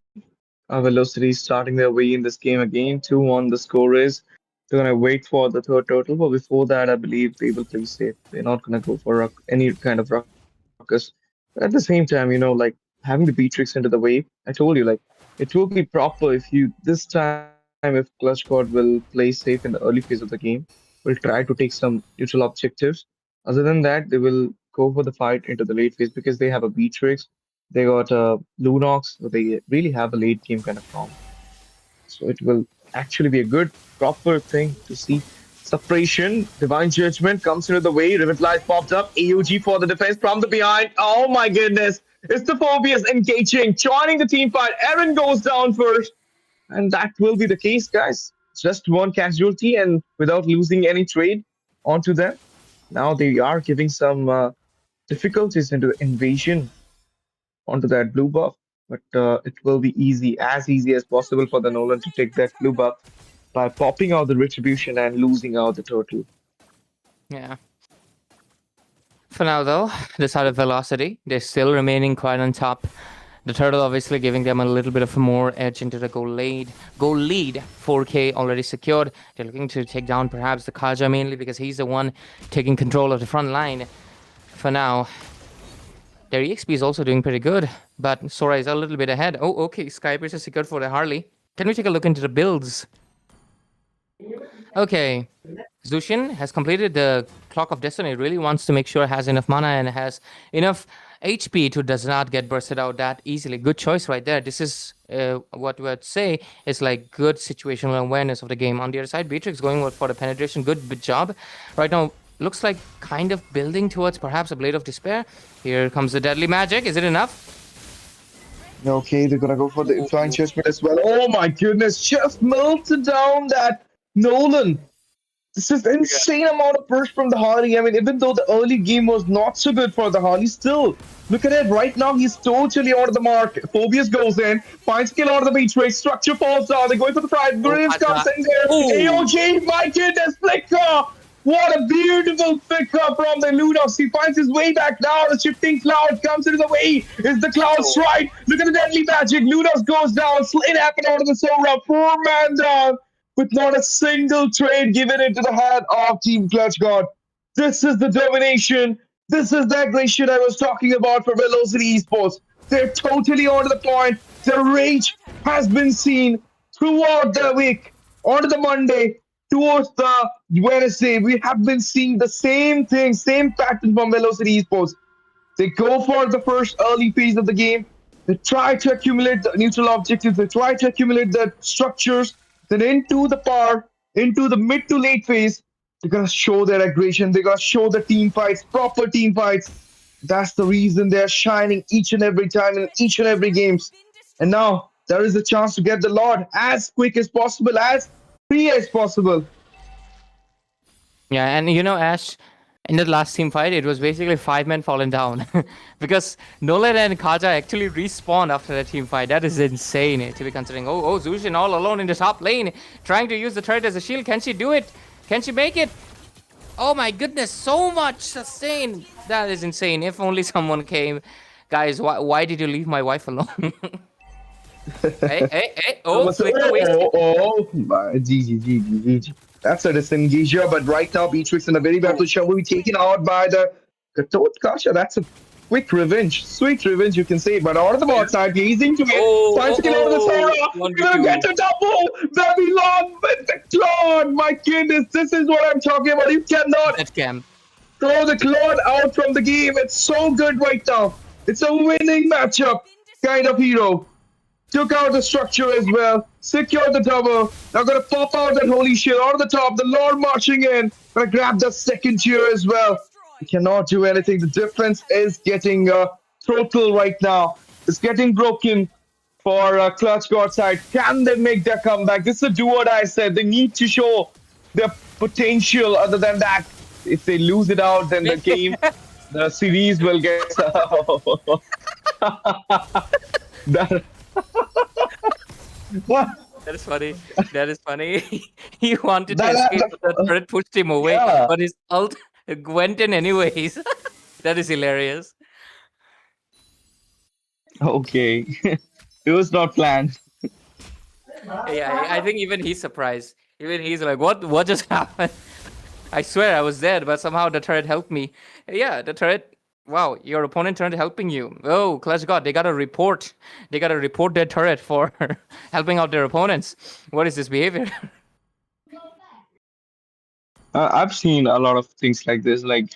Velocity starting their way in this game again. 2-1 the score is. They're going to wait for the third turtle, but before that, I believe they will play safe. They're not going to go for any kind of ruckus. But at the same time, like having the Beatrix into the wave, I told you, like, it will be proper if this time, if Clutch God will play safe in the early phase of the game, will try to take some neutral objectives. Other than that, they will go for the fight into the late phase because they have a Beatrix. They got Lunox, so they really have a late game kind of form. So it will actually be a good, proper thing to see. Suppression, Divine Judgment comes into the way. Revitalize popped up. AUG for the defense from the behind. Oh my goodness. It's the Phobias engaging, joining the team fight. Aaron goes down first. And that will be the case, guys. Just one casualty and without losing any trade onto them. Now they are giving some difficulties into invasion onto that blue buff. But it will be easy, as easy as possible for the Nolan to take that blue buff by popping out the retribution and losing out the turtle. Yeah. For now, though, this out of velocity, they're still remaining quite on top. The turtle obviously giving them a little bit of more edge into the goal lead. 4K already secured. They're looking to take down perhaps the Kaja mainly because he's the one taking control of the front line. For now, their EXP is also doing pretty good, but Sora is a little bit ahead. Oh, okay, Skypers is secured for the Harley. Can we take a look into the builds? Okay, Zushin has completed the Clock of Destiny. Really wants to make sure it has enough mana and has enough HP to does not get bursted out that easily. Good choice right there. This is what we would say is like good situational awareness of the game. On the other side, Beatrix going for the penetration. Good job. Right now, looks like kind of building towards perhaps a Blade of Despair. Here comes the Deadly Magic. Is it enough? Okay, they're gonna go for the Divine Judgment as well. Oh my goodness, just melted down that Nolan. This is insane amount of burst from the Harley. I mean, even though the early game was not so good for the Harley, still, look at it. Right now, he's totally out of the mark. Phobius goes in, finds kill out of the Beatrix. Structure falls down. They're going for the Pride. Graves comes in there. AOG, my goodness, flicker. What a beautiful flicker from the Lunox. He finds his way back now. The shifting cloud comes into the way. Is the cloud strike? Look at the Deadly Magic. Lunox goes down. Slate happened out of the Sora. 4-man down. With not a single trade given into the hand of Team Clutch God. This is the domination. This is the aggression I was talking about for Velocity Esports. They're totally on the point. The rage has been seen throughout the week. On the Monday, towards the Wednesday, we have been seeing the same thing, same pattern from Velocity Esports. They go for the first early phase of the game. They try to accumulate the neutral objectives. They try to accumulate the structures. Then into the power, into the mid to late phase, they're going to show their aggression. They're going to show the team fights, proper team fights. That's the reason they're shining each and every time in each and every games. And now there is a chance to get the Lord as quick as possible, as free as possible. Yeah, and you know, Ash, in the last team fight, it was basically 5 men falling down because Nolan and Kaja actually respawned after the team fight. That is insane to be considering. Oh, Zushin all alone in the top lane, trying to use the turret as a shield. Can she do it? Can she make it? Oh my goodness, so much sustain. That is insane. If only someone came. Guys, why did you leave my wife alone? hey. Oh, flicker wasted. GG. That's a disengager, but right now Beatrix in a very bad position will be taken out by the Kasha. That's a quick revenge, sweet revenge, you can say. But out of the bot side, gazing to it, finds to get out of the Sora. We're gonna get to double. Babylon with the Claude. My goodness, this is what I'm talking about. You cannot throw the Claude out from the game. It's so good right now. It's a winning matchup kind of hero. Took out the structure as well, secured the double. Now gonna pop out that holy shield out of the top. The Lord marching in. Gonna grab the second tier as well. He cannot do anything. The defense is getting throttled right now. It's getting broken for Clutch God side. Can they make their comeback? This is a do what I said. They need to show their potential. Other than that, if they lose it out, then the game, the series will get. What? That is funny. That is funny. He wanted to escape, but the turret pushed him away. Yeah. But his ult went in anyways. That is hilarious. Okay. It was not planned. Yeah, I think even he's surprised. Even he's like, what just happened? I swear I was dead, but somehow the turret helped me. Yeah, the turret. Wow, your opponent turned helping you. Oh, Clutch God, they got to report. They got to report their turret for helping out their opponents. What is this behavior? I've seen a lot of things like this, like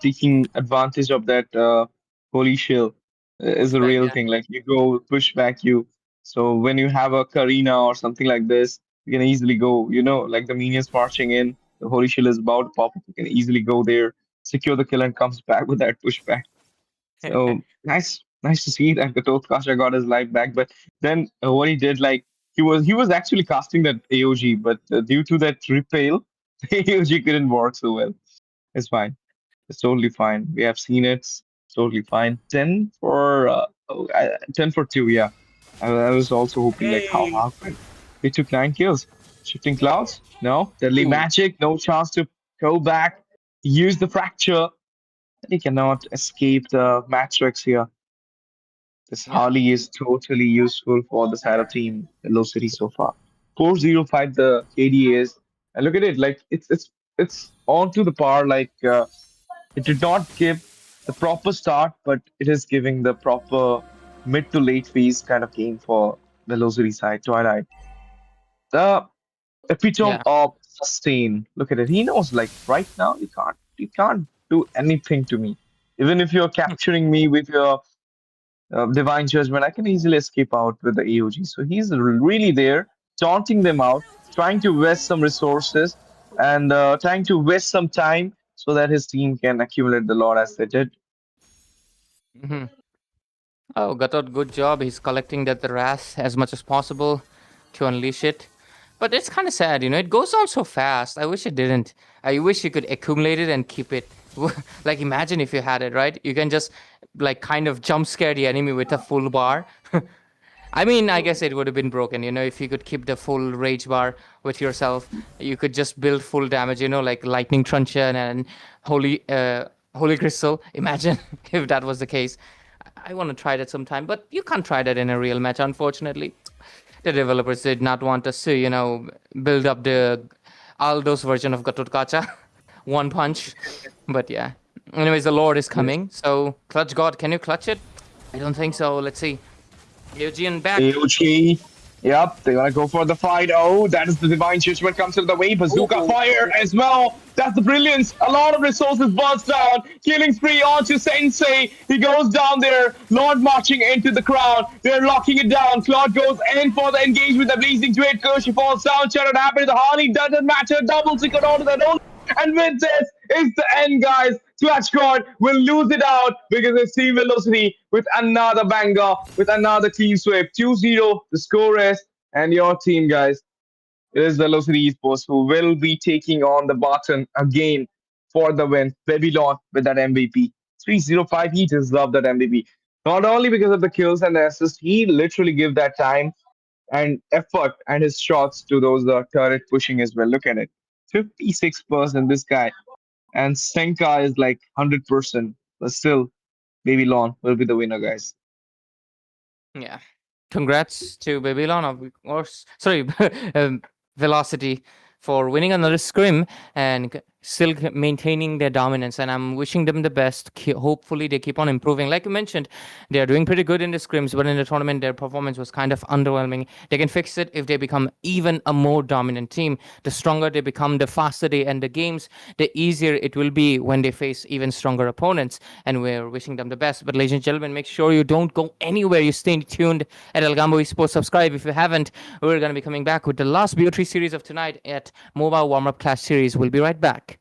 taking advantage of that holy shield. is a Pushback, real yeah. thing. Like you go push back you. So when you have a Karina or something like this, you can easily go, like the minions marching in, the holy shield is about to pop up, you can easily go there, secure the kill and comes back with that pushback. So nice to see that the Kasha got his life back. But then what he did, like he was actually casting that AOG, but due to that repel, the AOG couldn't work so well. It's fine. It's totally fine. We have seen it. It's totally fine. 10 for 2, yeah. I was also hoping like how could they took 9 kills. Shifting clouds? No. Deadly Ooh. magic, no chance to go back. Use the fracture. He cannot escape the matrix here. This Yeah. Harley is totally useful for the Sarah team in low city so far. 405 the KD is. And look at it, like it's on to the par, like it did not give the proper start, but it is giving the proper mid to late phase kind of game for the Velocity side. Twilight, the epitome Yeah. of sustain. Look at it. He knows, like right now, you can't do anything to me. Even if you're capturing me with your divine judgment, I can easily escape out with the AOG. So he's really there, taunting them out, trying to waste some resources and trying to waste some time so that his team can accumulate the lot as they did. Mm-hmm. Oh, Gatot, good job. He's collecting that the wrath as much as possible to unleash it. But it's kind of sad, it goes on so fast. I wish it didn't. I wish you could accumulate it and keep it. Like, imagine if you had it, right? You can just, like, kind of jump scare the enemy with a full bar. I mean, I guess it would have been broken, if you could keep the full rage bar with yourself. You could just build full damage, like lightning truncheon and holy crystal. Imagine if that was the case. I want to try that sometime, but you can't try that in a real match, unfortunately. The developers did not want us to, build up the Aldo's version of Gatot Kacha. One punch. But yeah. Anyways, the Lord is coming. So, Clutch God, can you clutch it? I don't think so. Let's see. AOG and back. AOG. Yep, they're gonna go for the fight. Oh, that is the divine judgment comes to the way. Bazooka fire as well. That's the brilliance. A lot of resources burst down. Killing spree onto Sensei. He goes down there. Lord marching into the crowd. They're locking it down. Claude goes in for the engagement. The blazing twin. She falls down. Shut it happens. The Harley doesn't matter. Double secret onto that only. And with this, it's the end, guys. Clutch God will lose it out because they see Velocity with another banger, with another clean sweep. 2-0, the score is, and your team, guys. It is Velocity Esports who will be taking on the Barton again for the win. Babylon with that MVP. 305, he deserved that MVP. Not only because of the kills and the assists, he literally gave that time and effort and his shots to those turret pushing as well. Look at it. 56% this guy. And Senka is like 100%. But still, Babylon will be the winner, guys. Yeah. Congrats to Babylon, of course. Sorry, Velocity for winning another scrim and still maintaining their dominance. And I'm wishing them the best. Hopefully, they keep on improving. Like you mentioned, they are doing pretty good in the scrims, but in the tournament, their performance was kind of underwhelming. They can fix it if they become even a more dominant team. The stronger they become, the faster they end the games, the easier it will be when they face even stronger opponents. And we're wishing them the best. But ladies and gentlemen, make sure you don't go anywhere. You stay tuned at Algambo Esports. Subscribe if you haven't. We're going to be coming back with the last BO3 series of tonight at MOBA Warmup Clash Series. We'll be right back.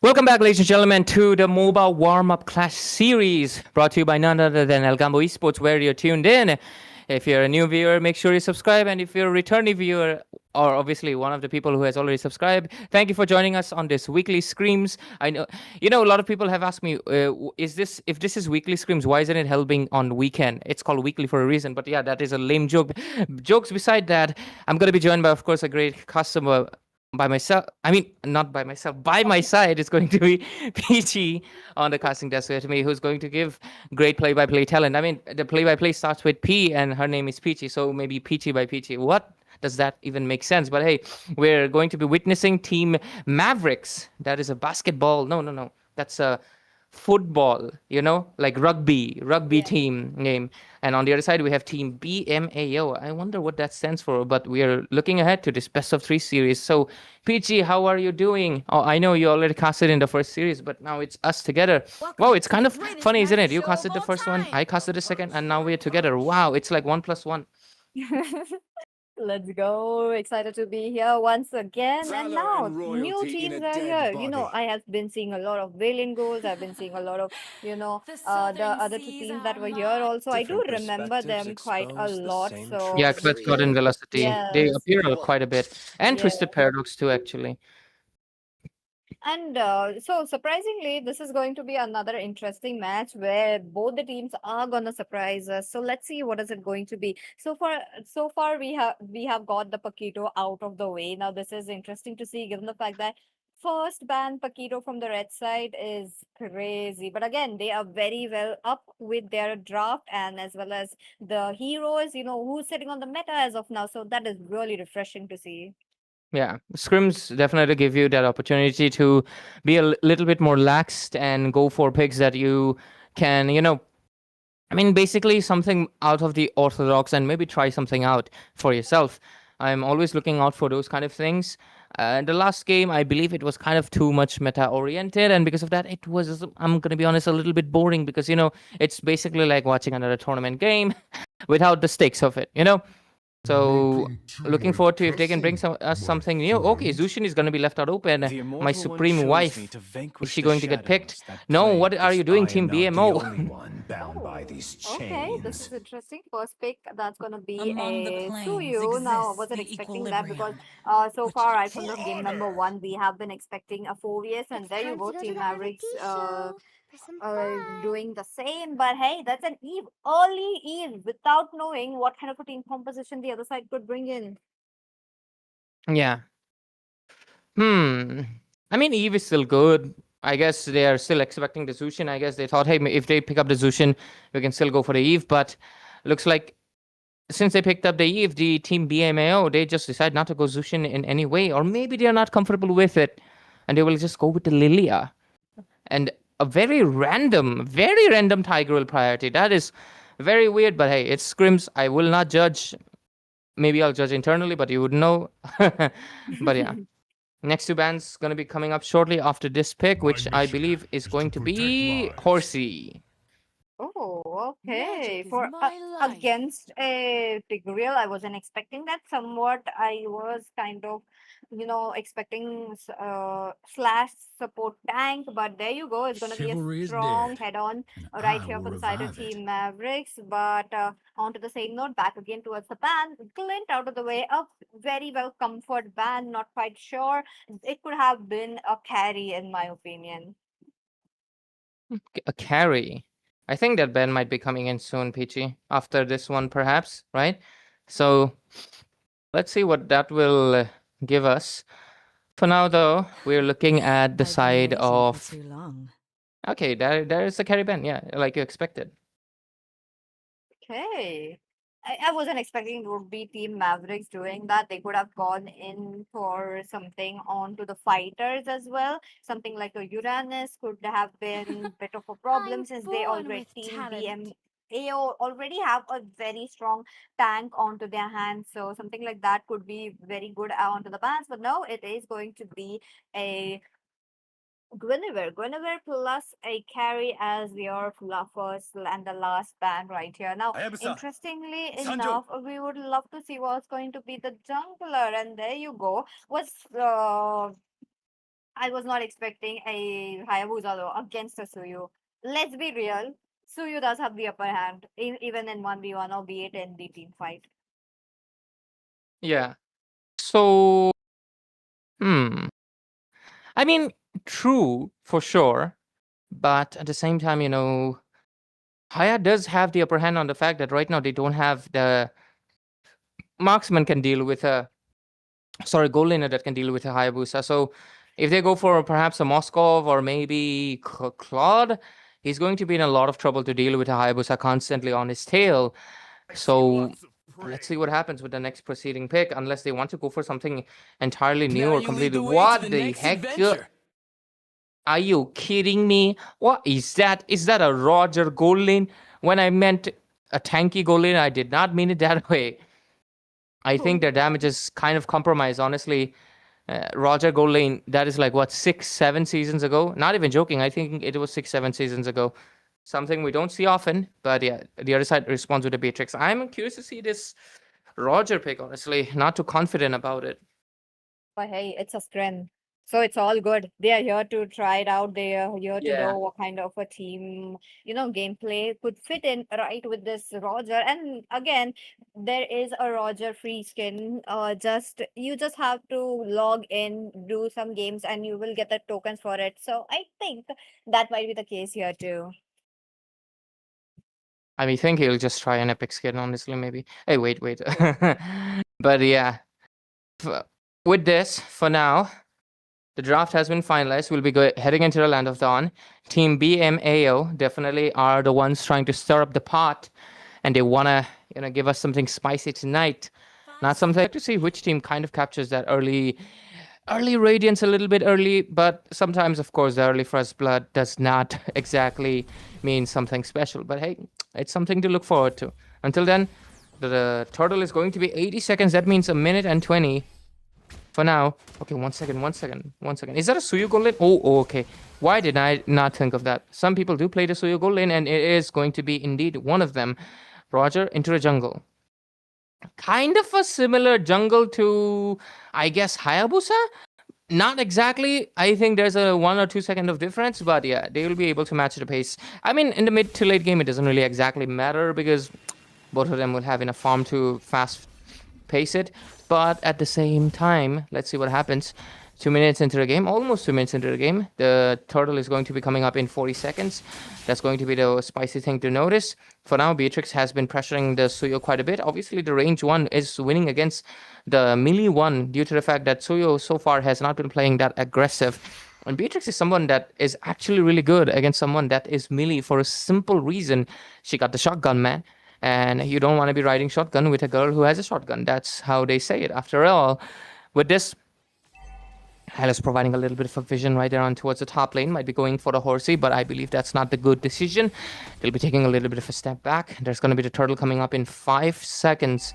Welcome back, ladies and gentlemen, to the MOBA Warmup Clash series, brought to you by none other than Algambo Esports, where you're tuned in. If you're a new viewer, make sure you subscribe, and if you're a returning viewer, or obviously one of the people who has already subscribed, thank you for joining us on this weekly Screams. I know, a lot of people have asked me, if this is weekly Screams, why isn't it held on weekend? It's called weekly for a reason, but yeah, that is a lame joke. Jokes beside that, I'm going to be joined by, of course, a great customer by myself. I mean, not by myself. By my side is going to be Peachy on the casting desk with me, who's going to give great play-by-play talent. I mean, the play-by-play starts with P, and her name is Peachy, so maybe Peachy by Peachy. What does that even make sense? But hey, we're going to be witnessing Team Mavericks. That is a basketball. No. That's a football, like rugby Yeah. team name. And on the other side, we have Team BMAO. I wonder what that stands for, but we are looking ahead to this best of 3 series. So, Peachy, how are you doing? Oh, I know you already casted in the first series, but now it's us together. Wow, it's kind of funny, isn't it? You casted the first one, I casted the second, and now we're together. Wow, it's like 1 + 1. Let's go. Excited to be here once again. And now new teams are here. I have been seeing a lot of Valiant goals. I've been seeing a lot of, the other two teams that were here also. I do remember them quite a lot. So Yeah, Clutch God and Velocity. They yes, appear quite a bit. And yeah. Twisted Paradox too, actually. And so surprisingly, this is going to be another interesting match where both the teams are gonna surprise us. So let's see what is it going to be. So far we have got the Paquito out of the way. Now this is interesting to see, given the fact that first ban Paquito from the red side is crazy. But again, they are very well up with their draft and as well as the heroes, who's sitting on the meta as of now. So that is really refreshing to see. Yeah, scrims definitely give you that opportunity to be a little bit more laxed and go for picks that you can, I mean, basically something out of the orthodox and maybe try something out for yourself. I'm always looking out for those kind of things. The last game, I believe it was kind of too much meta oriented, and because of that, it was, I'm going to be honest, a little bit boring because, it's basically like watching another tournament game without the stakes of it, So looking forward to if they can bring us something new. Okay, Zushin is going to be left out open. My supreme wife. Is she going to get picked? No, what are you doing, Team BMO? Okay, this is interesting. First pick, that's gonna be Among the a planes Suyu. Now, I exists wasn't the expecting that because equilibrium, so which far, is right from the full game number order. 1, we have been expecting a 4vs, and there you go, Team Mavericks doing the same. But hey, that's an Eve, early Eve, without knowing what kind of a team composition the other side could bring in. Yeah. I mean, Eve is still good. I guess they are still expecting the Zushin. I guess they thought, hey, if they pick up the Zushin, we can still go for the Eve. But looks like since they picked up the Eve, the team BMAO, they just decide not to go Zushin in any way. Or maybe they're not comfortable with it. And they will just go with the Lilia. And a very random Tiger Will priority. That is very weird. But hey, it's scrims. I will not judge. Maybe I'll judge internally, but you would know. But yeah. Next 2 bands going to be coming up shortly after this pick, which I believe is going to be Horsey. Oh, okay. Magic is For my life. against a Tigreal, I wasn't expecting that. Somewhat, I was kind of, expecting slash support tank, but there you go. It's gonna be Chivalry a is strong dead, head-on and right I here will for the side of revive it. Team Mavericks. But onto the same note, back again towards the ban. Glint out of the way. A very well comfort ban. Not quite sure. It could have been a carry, in my opinion. A carry. I think that Ben might be coming in soon, Peachy, after this one, perhaps, right? So let's see what that will give us. For now, though, we're looking at the side of. Okay, there is the carry Ben, yeah, like you expected. Okay. I wasn't expecting it would be Team Mavericks doing that. They could have gone in for something onto the fighters as well. Something like a Uranus could have been bit of a problem I'm since they born already with Team talent. BMAO already have a very strong tank onto their hands. So something like that could be very good onto the bans. But no, it is going to be a Guinevere plus a carry as your first and the last ban right here. Now, interestingly enough, we would love to see what's going to be the jungler, and there you go. I was not expecting a Hayabusa though against a Suyu. Let's be real. Suyu does have the upper hand, even in 1v1 or be it in the team fight. Yeah. So, I mean, true for sure, but at the same time, Haya does have the upper hand on the fact that right now they don't have the marksman can deal with a gold laner that can deal with a Hayabusa. So if they go for perhaps a Moskov or maybe Claude, he's going to be in a lot of trouble to deal with a Hayabusa constantly on his tail. So let's see what happens with the next proceeding pick, unless they want to go for something entirely new or completely. What the heck? Are you kidding me? What is that? Is that a Roger gold lane? When I meant a tanky gold lane, I did not mean it that way. I think their damage is kind of compromised, honestly. Roger gold lane, that is like, what, 6-7 seasons ago? Not even joking. I think it was 6-7 seasons ago. Something we don't see often. But yeah, the other side responds with the Beatrix. I'm curious to see this Roger pick, honestly. Not too confident about it. But hey, it's a Scrim. So it's all good. They are here to try it out. They are here to Yeah. know what kind of a team, gameplay could fit in right with this Roger. And again, there is a Roger free skin. You just have to log in, do some games, and you will get the tokens for it. So I think that might be the case here too. I think he'll just try an epic skin, honestly, maybe. Hey, wait. But yeah. With this, for now, the draft has been finalized. We'll be heading into the Land of Dawn. Team BMAO definitely are the ones trying to stir up the pot, and they want to, give us something spicy tonight. Not something to see which team kind of captures that early radiance a little bit early, but sometimes, of course, the early first blood does not exactly mean something special. But hey, it's something to look forward to. Until then, the turtle is going to be 80 seconds. That means 1 minute and 20 for now. Okay, 1 second. Is that a Suyu gold lane? Oh, okay. Why did I not think of that? Some people do play the Suyu gold lane, and it is going to be indeed one of them. Roger into the jungle. Kind of a similar jungle to, I guess, Hayabusa? Not exactly. I think there's a 1 or 2 second of difference, but yeah, they will be able to match the pace. I mean, in the mid to late game, it doesn't really exactly matter because both of them will have enough farm to fast pace it. But at the same time, let's see what happens. 2 minutes into the game, almost 2 minutes into the game. The turtle is going to be coming up in 40 seconds. That's going to be the spicy thing to notice. For now, Beatrix has been pressuring the Suyo quite a bit. Obviously, the range one is winning against the melee one due to the fact that Suyo so far has not been playing that aggressive. And Beatrix is someone that is actually really good against someone that is melee for a simple reason. She got the shotgun, man. And you don't want to be riding shotgun with a girl who has a shotgun. That's how they say it. After all, with this, Alice providing a little bit of a vision right there on towards the top lane. Might be going for the horsey, but I believe that's not the good decision. They'll be taking a little bit of a step back. There's going to be the turtle coming up in 5 seconds.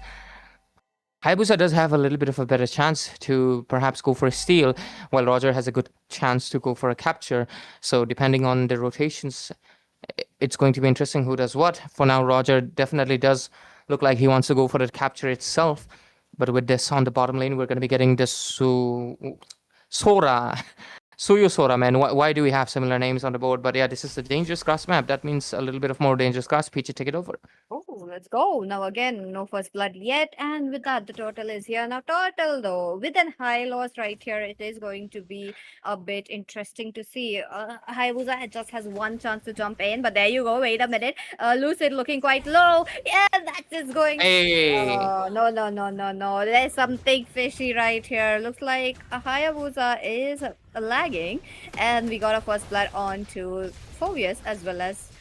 Hayabusa does have a little bit of a better chance to perhaps go for a steal, while Roger has a good chance to go for a capture. So depending on the rotations, it's going to be interesting who does what. For now, Roger definitely does look like he wants to go for the capture itself. But with this on the bottom lane, we're going to be getting this Suyu Sora, man. Why do we have similar names on the board? But yeah, this is the dangerous grass map. That means a little bit of more dangerous grass. Peachy, take it over. Oh, let's go. Now again, no first blood yet. And with that, the turtle is here. Now turtle though, with an high loss right here, it is going to be a bit interesting to see. Hayabusa just has one chance to jump in, but there you go. Wait a minute. Lucid looking quite low. Yeah, that is going. Hey. No. There's something fishy right here. Looks like a Hayabusa is lagging, and we got a first blood on to Phobius as well as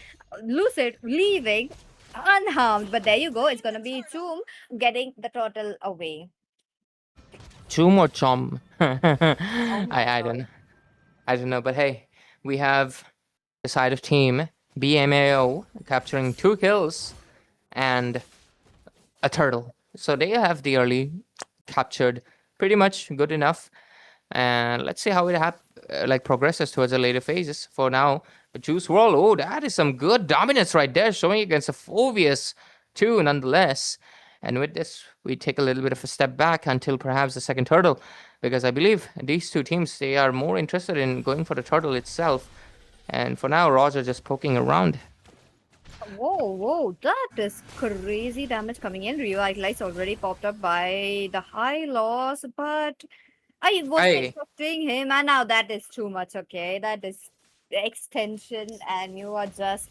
Lucid leaving unharmed. But there you go. It's gonna be Choom getting the turtle away. Choom or Chom? I don't know. But hey, we have the side of team BMAO capturing 2 kills and a turtle. So they have the early captured pretty much good enough. And let's see how it progresses towards the later phases. For now, the Juice World, oh, that is some good dominance right there, showing against a Phobius too, nonetheless. And with this, we take a little bit of a step back until perhaps the second turtle, because I believe these two teams, they are more interested in going for the turtle itself. And for now, Roger just poking around. Whoa, that is crazy damage coming in. Revitalize already popped up by the high loss, but I wasn't expecting him, and now that is too much, okay? That is the extension, and you are just,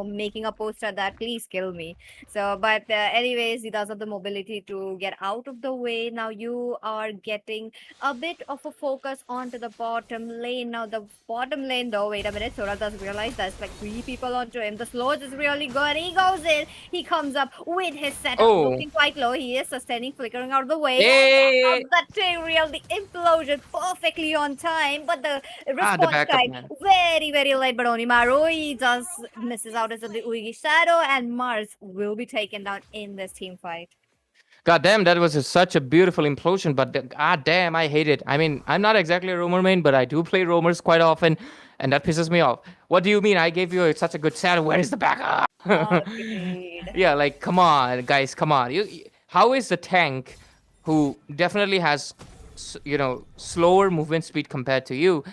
making a poster that please kill me. So, but anyways, he does have the mobility to get out of the way. Now you are getting a bit of a focus onto the bottom lane. Now the bottom lane, though, wait a minute, Sora does realize there's like 3 people onto him. The slow is really good. He goes in. He comes up with his setup looking quite low. He is sustaining, flickering out of the way. Hey! That real, the implosion perfectly on time, but the response time very late. But Onimaru, he just misses out as of the Uigi Shadow, and Mars will be taken down in this team fight. God damn, that was such a beautiful implosion, but god damn, I hate it. I mean, I'm not exactly a roamer main, but I do play roamers quite often, and that pisses me off. What do you mean? I gave you such a good shadow. Where is the backup? Yeah, like, come on, guys, come on. How is the tank, who definitely has, slower movement speed compared to you,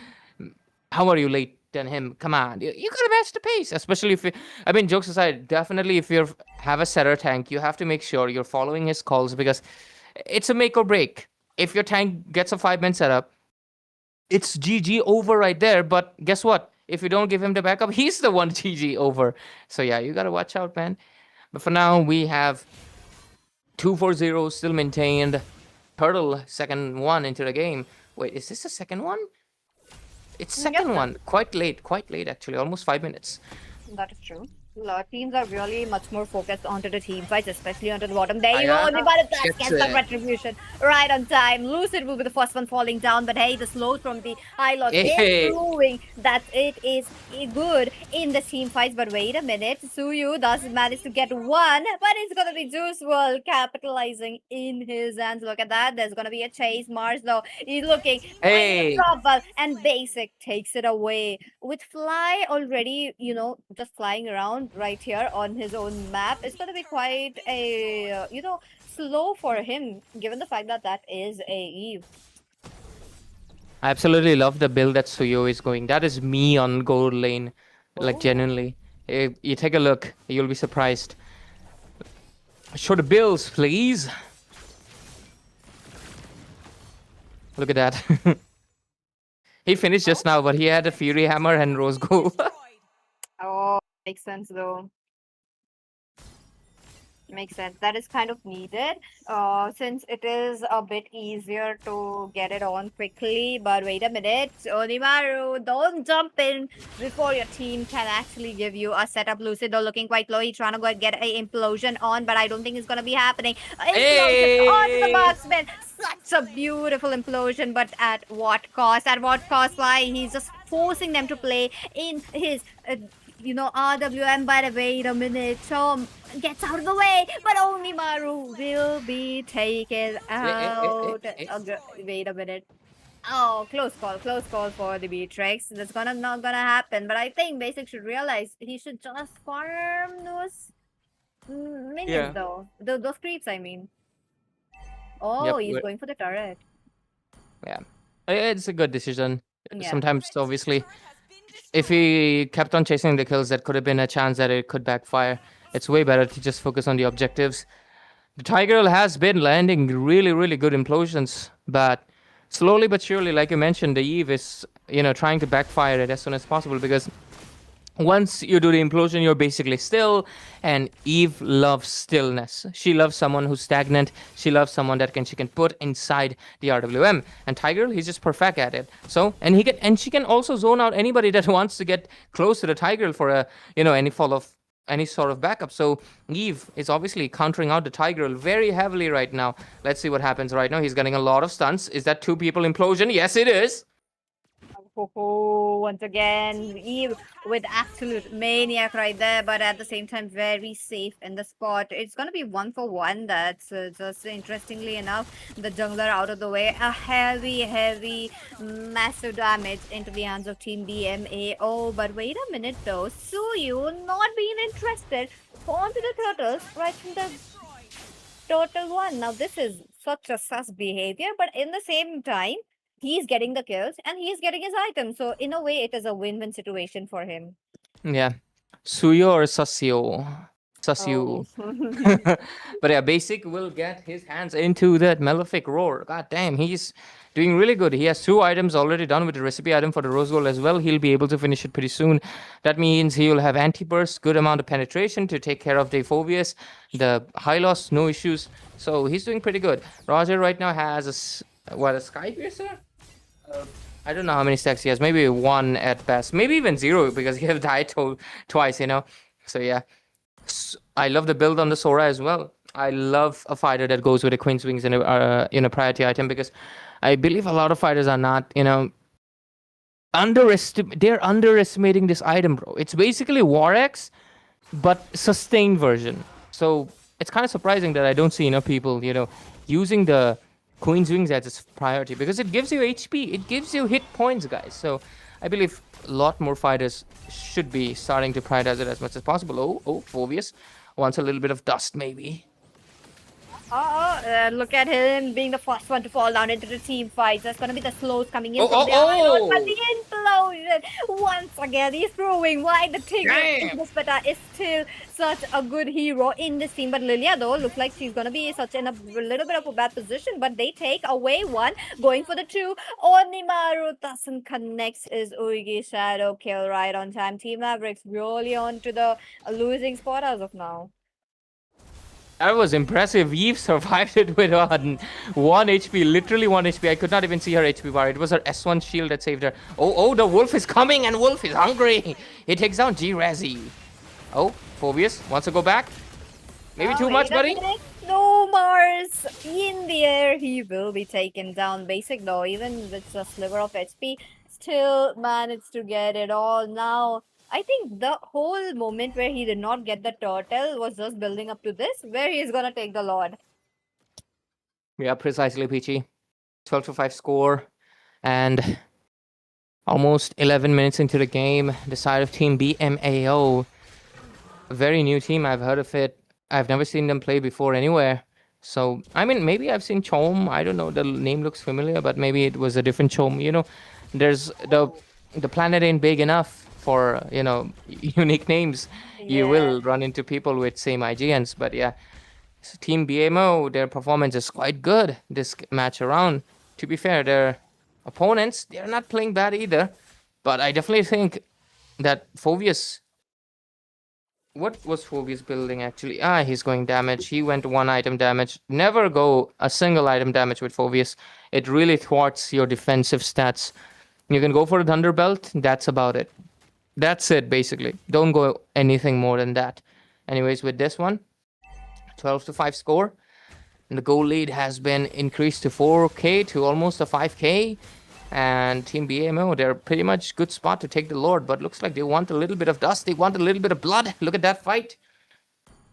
how are you late than him? Come on, you gotta match the pace, especially if jokes aside, definitely if you have a setter tank, you have to make sure you're following his calls, because it's a make or break. If your tank gets a 5-man setup, it's GG over right there. But guess what? If you don't give him the backup, he's the one GG over. So yeah, you gotta watch out, man. But for now, we have 2-4-0 still maintained. Turtle second one into the game. Wait, is this the second one? It's second one. Quite late actually. Almost 5 minutes. That is true. Teams are really much more focused onto the team fights, especially onto the bottom. There you go. We got it. Get some retribution right on time. Lucid will be the first one falling down, but hey, the slow from the high loss is proving that it is good in the team fights. But wait a minute, Suyu does manage to get one, but it's gonna be Juice WRLD capitalizing in his hands. Look at that. There's gonna be a chase. Mars though, he's looking trouble, and Basic takes it away with Fly already. Just flying around right here on his own map. It's going to be quite a slow for him, given the fact that is a Eve. I absolutely love the build that Suyo is going. That is me on gold lane, like genuinely. You take a look, you'll be surprised. Show the builds, please. Look at that. He finished just now, but he had a Fury Hammer and Rose Gold. Oh, makes sense though. Makes sense. That is kind of needed, since it is a bit easier to get it on quickly. But wait a minute, Onimaru, don't jump in before your team can actually give you a setup. Lucid though looking quite low. He's trying to go and get a implosion on, but I don't think it's gonna be happening. Implosion onto the marksman. Such a beautiful implosion, but at what cost? At what cost? Why? He's just forcing them to play in his RWM. But wait a minute, gets out of the way, but Onimaru will be taken out. Wait a minute. Oh, close call for the Beatrix. That's not gonna happen. But I think Basic should realize he should just farm those minions though. Those creeps, I mean. Oh, he's going for the turret. Yeah, it's a good decision. Sometimes, obviously, if he kept on chasing the kills, that could have been a chance that it could backfire. It's way better to just focus on the objectives. The Tiger has been landing really good implosions, but slowly but surely, like you mentioned, the Eve is trying to backfire it as soon as possible, because once you do the implosion, you're basically still, and Eve loves stillness. She loves someone who's stagnant. She loves someone that she can put inside the RWM. And Tiger, he's just perfect at it. So, and she can also zone out anybody that wants to get close to the Tiger for any sort of backup. So Eve is obviously countering out the Tiger very heavily right now. Let's see what happens right now. He's getting a lot of stunts. Is that 2 people implosion? Yes, it is. Once again, Eve with absolute maniac right there, but at the same time very safe in the spot. It's gonna be 1-for-1. That's just interestingly enough, the jungler out of the way. A heavy massive damage into the hands of Team BMA. Oh, but wait a minute though, Suyu not being interested onto the turtles right from the total 1. Now, this is such a sus behavior, but in the same time, he's getting the kills and he's getting his items. So, in a way, it is a win-win situation for him. Yeah. Suyo or Sasio? Sasio. Oh. But yeah, Basic will get his hands into that Malefic Roar. God damn, he's doing really good. He has 2 items already done with the recipe item for the Rose Gold as well. He'll be able to finish it pretty soon. That means he will have anti-burst, good amount of penetration to take care of the Phobius, the high loss, no issues. So he's doing pretty good. Roger right now has a Sky Piercer? I don't know how many stacks he has. Maybe 1 at best. Maybe even 0 because he has died twice, you know. So yeah. I love the build on the Sora as well. I love a fighter that goes with a Queen's Wings in a priority item because I believe a lot of fighters are not, they're underestimating this item, bro. It's basically War X, but sustained version. So it's kind of surprising that I don't see enough people, using the Queen's Wings as its priority because it gives you HP, it gives you hit points, guys. So I believe a lot more fighters should be starting to prioritize it as much as possible. Oh, Phobius wants a little bit of dust, maybe. Look at him being the first one to fall down into the team fights. There's gonna be the slows coming in Oh, from oh, behind. oh! But the implosion once again. He's proving why the Tigger in this beta is still such a good hero in this team. But Lilia though looks like she's gonna be in a little bit of a bad position. But they take away 1, going for the 2. Onimaru doesn't connect his Uigi shadow kill right on time. Team Mavericks really onto the losing spot as of now. That was impressive. Eve survived it with 1 HP, literally 1 HP. I could not even see her HP bar. It was her S1 shield that saved her. Oh, the Wolf is coming and Wolf is hungry. He takes down G-Razzy. Oh, Phobius wants to go back. Maybe too much, buddy? No, Mars in the air. He will be taken down. Basic though, even with a sliver of HP, still managed to get it all. Now, I think the whole moment where he did not get the turtle was just building up to this, where he's gonna take the Lord. Yeah, precisely, Peachy. 12-5 score. And almost 11 minutes into the game, the side of Team BMAO. A very new team. I've heard of it. I've never seen them play before anywhere. So, I mean, maybe I've seen Chom. I don't know. The name looks familiar, but maybe it was a different Chom. There's the planet ain't big enough for, unique names. Yeah. You will run into people with same IGNs. But yeah, so Team BMO, their performance is quite good this match around. To be fair, their opponents, they're not playing bad either. But I definitely think that Phobius... What was Phobius building actually? He's going damage. He went 1 item damage. Never go a single item damage with Phobius. It really thwarts your defensive stats. You can go for a Thunderbelt. That's about it. That's it, basically. Don't go anything more than that. Anyways, with this one, 12-5 score. And the goal lead has been increased to 4K to almost a 5K. And Team BMO, they're pretty much good spot to take the Lord. But looks like they want a little bit of dust. They want a little bit of blood. Look at that fight.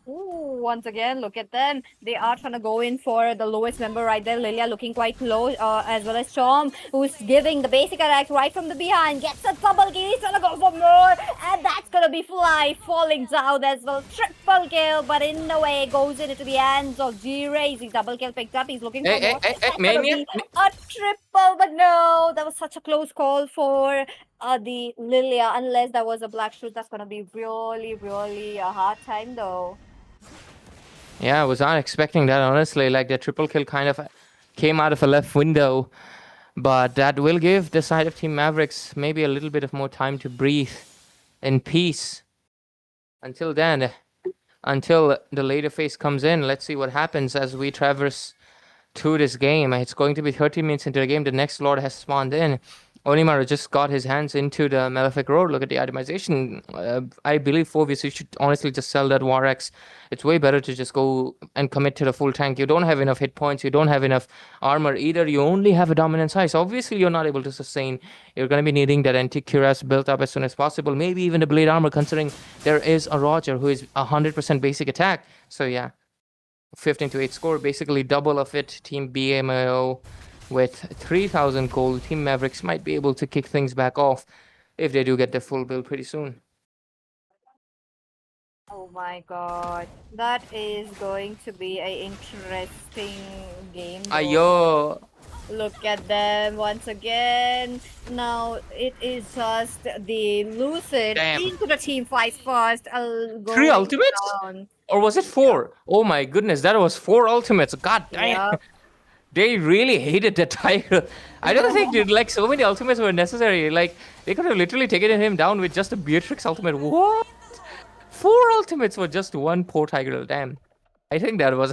Ooh, once again, look at them. They are trying to go in for the lowest member right there. Lilia looking quite low, as well as Chom, who's giving the basic attack right from the behind. Gets a double kill. He's gonna go for more. And that's gonna be Fly falling down as well. Triple kill, but in a way, goes into the hands of G-Rays. He's double kill picked up. He's looking for more. That's gonna be a triple, but no. That was such a close call for the Lilia. Unless that was a black shoot, that's gonna be really, really a hard time though. Yeah, I was not expecting that, honestly. Like, the triple kill kind of came out of a left window. But that will give the side of Team Mavericks maybe a little bit of more time to breathe in peace. Until then, until the later phase comes in, let's see what happens as we traverse through this game. It's going to be 30 minutes into the game. The next Lord has spawned in. Onimaru just got his hands into the Malefic Road. Look at the itemization. I believe Phobius, you should honestly just sell that War X. It's way better to just go and commit to the full tank. You don't have enough hit points. You don't have enough armor either. You only have a dominant size. Obviously, you're not able to sustain. You're going to be needing that anti-cuirass built up as soon as possible. Maybe even the blade armor, considering there is a Roger who is 100% basic attack. So yeah, 15-8 score. Basically double of it. Team BMO with 3,000 gold. Team Mavericks might be able to kick things back off if they do get their full build pretty soon. Oh my god. That is going to be an interesting game. though. Ayo. Look at them once again. Now it is just the Lucid Damn. into the team fights first. Three ultimates? Down. Or was it 4? Oh my goodness, that was 4 ultimates. God damn. Yeah. They really hated the tiger. I don't think like so many ultimates were necessary. Like they could have literally taken him down with just a Beatrix ultimate. What? 4 ultimates for just one poor tiger. Damn. I think that was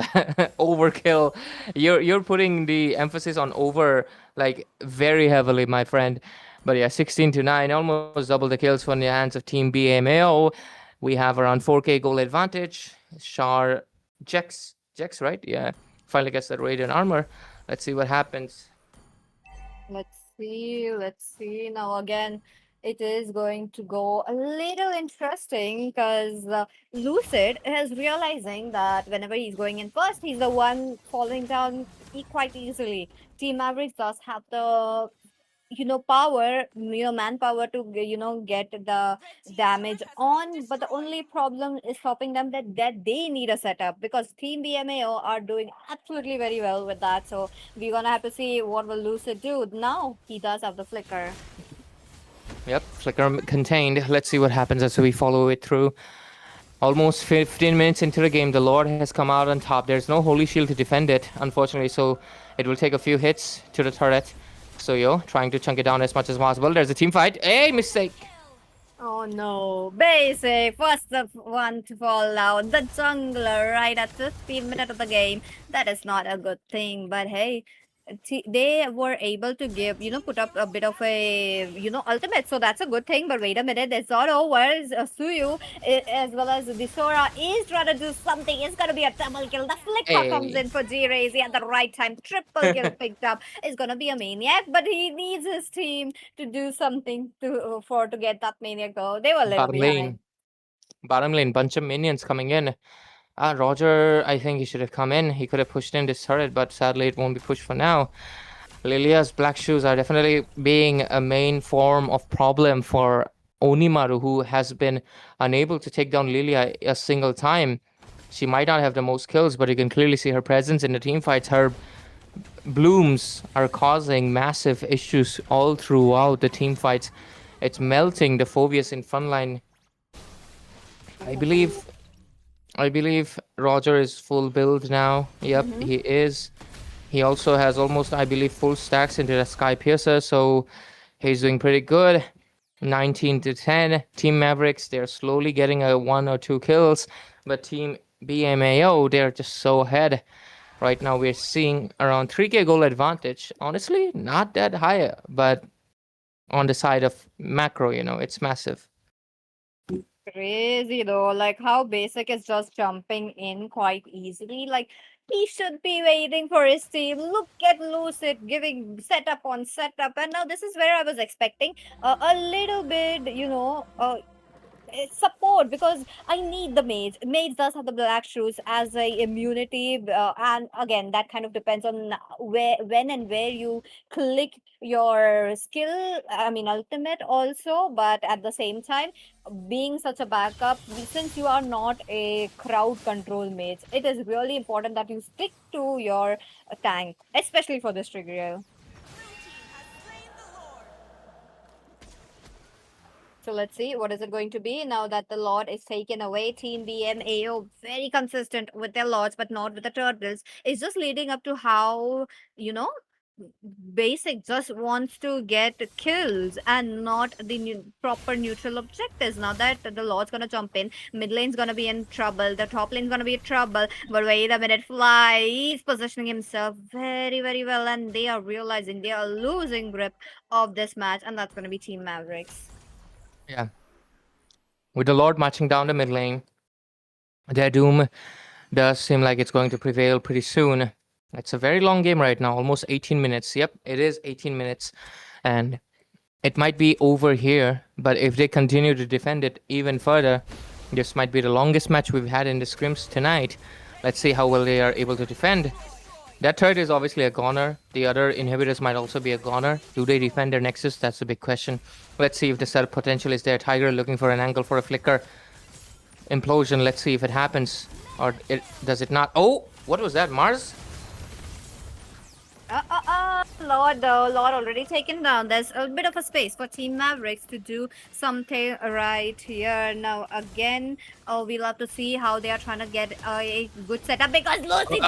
overkill. You're putting the emphasis on over like very heavily, my friend. But yeah, 16-9, almost double the kills from the hands of Team BMAO. We have around 4k goal advantage. Char Jex, right? Yeah, finally gets that radiant armor. Let's see what happens. Let's see. Now again, it is going to go a little interesting because Lucid is realizing that whenever he's going in first, he's the one falling down quite easily. Team Mavericks does have the power, manpower to get the damage on, but the only problem is stopping them that they need a setup because Team BMAO are doing absolutely very well with that. So we're gonna have to see what will Lucid do. Now he does have the flicker. Yep, flicker contained. Let's see what happens as we follow it through. Almost 15 minutes into the game, the Lord has come out on top. There's no Holy Shield to defend it, unfortunately, so it will take a few hits to the turret. So trying to chunk it down as much as possible. There's a team fight. Hey, mistake. Oh no, Basic, first the one to fall out. The jungler right at 15 minutes of the game. That is not a good thing, but hey, they were able to give, put up a bit of a, ultimate. So that's a good thing. But wait a minute, it's not over. Suyu as well as the Sora is trying to do something. It's going to be a double kill. The flicker comes in for G-Razy at the right time. Triple kill picked up. It's going to be a maniac, but he needs his team to do something to get that maniac though. They were a little behind. Bottom lane, bunch of minions coming in. Roger, I think he should have come in. He could have pushed in this turret, but sadly it won't be pushed for now. Lilia's black shoes are definitely being a main form of problem for Onimaru, who has been unable to take down Lilia a single time. She might not have the most kills, but you can clearly see her presence in the team fights. Her blooms are causing massive issues all throughout the team fights. It's melting the Phobius in frontline. I believe Roger is full build now. Yep, he is. He also has almost, I believe, full stacks into the Sky Piercer, so he's doing pretty good. 19-10. Team Mavericks, they're slowly getting a 1 or 2 kills, but Team BMAO, they're just so ahead. Right now, we're seeing around 3k goal advantage. Honestly, not that high, but on the side of macro, it's massive. Crazy though, like how Basic is just jumping in quite easily. Like he should be waiting for his team. Look at Lucid giving setup on setup, and now this is where I was expecting a little bit, support because I need the mage. Mage does have the black shoes as a immunity, and again that kind of depends on when and where you click your skill. I mean ultimate also, but at the same time, being such a backup, since you are not a crowd control mage, it is really important that you stick to your tank, especially for this trigger. So let's see, what is it going to be now that the Lord is taken away? Team BMAO, very consistent with their Lords, but not with the Turtles. It's just leading up to how, Basic just wants to get kills and not the proper neutral objectives. Now that the Lord's gonna jump in, mid lane's gonna be in trouble, the top lane's gonna be in trouble. But wait a minute, Fly, he's positioning himself very, very well, and they are realizing they are losing grip of this match, and that's gonna be Team Mavericks. Yeah. With the Lord marching down the mid lane, their doom does seem like it's going to prevail pretty soon. It's a very long game right now, almost 18 minutes. Yep, it is 18 minutes. And it might be over here, but if they continue to defend it even further, this might be the longest match we've had in the scrims tonight. Let's see how well they are able to defend. That turret is obviously a goner. The other inhibitors might also be a goner. Do they defend their Nexus? That's a big question. Let's see if the setup potential is there. Tiger looking for an angle for a flicker. implosion. Let's see if it happens. Or does it not? Oh, what was that? Mars? Lord, though, Lord already taken down. There's a bit of a space for Team Mavericks to do something right here. Now, again, we'll have to see how they are trying to get a good setup because Lucid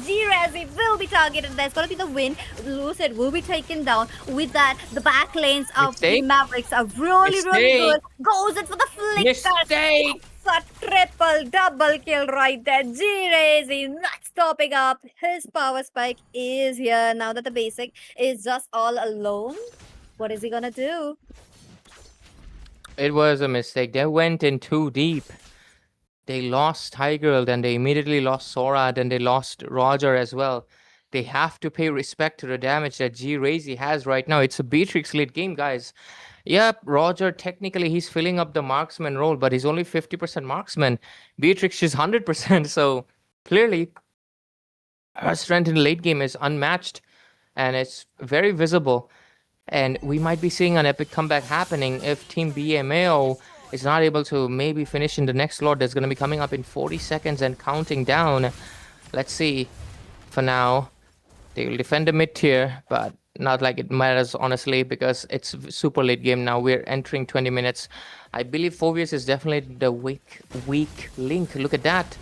G-Razzy will be targeted. That's going to be the win. Lucid will be taken down. With that, the back lanes of Team Mavericks are really good. Goes in for the flick. Mistake! A triple double kill right there. G-Razzy not stopping up. His power spike is here now that the basic is just all alone. What is he gonna do? It was a mistake. They went in too deep. They lost Tiger, then they immediately lost Sora, then they lost Roger as well. They have to pay respect to the damage that G-Razzy has right now. It's a Beatrix late game, guys. Yep, Roger, technically he's filling up the marksman role, but he's only 50% marksman. Beatrix is 100%, so clearly her strength in the late game is unmatched, and it's very visible. And we might be seeing an epic comeback happening if Team BMAO is not able to maybe finish in the next slot that's going to be coming up in 40 seconds and counting down. Let's see. For now, they will defend the mid tier, but not like it matters, honestly, because it's super late game now. We're entering 20 minutes. I believe Phobius is definitely the weak link. Look at that.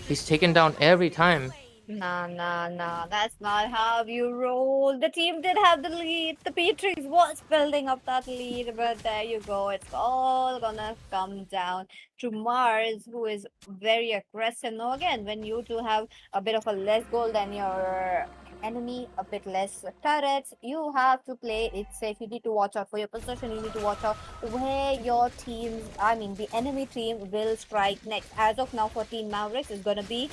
He's taken down every time. Nah. That's not how you roll. The team did have the lead. The Beatrix was building up that lead, but there you go. It's all gonna come down to Mars, who is very aggressive. Now, again, when you do have a bit of a less goal than your enemy, a bit less turrets, you have to play it safe. You need to watch out for your position. You need to watch out where your the enemy team will strike next. As of now, for Team Mavericks, is gonna be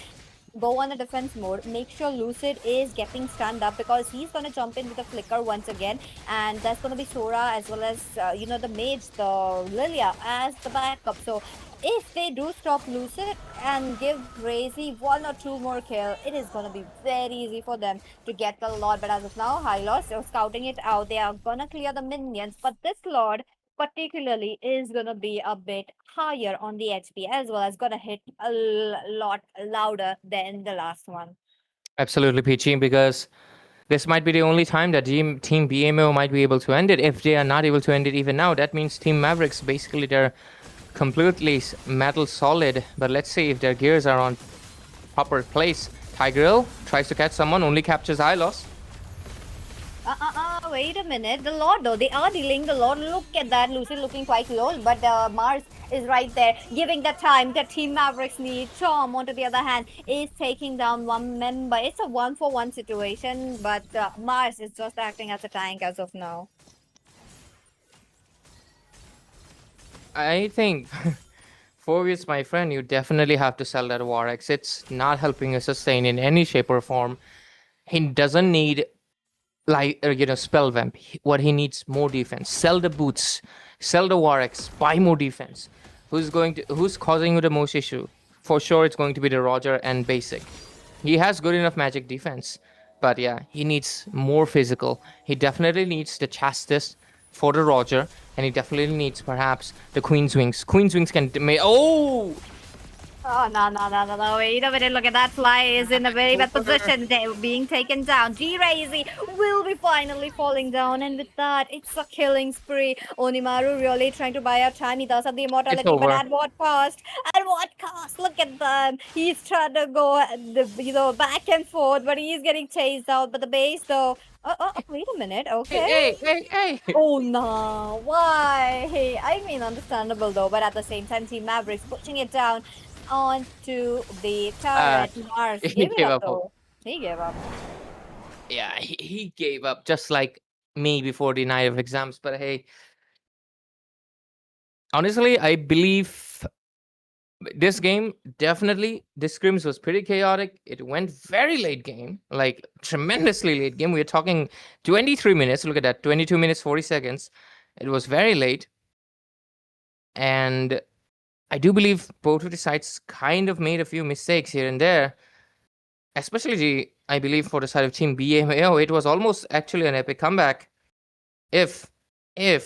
go on a defense mode. Make sure Lucid is getting stunned up because he's going to jump in with a flicker once again, and that's going to be Sora as well as the mage, the Lilia as the backup. So if they do stop Lucid and give Crazy 1 or 2 more kill, it is going to be very easy for them to get the Lord. But as of now, Hylos are scouting it out. They are going to clear the minions, but this Lord particularly is gonna be a bit higher on the HP as well as gonna hit a lot louder than the last one. Absolutely, Peachy, because this might be the only time that Team BMO might be able to end it. If they are not able to end it even now, that means Team Mavericks, basically they're completely metal solid. But let's see if their gears are on proper place. Tigril tries to catch someone, only captures Hylos. Wait a minute. The Lord, though, they are dealing the Lord. Look at that. Lucy looking quite low, but Mars is right there, giving the time that Team Mavericks need. Tom, on the other hand, is taking down one member. It's a 1-for-1 situation, but Mars is just acting as a tank as of now. I think, Phobius, my friend, you definitely have to sell that Warx. It's not helping you sustain in any shape or form. He doesn't need spell vamp. What he needs, more defense. Sell the boots, sell the Warx, buy more defense. Who's causing you the most issue? For sure it's going to be the Roger and basic. He has good enough magic defense, but yeah, he needs more physical. He definitely needs the Chastis for the Roger, and he definitely needs perhaps the Queen's Wings. Queen's Wings can Oh, no. Wait a minute. Look at that. Fly is in a very bad position. They're being taken down. G-Razzy will be finally falling down. And with that, it's a killing spree. Onimaru really trying to buy out time. He does have the immortality, but at what cost? At what cost? Look at them. He's trying to go back and forth, but he's getting chased out. But the base, though. Wait a minute. Okay. Hey. Oh, no. Why? Hey, I mean, understandable, though. But at the same time, Team Mavericks pushing it down onto the turret. Mars gave it up, though. He gave up. Yeah, he gave up, just like me before the night of exams. But hey, honestly, I believe this game, definitely, the scrims was pretty chaotic. It went very late game, like tremendously late game. We're talking 23 minutes. Look at that, 22 minutes, 40 seconds. It was very late. And I do believe both of the sides kind of made a few mistakes here and there. Especially, I believe, for the side of Team BMAO, it was almost actually an epic comeback. If the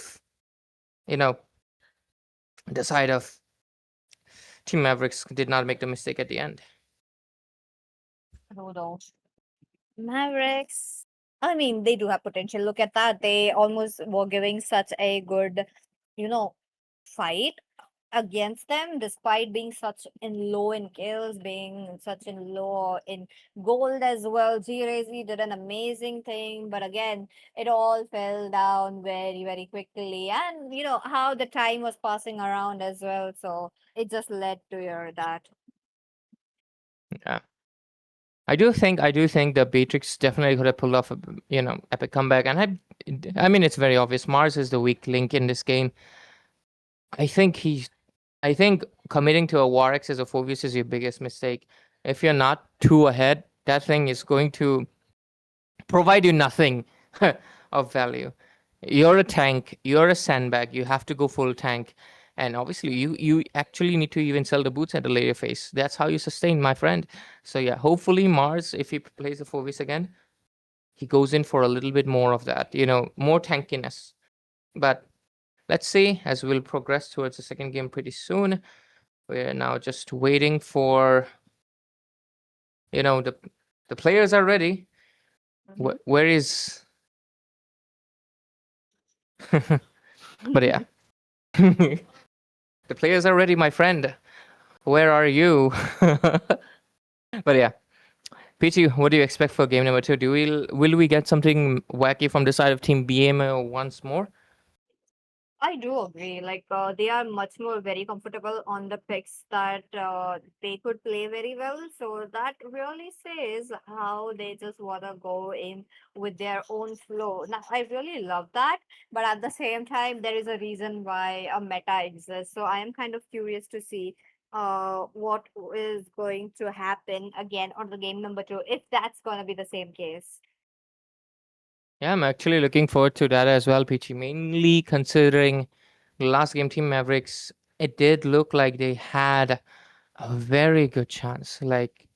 side of Team Mavericks did not make the mistake at the end. Hold on. Mavericks. I mean, they do have potential. Look at that. They almost were giving such a good, fight against them, despite being such in low in kills, being such in low in gold as well. G-Razy did an amazing thing, but again, it all fell down very, very quickly. And how the time was passing around as well. So it just led to that. Yeah. I do think the Beatrix definitely could have pulled off a epic comeback, and I mean it's very obvious. Mars is the weak link in this game. I think committing to a War X as a 4v is your biggest mistake. If you're not 2 ahead, that thing is going to provide you nothing of value. You're a tank, you're a sandbag, you have to go full tank. And obviously, you actually need to even sell the boots at a later phase. That's how you sustain, my friend. So yeah, hopefully Mars, if he plays the 4v again, he goes in for a little bit more of that, more tankiness. But let's see, as we'll progress towards the second game pretty soon. We're now just waiting for, the players are ready. Where is... But yeah. The players are ready, my friend. Where are you? But yeah. Peachy, what do you expect for game number 2? Will we get something wacky from the side of Team BMO once more? I do agree. Like they are much more very comfortable on the picks that they could play very well. So that really says how they just wanna go in with their own flow. Now I really love that, but at the same time, there is a reason why a meta exists. So I am kind of curious to see what is going to happen again on the game number 2 if that's gonna be the same case. Yeah, I'm actually looking forward to that as well, Peachy. Mainly considering the last game, Team Mavericks, it did look like they had a very good chance. Like,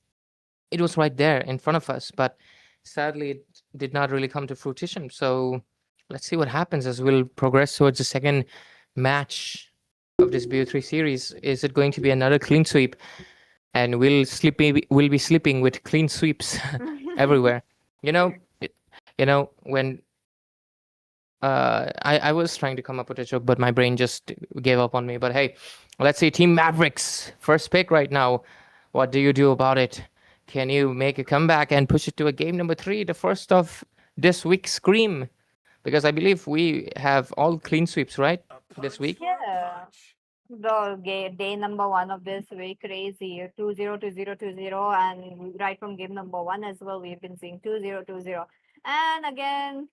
it was right there in front of us, but sadly, it did not really come to fruition. So let's see what happens as we'll progress towards the second match of this BO3 series. Is it going to be another clean sweep? And we'll be sleeping with clean sweeps everywhere. When I was trying to come up with a joke, but my brain just gave up on me. But hey, let's see, Team Mavericks, first pick right now. What do you do about it? Can you make a comeback and push it to a game number 3, the first of this week's Scrim? Because I believe we have all clean sweeps, right, this week? Yeah. The day number 1 of this week, crazy 2-0, 2-0, 2-0, and right from game number 1 as well, we've been seeing 2-0, 2-0. And again,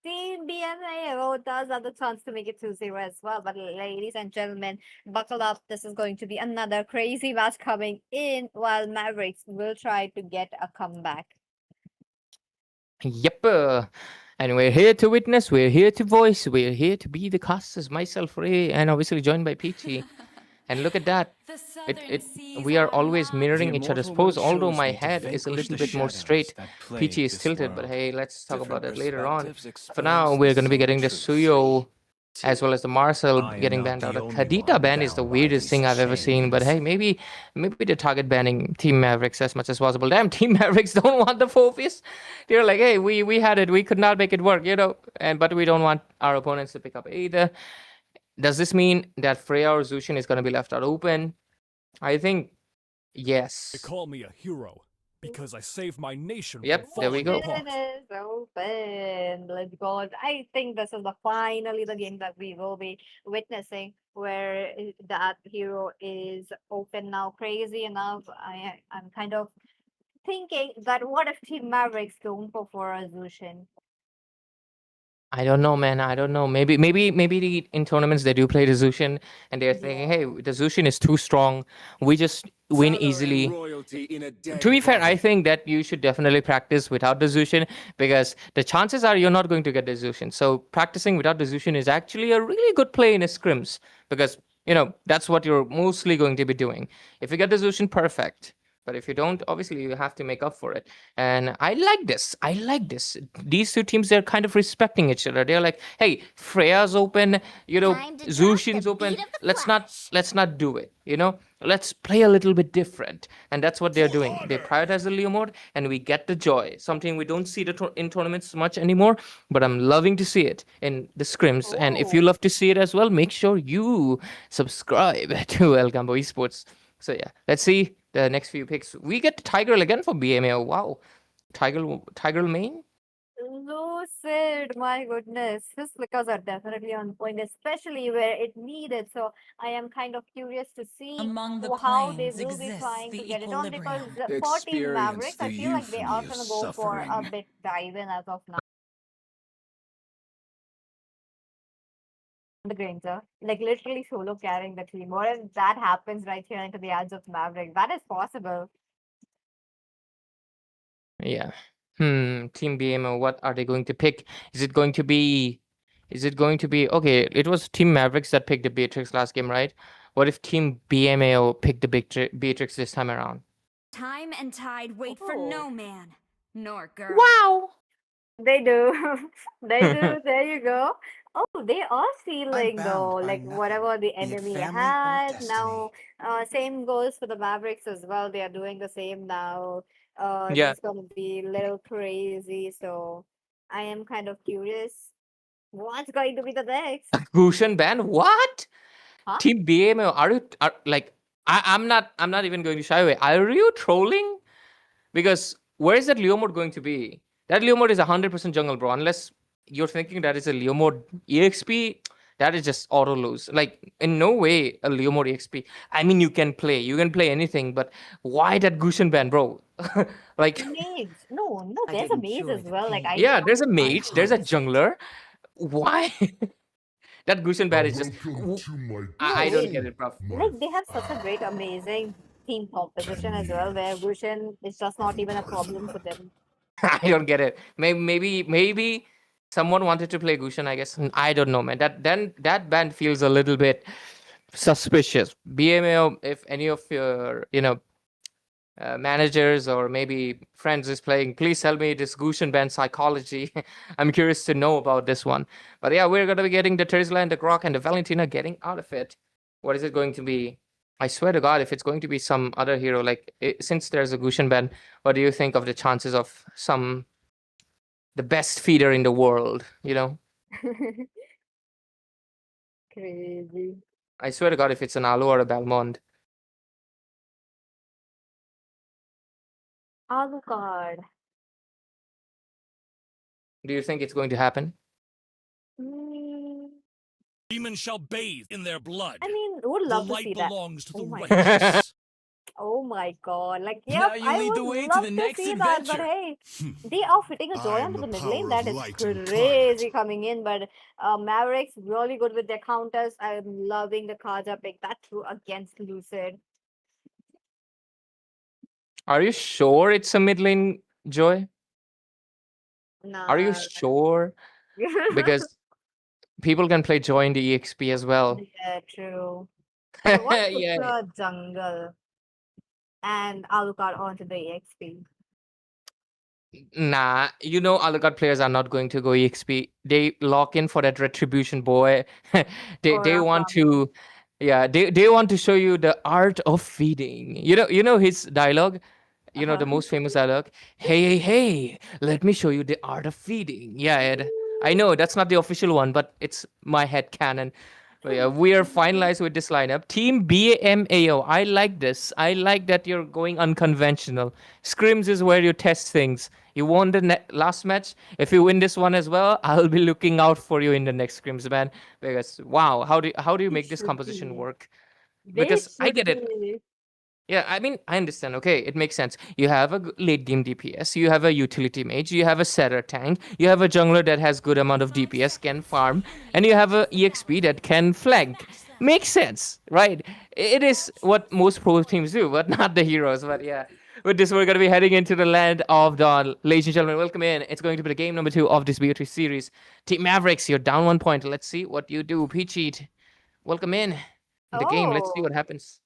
Team BMA does have the chance to make it 2-0 as well. But ladies and gentlemen, buckle up. This is going to be another crazy match coming in while Mavericks will try to get a comeback. Yep. And we're here to witness, we're here to voice, we're here to be the casters, myself, Ray, and obviously joined by Peachy. And look at that. We are always mirroring each other's pose, although my head is a little bit more straight. Peachy is tilted, but hey, let's talk about that later on. For now, we're going to be getting the Suyo as well as the Marcel getting banned out. The Khadita ban is the weirdest thing I've ever seen, but hey, maybe they target banning Team Mavericks as much as possible. Damn, Team Mavericks don't want the 4-piece. They're like, hey, we had it, we could not make it work, but we don't want our opponents to pick up either. Does this mean that Freya or Zushin is going to be left out open? I think yes. They call me a hero because I saved my nation. Yep, there we go. It is open. Let's go. I think this is finally the game that we will be witnessing where that hero is open now. Crazy enough, I'm kind of thinking that what if Team Mavericks don't go for a Zushin? I don't know, man. I don't know. Maybe in tournaments they do play the Zushin, and they're thinking, hey, the Zushin is too strong. We just win easily. To be fair, I think that you should definitely practice without the Zushin, because the chances are you're not going to get the Zushin. So practicing without the Zushin is actually a really good play in a scrims, because that's what you're mostly going to be doing. If you get the Zushin, perfect. But if you don't, obviously you have to make up for it. And I like this. I like this. These two teams, they're kind of respecting each other. They're like, hey, Freya's open, Time to drop Zushin's the open. beat of the Let's not do it. Let's play a little bit different. And that's what they're doing. They prioritize the Leo mode, and we get the joy. Something we don't see in tournaments much anymore, but I'm loving to see it in the scrims. And if you love to see it as well, make sure you subscribe to Algambo Esports. So yeah, let's see the next few picks. We get Tiger again for BMAO. Wow. Tiger main? Lucid, my goodness. His flickers are definitely on point, especially where it needed. So I am kind of curious to see Among the how they planes will be exists trying to the get it on, because equilibrium. for Team Mavericks, Experience the I feel like they are euphony going of to go for a suffering. bit dive in as of now. The Granger, like literally solo carrying the team. What if that happens right here into the hands of Mavericks? That is possible. Yeah. Team BMAO, what are they going to pick? Is it going to be okay, it was Team Mavericks that picked the Beatrix last game, right? What if Team BMAO picked the Beatrix this time around? Time and tide wait for Oh. no man nor girl. Wow. They do. They do. There you go. Oh, they are stealing though. bound by Like nothing, whatever the be it enemy family or had. destiny. Now, same goes for the Mavericks as well. They are doing the same now. This Yeah. is gonna be a little crazy. So I am kind of curious. What's going to be the next? Gushan ban? What? Huh? Team BMAO, I'm not even going to shy away. Are you trolling? Because where is that Leo mode going to be? That Leo mode is 100% jungle, bro. Unless you're thinking that is a Leo mode EXP, that is just auto lose. Like, in no way a Leo mode EXP. I mean, you can play anything, but why that Gushan ban, bro? Like, Mage. No, I there's did a mage enjoy as the well. Like pain. I yeah, don't there's a I mage, there's a promised. jungler. Why? That Gushan ban is just. I don't get know. it, bro. Like they have such a great, amazing team composition as well, where Gushin is just not even a problem for them. I don't get it. Maybe someone wanted to play Gushan, I guess. I don't know, man. That band feels a little bit suspicious. BMAO, if any of your managers or maybe friends is playing, please tell me this Gushan band psychology. I'm curious to know about this one. But yeah, we're gonna be getting the Terzla and the Grok and the Valentina getting out of it. What is it going to be? I swear to God, if it's going to be some other hero, like since there's a Gushan ban, what do you think of the chances of the best feeder in the world? Crazy. I swear to God, if it's an Alu or a Belmont. Alucard. Do you think it's going to happen? Mm, Demons shall bathe in their blood. I mean, would The love to light see that. belongs to the Oh my righteous. Oh my god. Like, Now yep, you I lead the would way to love the to next see that, but adventure. hey, they are fitting a joy I am onto the the mid lane. power That of is light incarnate. crazy coming in, but Mavericks really good with their counters. I'm loving the Kaja pick. That threw against Lucid. Are you sure it's a mid lane, Joy? Are you Nah. sure? Because people can play Joy in the EXP as well. Yeah, true. So what puts Yeah. the jungle and Alucard onto the EXP? Nah, Alucard players are not going to go EXP. They lock in for that retribution, boy. they Or want to, yeah, they want to show you the art of feeding. You know his dialogue. The most famous dialogue. Hey, let me show you the art of feeding. Yeah, Ed. I know that's not the official one, but it's my head canon. But yeah, we are finalized with this lineup. Team BAMAO. I like this. I like that you're going unconventional. Scrims is where you test things. You won the last match. If you win this one as well, I'll be looking out for you in the next Scrims, man. Because wow, how do you make this should composition be. work? They Because I should get it. be. Yeah, I mean, I understand. Okay, it makes sense. You have a late game DPS, you have a utility mage, you have a setter tank, you have a jungler that has good amount of DPS, can farm, and you have a EXP that can flank. Makes sense, right? It is what most pro teams do, but not the heroes. But yeah, with this, we're going to be heading into the land of Dawn. Ladies and gentlemen, welcome in. It's going to be the game number 2 of this BO3 series. Team Mavericks, you're down 1 point. Let's see what you do. Peachy, welcome in the game. Let's see Oh. what happens.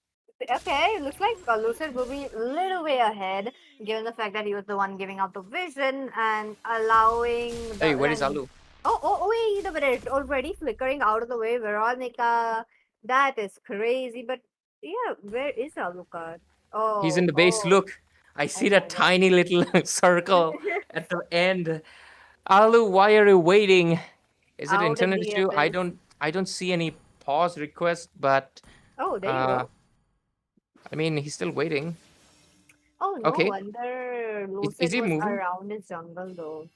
Okay, looks like Lucid will be a little way ahead, given the fact that he was the one giving out the vision and allowing the. Hey, where is And, Alu? wait a minute! Already flickering out of the way, Veronica. That is crazy. But yeah, where is Alucard? He's in Oh, the base. oh, Look, I oh see my that God. tiny little circle at the end. Alu, why are you waiting? Is it Out in internet the issue? abyss. I don't see any pause request, but Oh, there you uh, go. I mean he's still waiting. Oh, no Okay, wonder is Lucid he was moving? around his jungle though.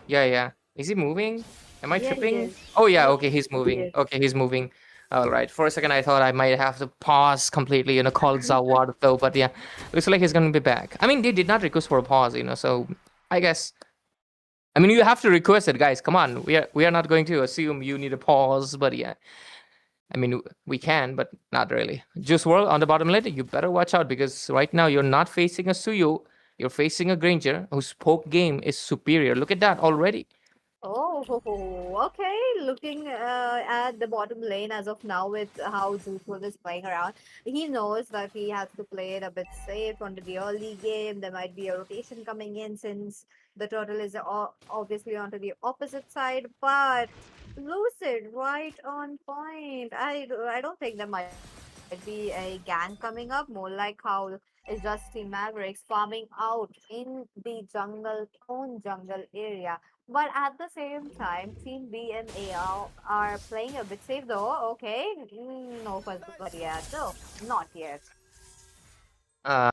Yeah, yeah. Is he moving? Am I Yeah, he tripping? is. Oh yeah, Yeah, okay, he's he moving. is. Okay, he's moving. All right. For a second, I thought I might have to pause completely, call Zawad though. But yeah, looks like he's gonna be back. I mean, they did not request for a pause, so I guess. I mean, you have to request it, guys. Come on, we are not going to assume you need a pause, but yeah. I mean, we can, but not really. Juice World on the bottom lane, you better watch out because right now you're not facing a Suyu, you're facing a Granger whose poke game is superior. Look at that already. Oh, okay. Looking at the bottom lane as of now with how Zuthul is playing around, he knows that he has to play it a bit safe onto the early game. There might be a rotation coming in since the turtle is obviously onto the opposite side, but Lucid right on point. I don't think there might be a gang coming up, more like how it's just Team Mavericks farming out in the own jungle area. But at the same time, Team B and AL are playing a bit safe though. Okay, no first blood yet. No, not yet. Uh,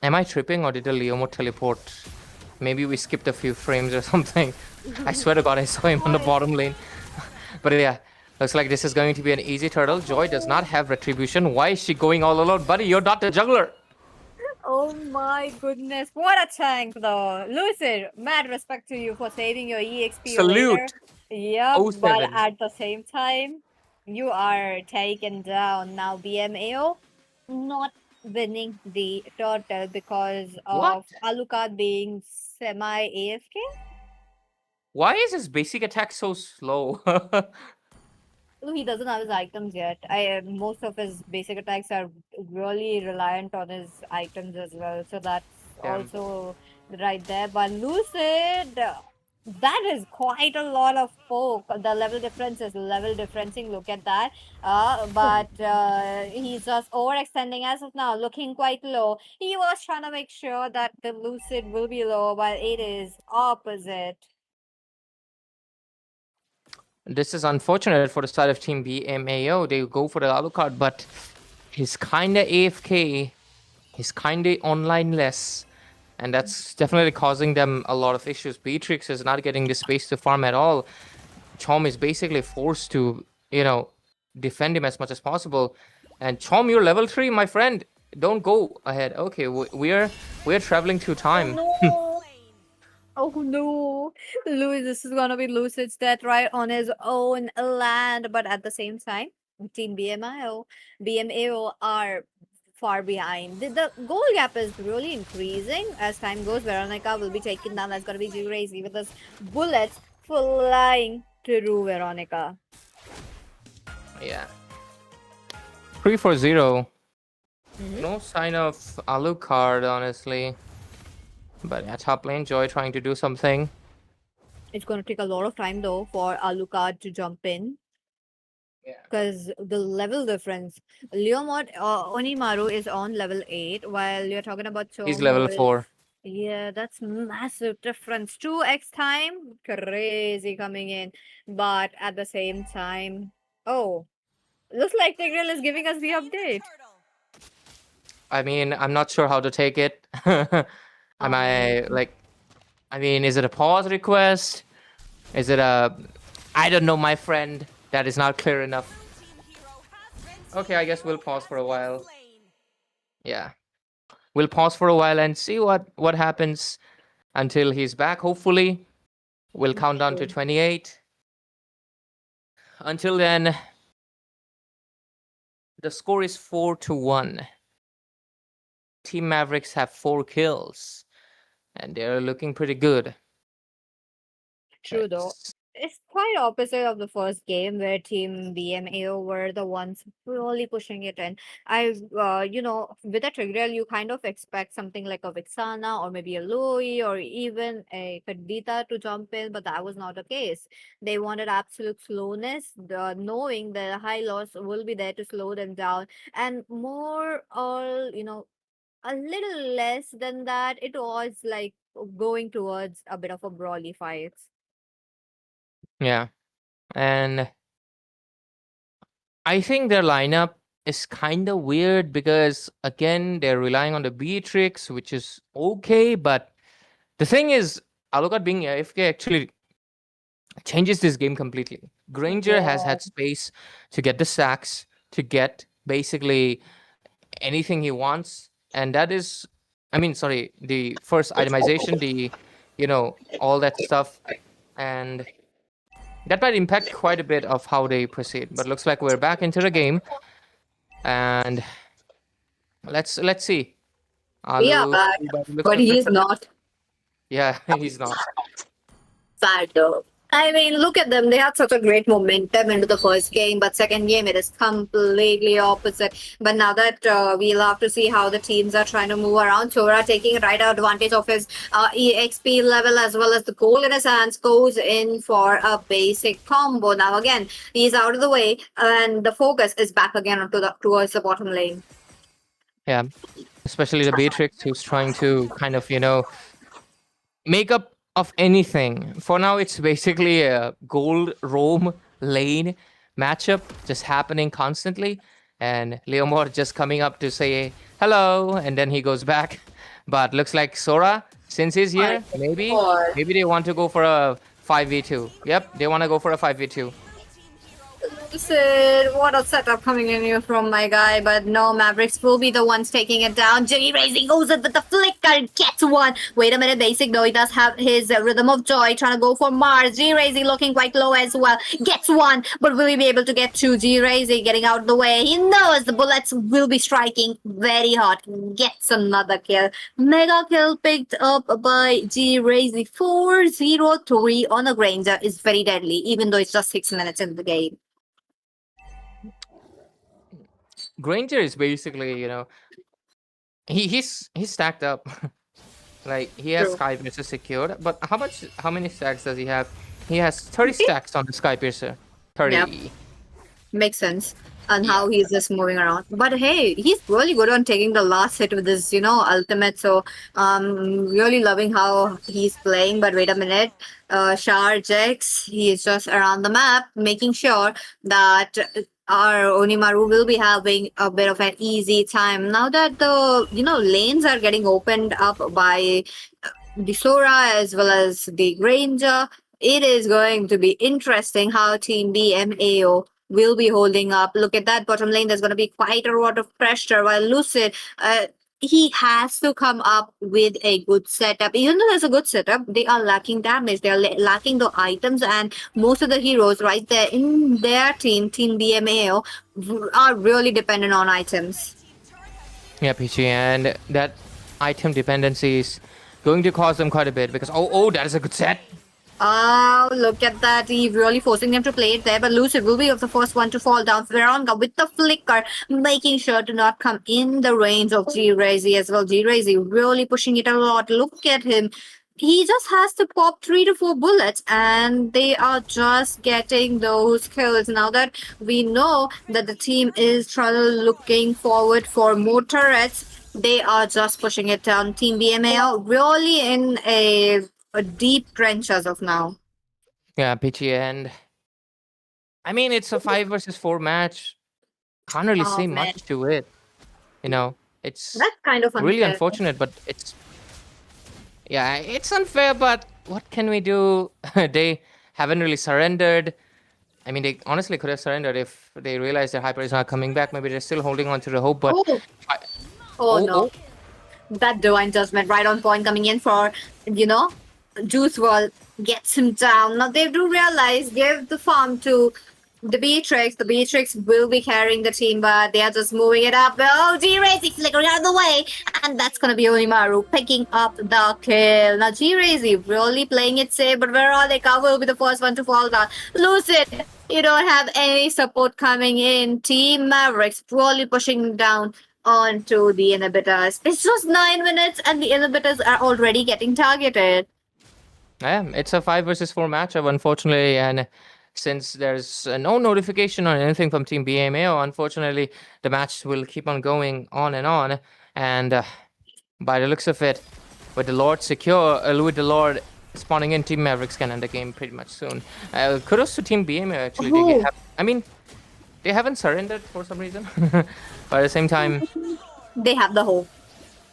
am I tripping or did the Leomo teleport? Maybe we skipped a few frames or something. I swear to God, I saw him on the Boy, bottom lane. But yeah, looks like this is going to be an easy turtle. Joy does not have retribution. Why is she going all alone? Buddy, you're not the juggler. oh my goodness, what a tank though. Lucid, mad respect to you for saving your EXP later. Salute. Yep, Oh but 07. at the same time, you are taken down now. BMAO not winning the turtle because What? of Alucard being semi AFK. Why is his basic attack so slow? No, he doesn't have his items yet. Most of his basic attacks are really reliant on his items as well. So that's Damn. also right there. But Lucid, that is quite a lot of poke. The level difference is level differencing. Look at that. But he's just overextending as of now, looking quite low. He was trying to make sure that the Lucid will be low, but it is opposite. This is unfortunate for the side of Team BMAO. They go for the Alucard, but he's kinda AFK. He's kinda online less. And that's definitely causing them a lot of issues. Beatrix is not getting the space to farm at all. Chom is basically forced to, defend him as much as possible. And Chom, you're level 3, my friend. Don't go ahead. Okay, we're traveling through time. No. Oh no, Louis, this is gonna be Lucid's death right on his own land, but at the same time, Team BMAO are far behind. The goal gap is really increasing as time goes. Veronica will be taken down. That's gonna be crazy with those bullets flying through Veronica. Yeah. 3-4-0. Mhm. No sign of Alucard, honestly. But yeah, top lane, Joy trying to do something. It's gonna take a lot of time though for Alucard to jump in. Yeah. Because the level difference. Leomod Onimaru is on level 8, while you're talking about He's Chomo level is 4. yeah, that's massive difference. 2x time, crazy coming in. But at the same time, oh, looks like Tigreal is giving us the update. I mean, I'm not sure how to take it. Am I like? I mean, is it a pause request? Is it a? I don't know, my friend. That is not clear enough. Okay, I guess we'll pause for a while. Yeah, we'll pause for a while and see what happens until he's back. Hopefully, we'll count down to 28. Until then, the score is 4-1. Team Mavericks have 4 kills, and they're looking pretty good. True though. It's quite opposite of the first game where Team BMAO were the ones really pushing it in. With a Triggerel, you kind of expect something like a Vixana or maybe a Louis or even a Kadita to jump in, but that was not the case. They wanted absolute slowness, knowing the high loss will be there to slow them down, and more or a little less than that. It was like going towards a bit of a brawly fight. Yeah. And I think their lineup is kind of weird because, again, they're relying on the Beatrix, which is okay. But the thing is, Alucard being AFK actually changes this game completely. Granger has had space to get the sacks, to get basically anything he wants. And that is, the first itemization, all that stuff. And that might impact quite a bit of how they proceed. But looks like we're back into the game. And let's see. Yeah, Alu, but he's not Yeah, he's not. bad though. I mean, look at them. They had such a great momentum into the first game, but second game it is completely opposite. But now that we'll have to see how the teams are trying to move around. Sora taking right advantage of his EXP level as well as the goal in his hands, goes in for a basic combo. Now again, he's out of the way, and the focus is back again towards the bottom lane. Yeah, especially the Beatrix, who's trying to kind of, make up of anything. For now, it's basically a gold roam lane matchup just happening constantly. And Leomor just coming up to say hello, and then he goes back. But looks like Sora, since he's here, maybe they want to go for a 5v2. Yep, they want to go for a 5v2. Lucid, what a setup coming in here from my guy, but no, Mavericks will be the ones taking it down. Jimmy Raising goes in with the flicker, gets one. Wait a minute, Basic though, he does have his Rhythm of Joy, trying to go for Mars. G Raising looking quite low as well, gets one, but will he be able to get two? G Raising getting out of the way, he knows the bullets will be striking very hard, gets another kill. Mega kill picked up by G Raising. 4-0-3 on a Granger is very deadly, even though it's just 6 minutes in the game. Granger is basically, he's stacked up. Like, he has Skypiercer secured, but how many stacks does he have? He has 30 stacks on the Skypiercer. 30. Yep. Makes sense on how he's just moving around. But hey, he's really good on taking the last hit with his, ultimate. So really loving how he's playing. But wait a minute. Sharjex, he is just around the map, making sure that our Onimaru will be having a bit of an easy time. Now that the, lanes are getting opened up by the Sora as well as the Granger, it is going to be interesting how Team BMAO will be holding up. Look at that bottom lane. There's going to be quite a lot of pressure, while Lucid, he has to come up with a good setup. Even though there's a good setup, they are lacking damage. They are lacking the items, and most of the heroes right there in their team BMAO, are really dependent on items. Yeah, PG, and that item dependency is going to cause them quite a bit because, oh, that is a good set. Oh, look at that. He's really forcing them to play it there. But Lucid will be the first one to fall down. Veronica with the flicker, making sure to not come in the range of G-Razy as well. G-Razy really pushing it a lot. Look at him. He just has to pop 3 to 4 bullets, and they are just getting those kills. Now that we know that the team is looking forward for more turrets, they are just pushing it down. Team BMAO really in a deep trench as of now. Yeah, PG, and I mean, it's a 5 versus 4 match. Can't really say much to it. It's That's kind of unfair. really unfortunate, but it's unfair, but what can we do? They haven't really surrendered. I mean, they honestly could have surrendered if they realized their hyper is not coming back. Maybe they're still holding on to the hope, but... No. That Divine Judgment right on point coming in for, Juice WRLD gets him down. Now they do realize, give the farm to The Beatrix will be carrying the team, but they are just moving it up. Oh, G-Razy flickering out of the way. And that's going to be Onimaru picking up the kill. Now, G-Razy really playing it safe, but Veronica will be the first one to fall down. Lucid, you don't have any support coming in. Team Mavericks really pushing down onto the inhibitors. It's just 9 minutes, and the inhibitors are already getting targeted. Yeah, it's a 5 versus 4 matchup, unfortunately, and since there's no notification on anything from Team BMAO, unfortunately, the match will keep on going on. And by the looks of it, with the Lord secure, with the Lord spawning in, Team Mavericks can end the game pretty much soon. Kudos to Team BMAO, actually. They haven't surrendered for some reason, but at the same time, They have the hope.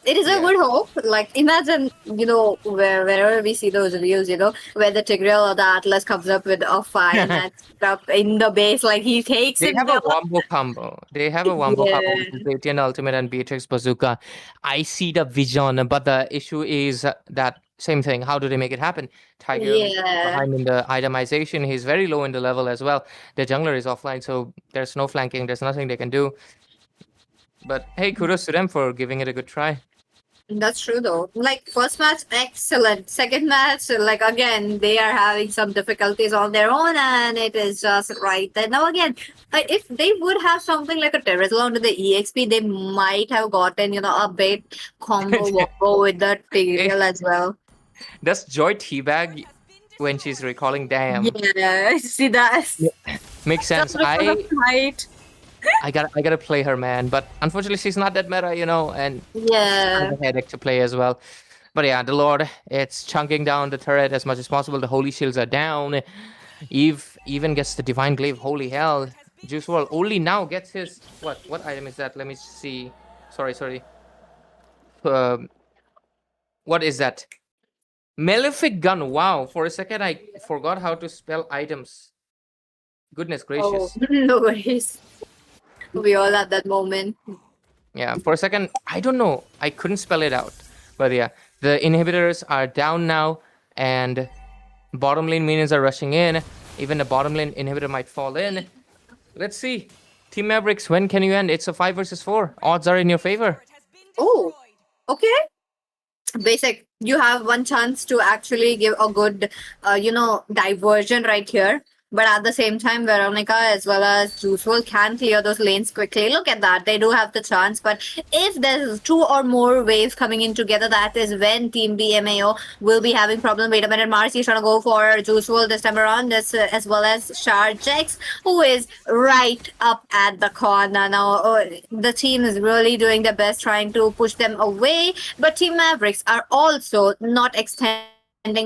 It is a good hope. Like, imagine, wherever we see those views, where the Tigreal or the Atlas comes up with a fire and stuff in the base, like he takes they it have down. a wombo combo. They have a wombo combo with Radiant Ultimate and Beatrix Bazooka. I see the vision, but the issue is that same thing. How do they make it happen? Tiger is behind in the itemization. He's very low in the level as well. The jungler is offline, so there's no flanking. There's nothing they can do. But hey, kudos to them for giving it a good try. That's true, though. Like, first match, excellent. Second match, like, again, they are having some difficulties on their own, and it is just right there. Now, again, if they would have something like a Terrazla onto the EXP, they might have gotten, a bit combo with the Tigreal as well. Does Joy teabag when she's recalling? Damn. Yeah, see that? Makes sense. I gotta play her, man. But unfortunately, she's not that meta, and yeah, kind of a headache to play as well. But yeah, the Lord, it's chunking down the turret as much as possible. The holy shields are down. Eve even gets the divine glaive. Holy hell! Juice WRLD only now gets his what item is that? Let me see. Sorry. What is that? Malefic gun. Wow! For a second, I forgot how to spell items. Goodness gracious. Oh, no worries. We all at that moment. Yeah, for a second, I don't know. I couldn't spell it out. But yeah, the inhibitors are down now, and bottom lane minions are rushing in. Even the bottom lane inhibitor might fall in. Let's see. Team Mavericks, when can you end? It's a 5 versus 4. Odds are in your favor. Oh, okay. Basic, you have one chance to actually give a good, diversion right here. But at the same time, Veronica as well as Juice WRLD can clear those lanes quickly. Look at that. They do have the chance. But if there's 2 or more waves coming in together, that is when Team BMAO will be having problem. Wait a minute. Marcy is trying to go for Juice WRLD this time around, as well as Sharjex, who is right up at the corner. Now, the team is really doing their best trying to push them away. But Team Mavericks are also not extending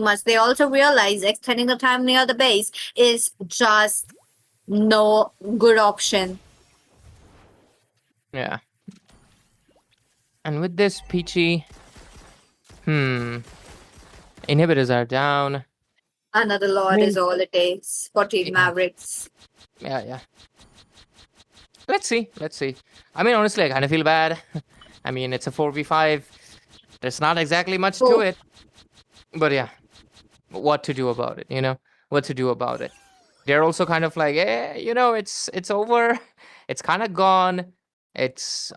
much. They also realize extending the time near the base is just no good option. Yeah. And with this, Peachy, inhibitors are down. Another Lord is all it takes for Team Mavericks. Yeah. Let's see. I mean, honestly, I kind of feel bad. I mean, it's a 4v5. There's not exactly much to it. But yeah, what to do about it, What to do about it. They're also kind of like, it's over. It's kind of gone.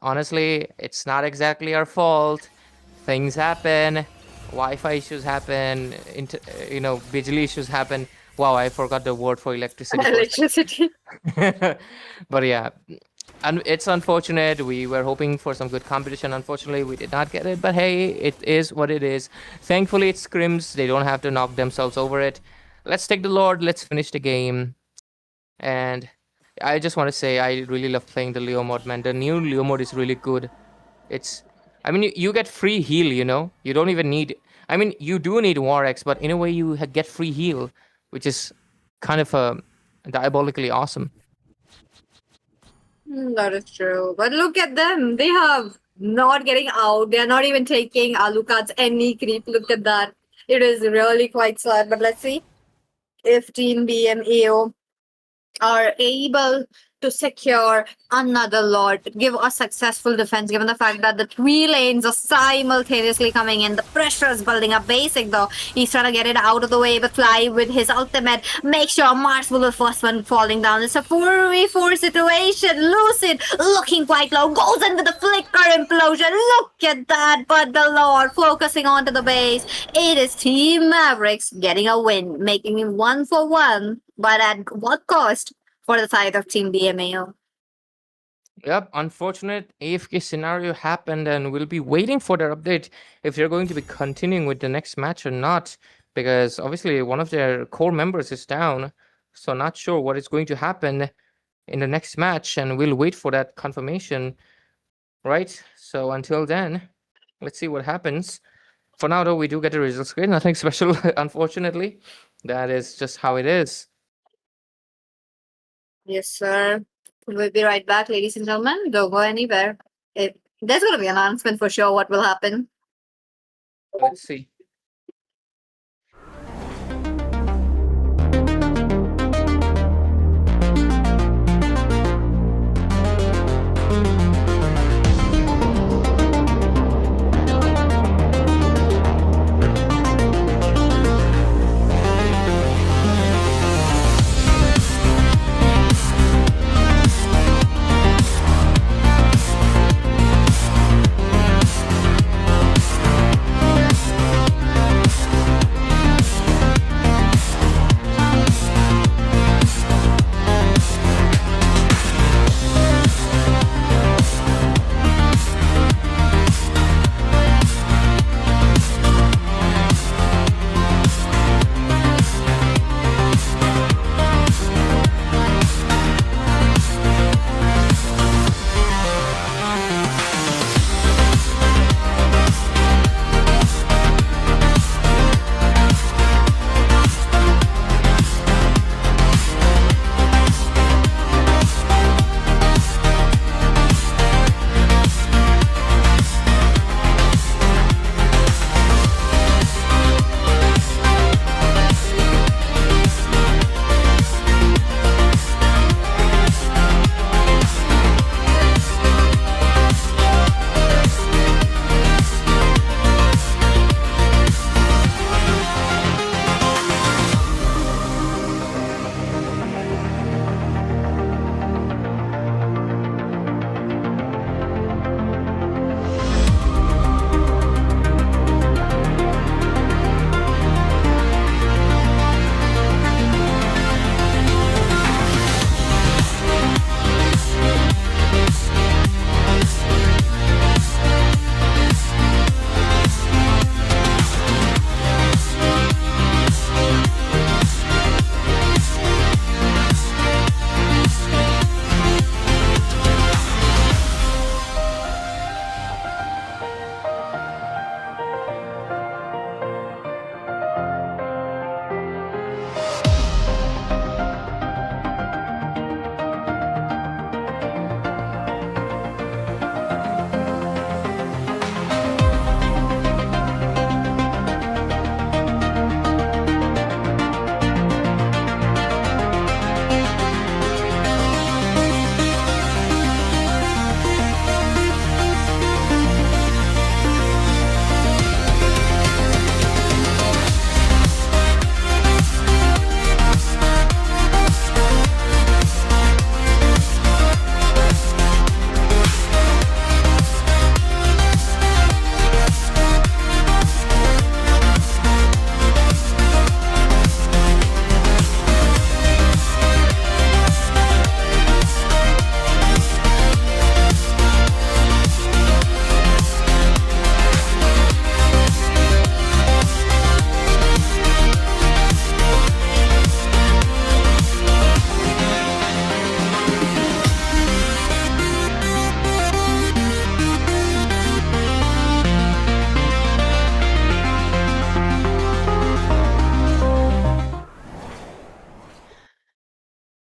Honestly, it's not exactly our fault. Things happen. Wi-Fi issues happen. Bijli issues happen. Wow, I forgot the word for electricity. Electricity. But yeah. And it's unfortunate. We were hoping for some good competition. Unfortunately, we did not get it. But hey, it is what it is. Thankfully, it's scrims. They don't have to knock themselves over it. Let's take the Lord. Let's finish the game. And I just want to say I really love playing the Leo mode, man. The new Leo mode is really good. You get free heal, You don't even need... you do need War X, but in a way you get free heal, which is kind of diabolically awesome. That is true. But look at them. They have not getting out. They are not even taking Alucard's any creep. Look at that. It is really quite sad. But let's see if Team BMAO are able to secure another Lord, give a successful defense, given the fact that the 3 lanes are simultaneously coming in. The pressure is building up. Basic, though, he's trying to get it out of the way, but Fly with his ultimate. Make sure Mars will be the first one falling down. It's a 4v4 situation. Lucid looking quite low, goes into the flicker implosion. Look at that, but the Lord focusing onto the base. It is Team Mavericks getting a win, making him 1-for-1, but at what cost for the side of Team BMAO? Yep, unfortunate AFK scenario happened, and we'll be waiting for their update if they're going to be continuing with the next match or not, because obviously one of their core members is down, so not sure what is going to happen in the next match, and we'll wait for that confirmation, right? So until then, let's see what happens. For now, though, we do get a result screen. Nothing special, unfortunately. That is just how it is. Yes, sir. We'll be right back, ladies and gentlemen. Don't go anywhere. There's going to be an announcement for sure what will happen. Let's see.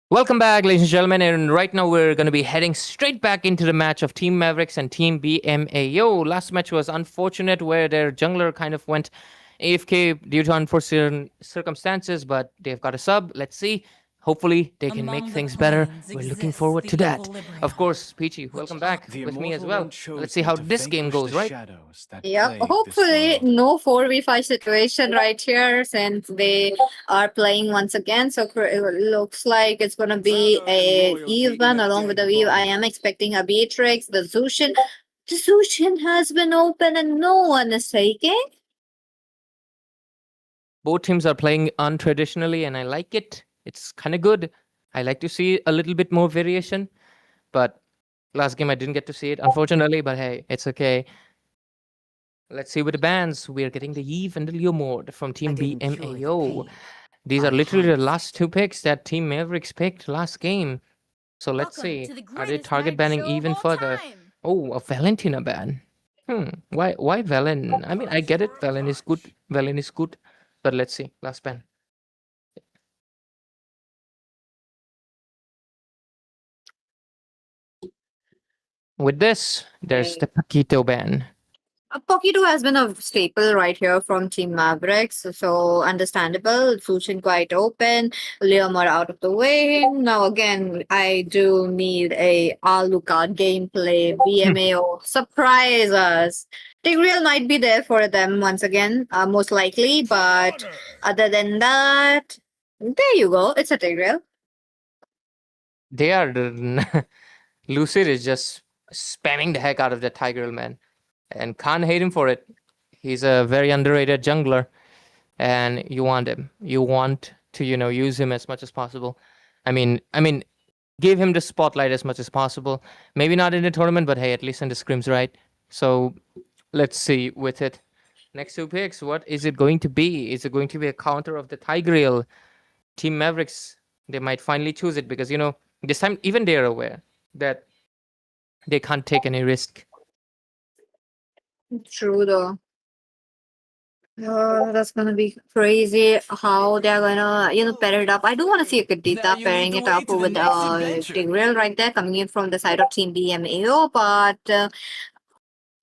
Welcome back, ladies and gentlemen, and right now we're going to be heading straight back into the match of Team Mavericks and Team BMAO. Last match was unfortunate where their jungler kind of went AFK due to unforeseen circumstances, but they've got a sub. Let's see. hopefully they can make Among the things better. planes We're looking exists forward the to that. equilibrium, Of course, Peachy, welcome back The with me as immortal well. one chose Let's see me how to this game vanquish goes, the right? shadows that Yep. plague this Hopefully, world. no 4v5 situation right here since they are playing once again. So it looks like it's gonna be a even along with the Eve. I am expecting a Beatrix, the Zushin. The Zushin has been open and no one is taking. Both teams are playing untraditionally, and I like it. It's kind of good. I like to see a little bit more variation, but last game I didn't get to see it, unfortunately. But hey, it's okay. Let's see with the bands. We're getting the Eve and the Leo mode from Team BMAO. These are literally the last two picks that Team Mavericks picked last game. So let's see. Are they target banning even further? Oh, a Valentina ban. Why Valen? I mean, I get it. Valen is good. Valen is good. But let's see. Last ban. With this, there's the Paquito ban. Pokito has been a staple right here from Team Mavericks, so understandable. Sushin quite open, Leomar out of the way. Now again, I do need a Alucard gameplay. BMAO surprise us. Tigreal might be there for them once again, most likely, but other than that, there you go. It's a Tigreal. They are Lucid is just spamming the heck out of that Tiger man, and can't hate him for it. He's a very underrated jungler, and you want him. You want to use him as much as possible. I mean, give him the spotlight as much as possible. Maybe not in the tournament, but hey, at least in the scrims, right? So let's see with it. Next two picks, what is it going to be? Is it going to be a counter of the Tigreal? Team Mavericks, they might finally choose it because this time even they're aware that they can't take any risk. True though. That's gonna be crazy how they're gonna, pair it up. I do want to see a Kadita pairing it up with Tigreal right there coming in from the side of Team BMAO, but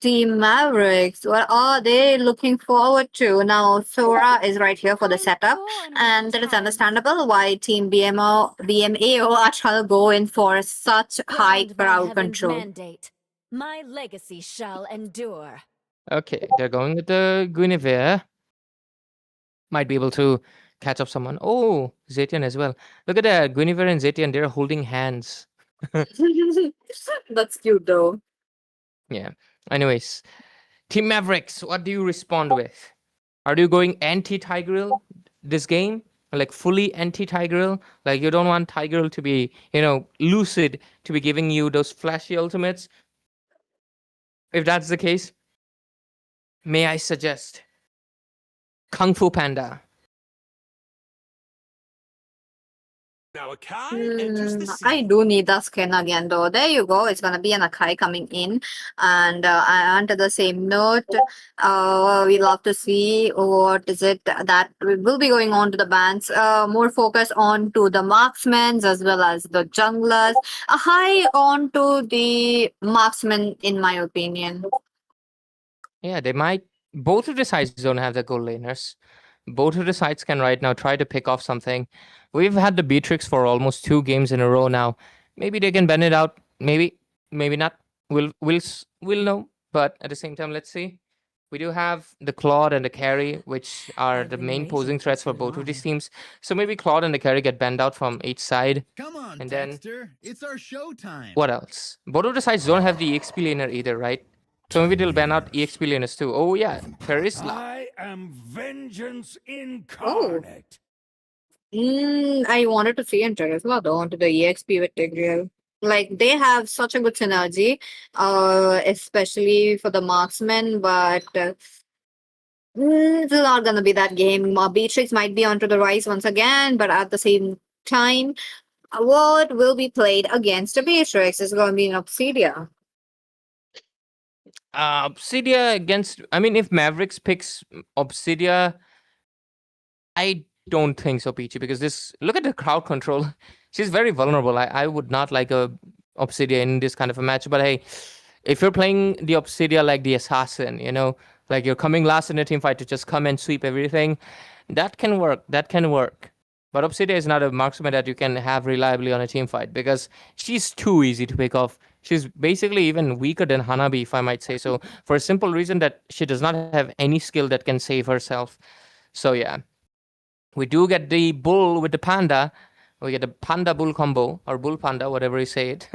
Team Mavericks, what are they looking forward to? Now, Sora is right here for the setup, and that is understandable why Team BMAO are trying to go in for such high crowd control. Mandate. My legacy shall endure. Okay, they're going with the Guinevere. Might be able to catch up someone. Oh, Zetian as well. Look at that. Guinevere and Zetian, they're holding hands. That's cute though. Yeah. Anyways, Team Mavericks, what do you respond with? Are you going anti-Tigreal this game? Like fully anti-Tigreal? Like you don't want Tigreal to be, Lucid to be giving you those flashy ultimates? If that's the case, may I suggest Kung Fu Panda? Now Akai enters the I scene. do need that skin again though. There you go. It's gonna be an Akai coming in. And onto the same note, we love to see what is it that will be going on to the bans. More focus on to the marksmen as well as the junglers. A high on to the marksmen in my opinion. Yeah, they might. Both of the sides don't have the gold laners. Both of the sides can right now try to pick off something. We've had the Beatrix for almost 2 games in a row now. Maybe they can bend it out. Maybe not. We'll know. But at the same time, let's see. We do have the Claude and the Carry, which are I've the been main waiting posing for threats for too both of these long. teams. So maybe Claude and the Carry get banned out from each side. Come on, And then- Dexter. It's our showtime. What else? Both of the sides don't have the EXP laner either, right? So maybe they'll ban out EXP laners too. Oh yeah, Terisla. I am vengeance incarnate. I wanted to see Interesla though onto the EXP with Tigreal. Like they have such a good synergy, especially for the marksmen, but it's not gonna be that game. Beatrix might be onto the rise once again, but at the same time, what will be played against the Beatrix is gonna be an Obsidia. Obsidia against. I mean, if Mavericks picks Obsidia, I don't think so, Peachy, because look at the crowd control. She's very vulnerable. I would not like a Obsidia in this kind of a match. But hey, if you're playing the Obsidia like the assassin, like you're coming last in a team fight to just come and sweep everything, that can work. But Obsidia is not a marksman that you can have reliably on a team fight because she's too easy to pick off. She's basically even weaker than Hanabi, if I might say so, for a simple reason that she does not have any skill that can save herself. So yeah, we do get the bull with the panda. We get the panda bull combo, or bull panda, whatever you say it.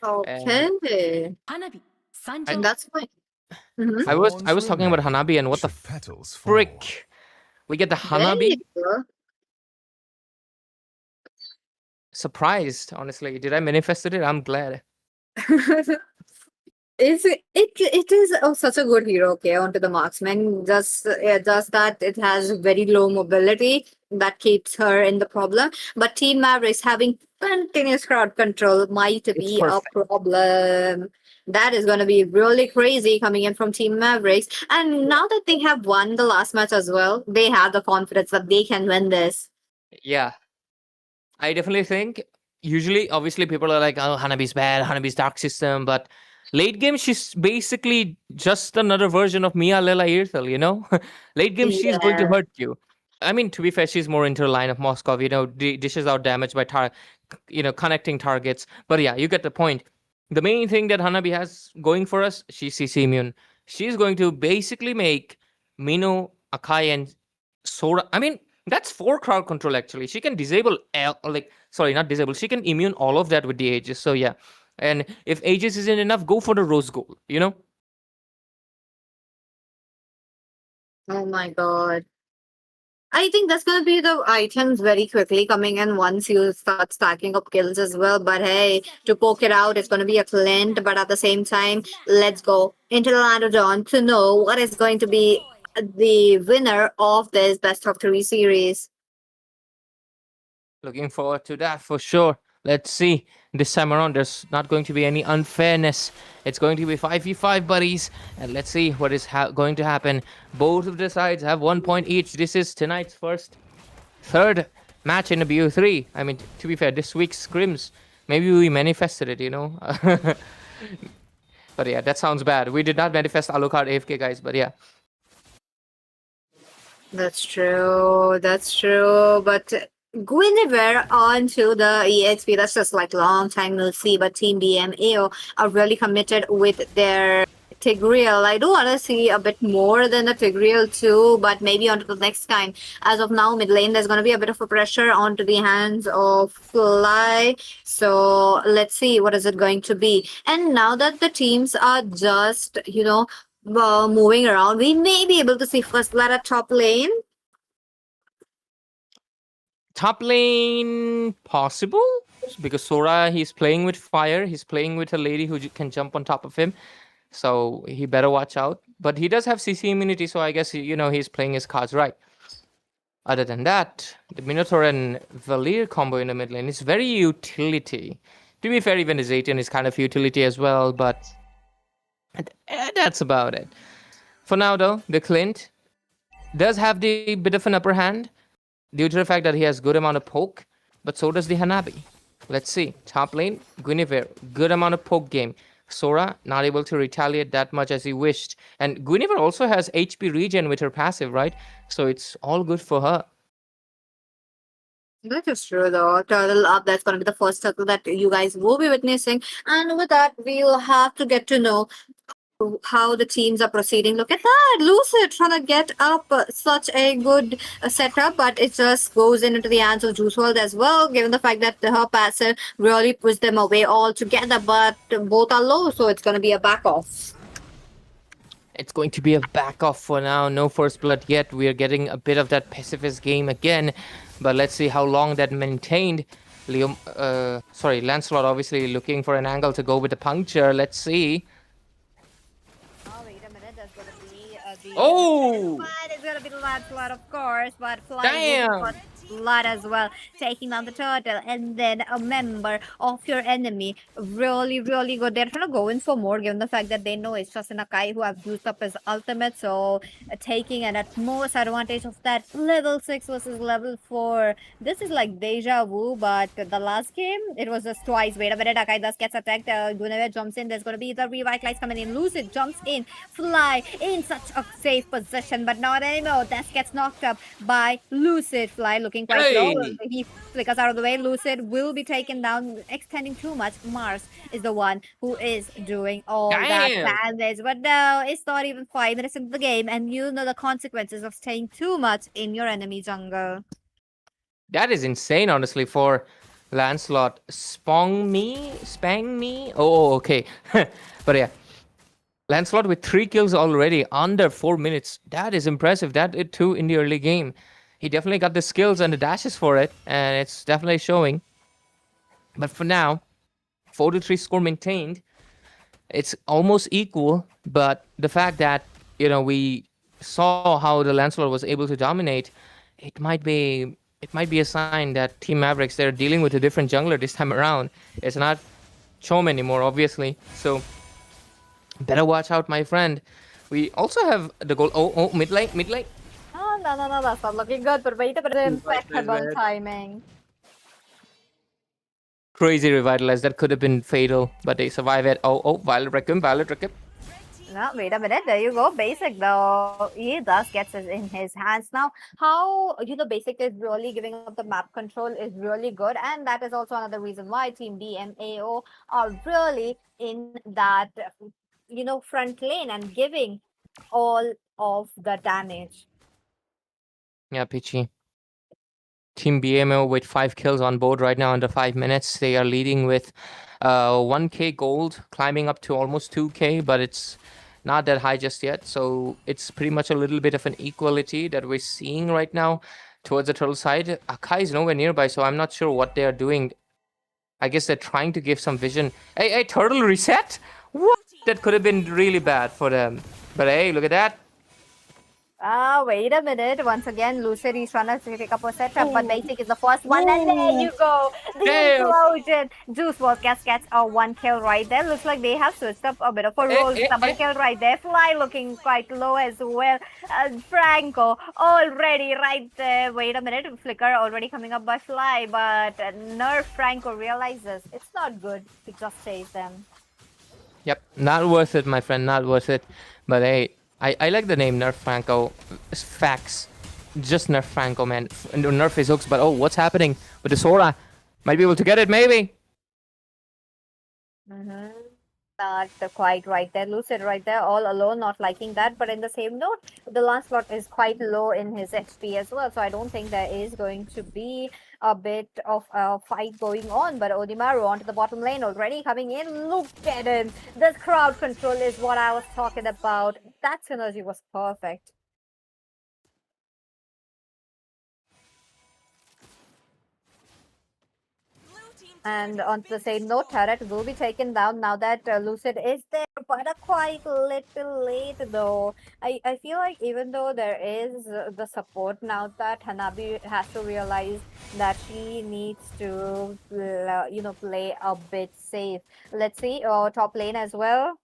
Okay. And that's fine. I was talking about Hanabi, and what the frick? We get the Hanabi. Surprised, honestly. Did I manifested it? I'm glad. It is such a good hero, okay, onto the marksman. Just that it has very low mobility that keeps her in the problem. But Team Mavericks having continuous crowd control might be a problem. That is going to be really crazy coming in from Team Mavericks. And now that they have won the last match as well, they have the confidence that they can win this. Yeah. I definitely think, usually, obviously, people are like, oh, Hanabi's bad, Hanabi's dark system, but late game, she's basically just another version of Mia Lela Irthel, you know? Late game, she's going to hurt you. I mean, to be fair, she's more into the line of Moskov, you know, dishes out damage by, connecting targets. But yeah, you get the point. The main thing that Hanabi has going for us, she's CC immune. She's going to basically make Mino, Akai, and Sora. I mean, that's 4 crowd control actually. She can disable, not disable. She can immune all of that with the Aegis. So yeah. And if Aegis isn't enough, go for the Rose Gold, you know? Oh my god. I think that's going to be the items very quickly coming in once you start stacking up kills as well. But hey, to poke it out, it's going to be a Clint. But at the same time, let's go into the land of Dawn to know what is going to be the winner of this best of 3 series. Looking forward to that for sure. Let's see. This time around, there's not going to be any unfairness. It's going to be 5v5, buddies. And let's see what is going to happen. Both of the sides have 1 point each. This is tonight's third match in the BO3. I mean, to be fair, this week's scrims. Maybe we manifested it, you know? But yeah, that sounds bad. We did not manifest Alucard AFK, guys, but yeah. That's true. But Guinevere onto the EXP, that's just like long time no see, but Team DMAO are really committed with their Tigreal. I do want to see a bit more than the Tigreal too, but maybe onto the next time. As of now, mid lane, there's going to be a bit of a pressure onto the hands of Fly. So let's see what is it going to be. And now that the teams are just, moving around, we may be able to see first blood at top lane. Top lane possible, because Sora, he's playing with fire. He's playing with a lady who can jump on top of him. So he better watch out. But he does have CC immunity, so I guess, he's playing his cards right. Other than that, the Minotaur and Valir combo in the mid lane is very utility. To be fair, even his Zaytian is kind of utility as well, but that's about it. For now, though, the Clint does have the bit of an upper hand, due to the fact that he has good amount of poke, but so does the Hanabi. Let's see. Top lane, Guinevere, good amount of poke game. Sora, not able to retaliate that much as he wished. And Guinevere also has HP regen with her passive, right? So it's all good for her. That is true though. Turtle up, that's going to be the first circle that you guys will be witnessing. And with that, we'll have to get to know how the teams are proceeding. Look at that, Lucid trying to get up such a good setup, but it just goes into the hands of Juice WRLD as well, given the fact that her passive really pushed them away all together, but both are low, so it's going to be a back off. It's going to be a back off for now. No first blood yet. We are getting a bit of that pacifist game again, but let's see how long that maintained. Lancelot obviously looking for an angle to go with the puncture. Let's see. Oh! It's gonna be the Lancelot, of course, but Damn! Blood as well, taking down the turtle, and then a member of your enemy. Really, really good. They're trying to go in for more, given the fact that they know it's just an Akai who have used up his ultimate, so taking an at most advantage of that. Level 6 versus level 4. This is like deja vu, but the last game, it was just twice. Wait a minute, Akai thus gets attacked. Guinevere jumps in. There's going to be the revitalize coming in. Lucid jumps in. Fly in such a safe position, but not anymore. That gets knocked up by Lucid. Fly looking looking quite low. Hey! He flickers out of the way. Lucid will be taken down, extending too much. Mars is the one who is doing all that Damn! damage. But no, it's not even 5 minutes into the game, and you know the consequences of staying too much in your enemy jungle. That is insane, honestly, for Lancelot. Spang me? Oh, okay. But yeah. Lancelot with 3 kills already under 4 minutes. That is impressive. That it too in the early game. He definitely got the skills and the dashes for it, and it's definitely showing. But for now, 4-3 score maintained. It's almost equal, but the fact that, you know, we saw how the Lancelot was able to dominate, it might be a sign that Team Mavericks, they're dealing with a different jungler this time around. It's not Chom anymore, obviously. So better watch out, my friend. We also have the goal. Oh, mid lane. Oh, no, that's not looking good. But wait a minute, impeccable timing. Crazy revitalize. That could have been fatal, but they survive it. Oh, Violet Recum. No, wait a minute. There you go. Basic, though. He does gets it in his hands. Now, how, Basic is really giving up the map control is really good. And that is also another reason why Team BMAO are really in that, front lane and giving all of the damage. Yeah, Pichi. Team BMO with 5 kills on board right now under 5 minutes. They are leading with 1k gold, climbing up to almost 2k, but it's not that high just yet. So it's pretty much a little bit of an equality that we're seeing right now towards the turtle side. Akai is nowhere nearby, so I'm not sure what they are doing. I guess they're trying to give some vision. Hey, turtle reset? What? That could have been really bad for them. But hey, look at that. Wait a minute. Once again, Lucid is trying to pick up a setup, but Basic is the first one, and there you go. The explosion. Juice WRLD gets a 1 kill right there. Looks like they have switched up a bit of a role. Double kill right there. Fly looking quite low as well. Franco already right there. Wait a minute. Flicker already coming up by Fly, but Nerf Franco realizes it's not good to just chase them. Yep, not worth it, my friend, not worth it. But hey, I like the name Nerf Franco. Facts. Just Nerf Franco, man. Nerf his hooks, but oh, what's happening with the Sora? Might be able to get it, maybe. Not quite right there. Lucid right there, all alone, not liking that. But in the same note, the Lancelot is quite low in his XP as well. So I don't think there is going to be a bit of a fight going on. But Odimaru onto the bottom lane already coming in. Look at him. This crowd control is what I was talking about. That synergy was perfect. And on the same note, turret will be taken down now that Lucid is there, but quite little late though. I feel like even though there is the support now, that Hanabi has to realize that she needs to, play a bit safe. Let's see, top lane as well.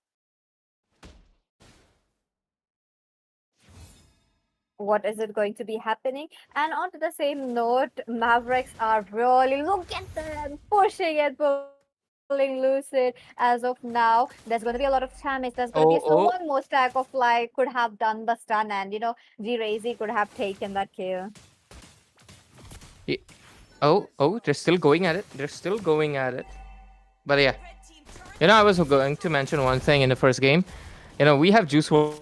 What is it going to be happening? And on to the same note, Mavericks are really, look at them, pushing and pulling Lucid. As of now, there's going to be a lot of damage. There's going to be one more stack of Fly could have done the stun, and G-Razy could have taken that kill. Yeah. Oh, they're still going at it. But yeah, I was going to mention one thing in the first game. We have Juice WRLD.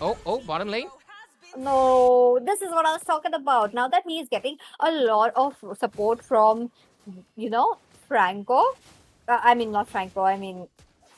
Oh, bottom lane. No, this is what I was talking about. Now that he is getting a lot of support from, Franco. Not Franco,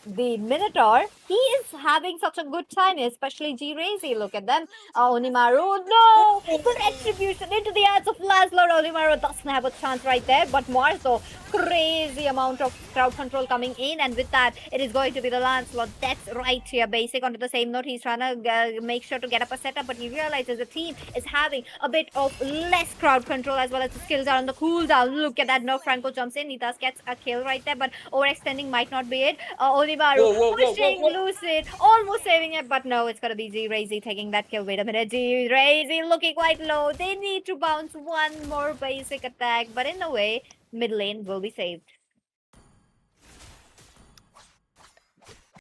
the Minotaur. He is having such a good time, especially G-Razy. Look at them. Onimaru, no! Good execution into the hands of Lancelot. Onimaru doesn't have a chance right there, but more so. Crazy amount of crowd control coming in, and with that, it is going to be the Lancelot. That's right here. Basic onto the same note. He's trying to make sure to get up a setup, but he realizes the team is having a bit of less crowd control as well as the skills are on the cooldown. Look at that. No, Franco jumps in. He does get a kill right there, but overextending might not be it. Onimaru pushing Lucid, almost saving it, but no, it's gonna be G-Razy taking that kill. Wait a minute, G-Razy looking quite low. They need to bounce one more basic attack, but in a way, mid lane will be saved.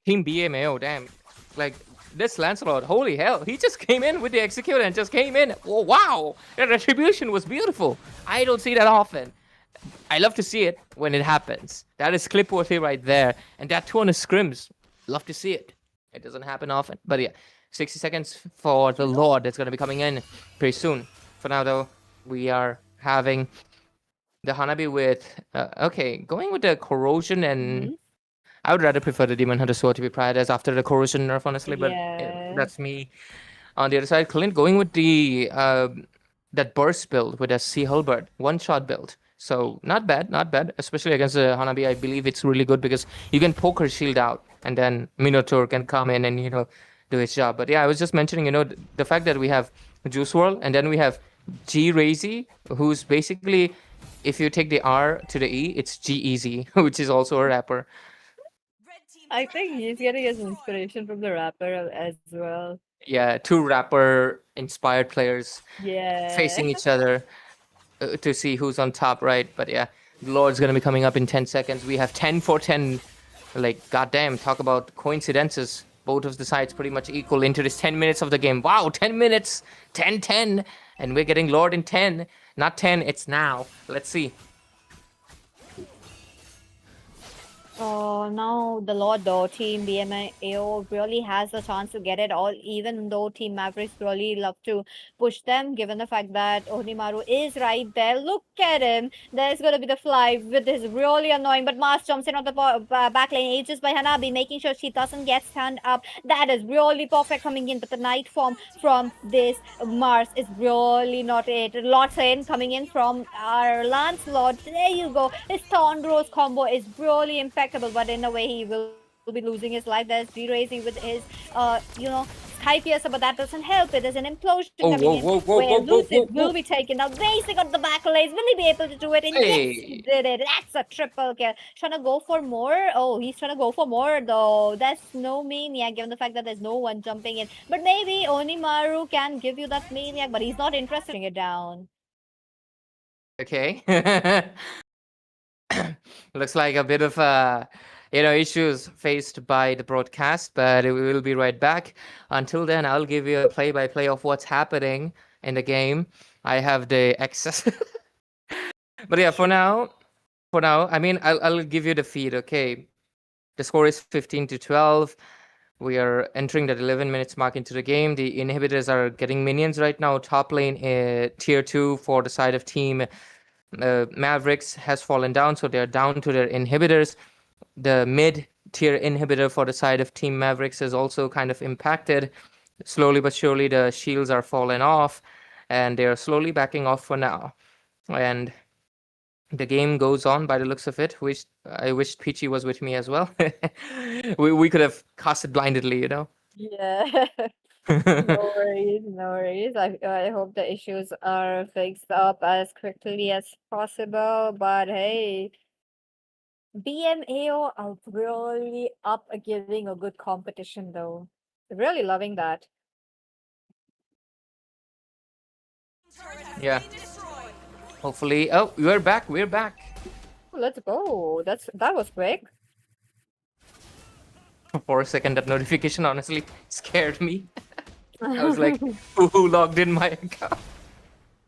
Team BMAO, damn. Like, this Lancelot, holy hell, he just came in with the execute and just came in. Oh, wow, the retribution was beautiful. I don't see that often. I love to see it when it happens. That is clip worthy right there. And that too on the scrims. Love to see it. It doesn't happen often. But yeah, 60 seconds for the Lord that's going to be coming in pretty soon. For now, though, we are having the Hanabi with... okay, going with the Corrosion and... I would rather prefer the Demon Hunter Sword to be prioritized after the Corrosion nerf, honestly. But that's me. On the other side, Clint going with the... that burst build with a Sea Halberd. One-shot build. So not bad, not bad. Especially against the Hanabi, I believe it's really good because you can poke her shield out and then Minotaur can come in and, you know, do his job. But yeah, I was just mentioning, you know, the fact that we have Juice WRLD and then we have G Razy, who's basically, if you take the R to the E, it's G Easy, which is also a rapper. I think he's getting his inspiration from the rapper as well. Yeah, two rapper-inspired players facing each other. To see who's on top, right? But yeah, Lord's gonna be coming up in 10 seconds. We have 10 for 10. Like, goddamn, talk about coincidences. Both of the sides pretty much equal into this 10 minutes of the game. Wow, 10 minutes, 10-10. And we're getting Lord in 10. Not 10, it's now. Let's see. Oh, now the Lord though, Team BMAO really has the chance to get it all, even though Team Mavericks really love to push them, given the fact that Onimaru is right there. Look at him. There's going to be the fly with this really annoying, but Mars jumps in on the back lane, ages by Hanabi, making sure she doesn't get stand up. That is really perfect coming in, but the night form from this Mars is really not it. Lots in coming in from our Lancelot. There you go. His Thornrose combo is really impeccable, but in a way he will be losing his life. There's G-Razy with his, you know, Sky Piercer, but that doesn't help. It is an implosion coming in where Lucid will be taken out. Basic on the back lanes. Will he be able to do it? And yes, he did it. That's a triple kill. Trying to go for more. Oh, he's trying to go for more though. That's no Maniac, given the fact that there's no one jumping in. But maybe Onimaru can give you that Maniac, but he's not interested in it down. Okay. Looks like a bit of issues faced by the broadcast, but we will be right back. Until then, I'll give you a play-by-play of what's happening in the game. I have the access. But yeah, for now, I mean, I'll give you the feed. Okay, the score is 15-12. We are entering the 11 minutes mark into the game. The inhibitors are getting minions right now. Top lane, tier 2 for the side of Team Mavericks has fallen down, so they're down to their inhibitors. The mid-tier inhibitor for the side of Team Mavericks is also kind of impacted. Slowly but surely, the shields are falling off, and they're slowly backing off for now. And the game goes on by the looks of it. I wished Peachy was with me as well. we could have cast it blindly, you know? Yeah. No worries, no worries. I hope the issues are fixed up as quickly as possible. But hey, BMAO are really up giving a good competition though. Really loving that. Yeah. Hopefully. Oh, we're back. We're back. Let's go. That was quick. For a second, that notification honestly scared me. I was like, who logged in my account?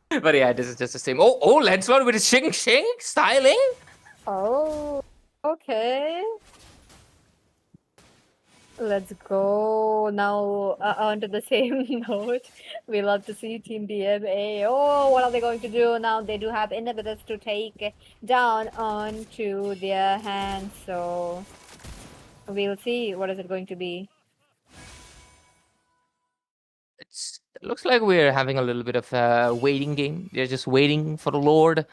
But yeah, this is just the same. Oh, Lancelot with his shing styling. Oh, okay. Let's go now onto the same note. We love to see Team DMA. Oh, what are they going to do now? They do have inhibitors to take down onto their hands. So we'll see. What is it going to be? It looks like we're having a little bit of a waiting game. They're just waiting for the Lord.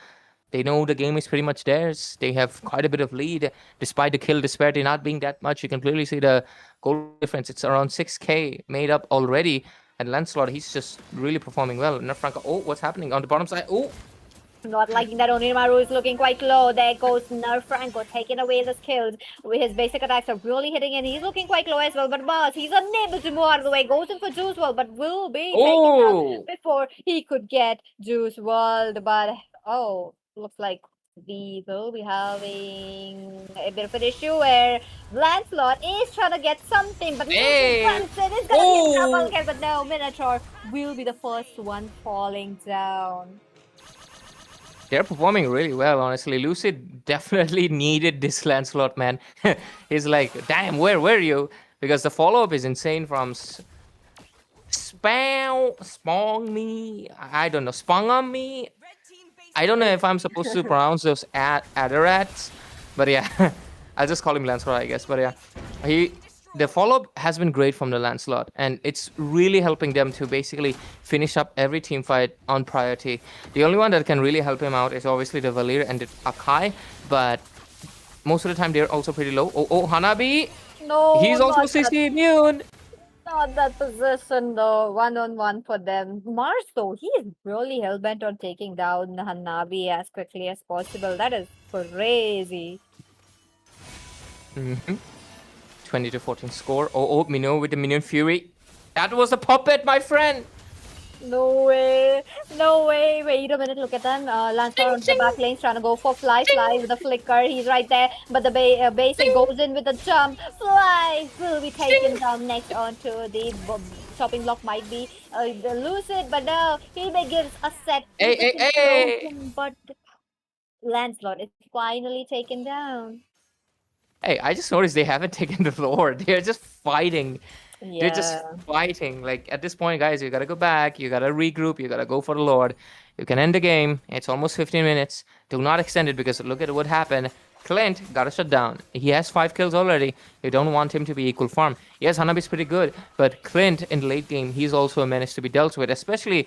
They know the game is pretty much theirs. They have quite a bit of lead, despite the kill disparity not being that much. You can clearly see the goal difference. It's around 6k made up already. And Lancelot, he's just really performing well. Nerf Franco, oh, what's happening on the bottom side? Oh, not liking that Onimaru is looking quite low. There goes Nerf Franco taking away the skills. His basic attacks are really hitting and he's looking quite low as well. But Mars, he's unable to move out of the way. Goes in for Juice WRLD, but will be taken out before he could get Juice WRLD. But oh, looks like we will be having a bit of an issue where Lancelot is trying to get something, but Hey! Lucid is gonna be in Oh! trouble here, but no, Minotaur will be the first one falling down. They're performing really well, honestly. Lucid definitely needed this Lancelot, man. He's like, damn, where were you? Because the follow-up is insane from Spawn me. I don't know, Spung on me. I don't know if I'm supposed to pronounce those Adarats, but yeah, I'll just call him Lancelot, I guess. But yeah, the follow-up has been great from the Lancelot, and it's really helping them to basically finish up every team fight on priority. The only one that can really help him out is obviously the Valir and the Akai, but most of the time they're also pretty low. Oh, Hanabi! No, He's also not that. CC immune! Not that position though, one-on-one for them. Mars though, he is really hell-bent on taking down Hanabi as quickly as possible. That is crazy. 20-14 score. Oh, Minnow with the Minion Fury. That was a puppet, my friend! No way. No way. Wait a minute. Look at them. Lancelot on the back lane trying to go for Fly with a flicker. He's right there. But the basic goes in with a jump. Fly will be taken down next onto the chopping block. Might be the Lucid. But no. He gives a set. Hey. But Lancelot is finally taken down. Hey, I just noticed they haven't taken the Lord. They're just fighting. Yeah. They're just fighting. Like, at this point, guys, you gotta go back. You gotta regroup. You gotta go for the Lord. You can end the game. It's almost 15 minutes. Do not extend it because look at what happened. Clint got a shutdown. He has 5 kills already. You don't want him to be equal farm. Yes, Hanabi's pretty good, but Clint in the late game, he's also a menace to be dealt with. Especially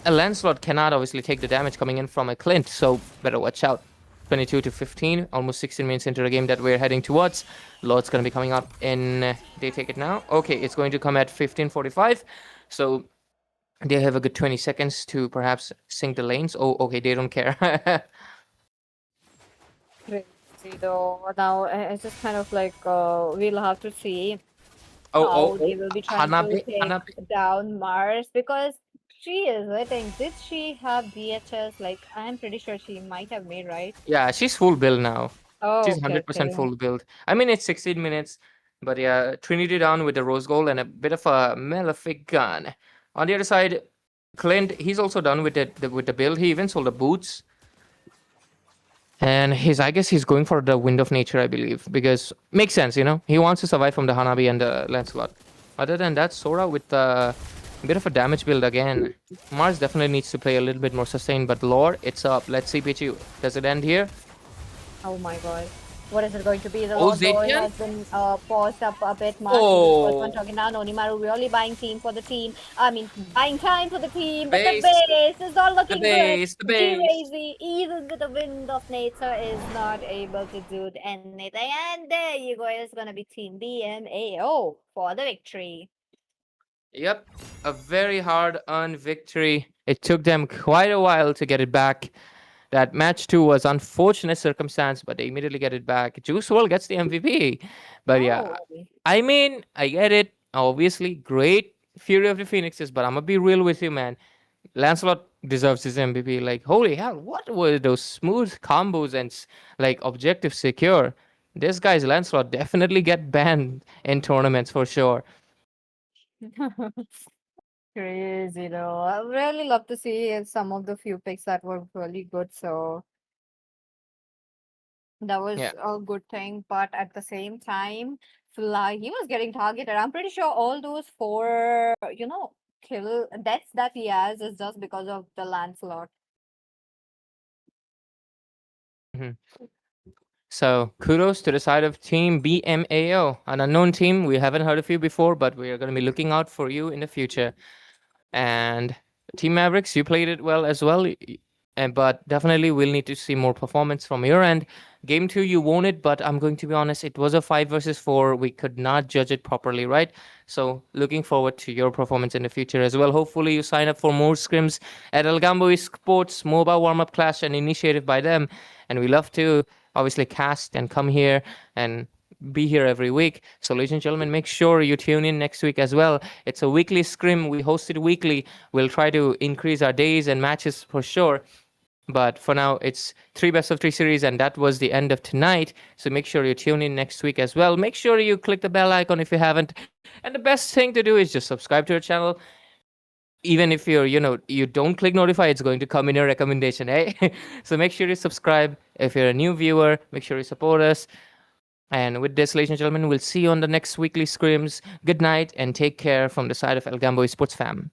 a Lancelot cannot obviously take the damage coming in from a Clint, so better watch out. 22-15, almost 16 minutes into the game that we're heading towards. Lord's gonna be coming up in. They take it now. Okay, it's going to come at 15:45. So they have a good 20 seconds to perhaps sync the lanes. Oh, okay, they don't care. Crazy though. Now it's just kind of like we'll have to see Oh, they will be trying to take Hanabi. down Mars because she is, I think. Did she have DHS? Like, I'm pretty sure she might have made, right? Yeah, she's full build now. Oh, She's okay, 100% okay. full build. I mean, it's 16 minutes, but yeah, Trinity down with the Rose Gold and a bit of a Malefic gun. On the other side, Clint, he's also done with the build. He even sold the boots. And I guess he's going for the Wind of Nature, I believe, because makes sense, you know? He wants to survive from the Hanabi and the Lancelot. Other than that, Sora with a bit of a damage build again. Mars definitely needs to play a little bit more sustained, but Lord, it's up. Let's see, Pichu. Does it end here? Oh my god. What is it going to be? The Oh, Lord Boy Zetian? has been paused up a bit. Mars Oh. is the first one talking now. Nonimaru really buying team for the team. I mean, buying time for the team. But Base. the base is not looking base, good. the base. Crazy, even with the Wind of Nature, is not able to do anything. And there you go. It's going to be Team BMAO for the victory. Yep, a very hard-earned victory. It took them quite a while to get it back. That match 2 was unfortunate circumstance, but they immediately get it back. Juice WRLD gets the MVP. But yeah, I mean, I get it. Obviously, great Fury of the Phoenixes, but I'm gonna be real with you, man. Lancelot deserves his MVP. Like, holy hell, what were those smooth combos and like objectives secure? This guy's Lancelot definitely get banned in tournaments for sure. Crazy though. I really love to see some of the few picks that were really good. So that was Yeah. a good thing. But at the same time, Fly, he was getting targeted. I'm pretty sure all those 4, kill deaths that he has is just because of the Lancelot. So kudos to the side of Team BMAO, an unknown team. We haven't heard of you before, but we are going to be looking out for you in the future. And Team Mavericks, you played it well as well, but definitely we'll need to see more performance from your end. Game 2, you won it, but I'm going to be honest, it was a 5 versus 4. We could not judge it properly, right? So looking forward to your performance in the future as well. Hopefully you sign up for more scrims at Algambo Esports, MOBA Warmup Clash, an initiative by them. And we love to obviously cast and come here and be here every week. So ladies and gentlemen, make sure you tune in next week as well. It's a weekly scrim. We host it weekly. We'll try to increase our days and matches for sure. But for now, it's 3 best of 3 series, and that was the end of tonight. So make sure you tune in next week as well. Make sure you click the bell icon if you haven't. And the best thing to do is just subscribe to our channel. Even if you don't click notify, it's going to come in your recommendation, eh? So make sure you subscribe. If you're a new viewer, make sure you support us. And with this, ladies and gentlemen, we'll see you on the next weekly scrims. Good night and take care from the side of Algambo Esports fam.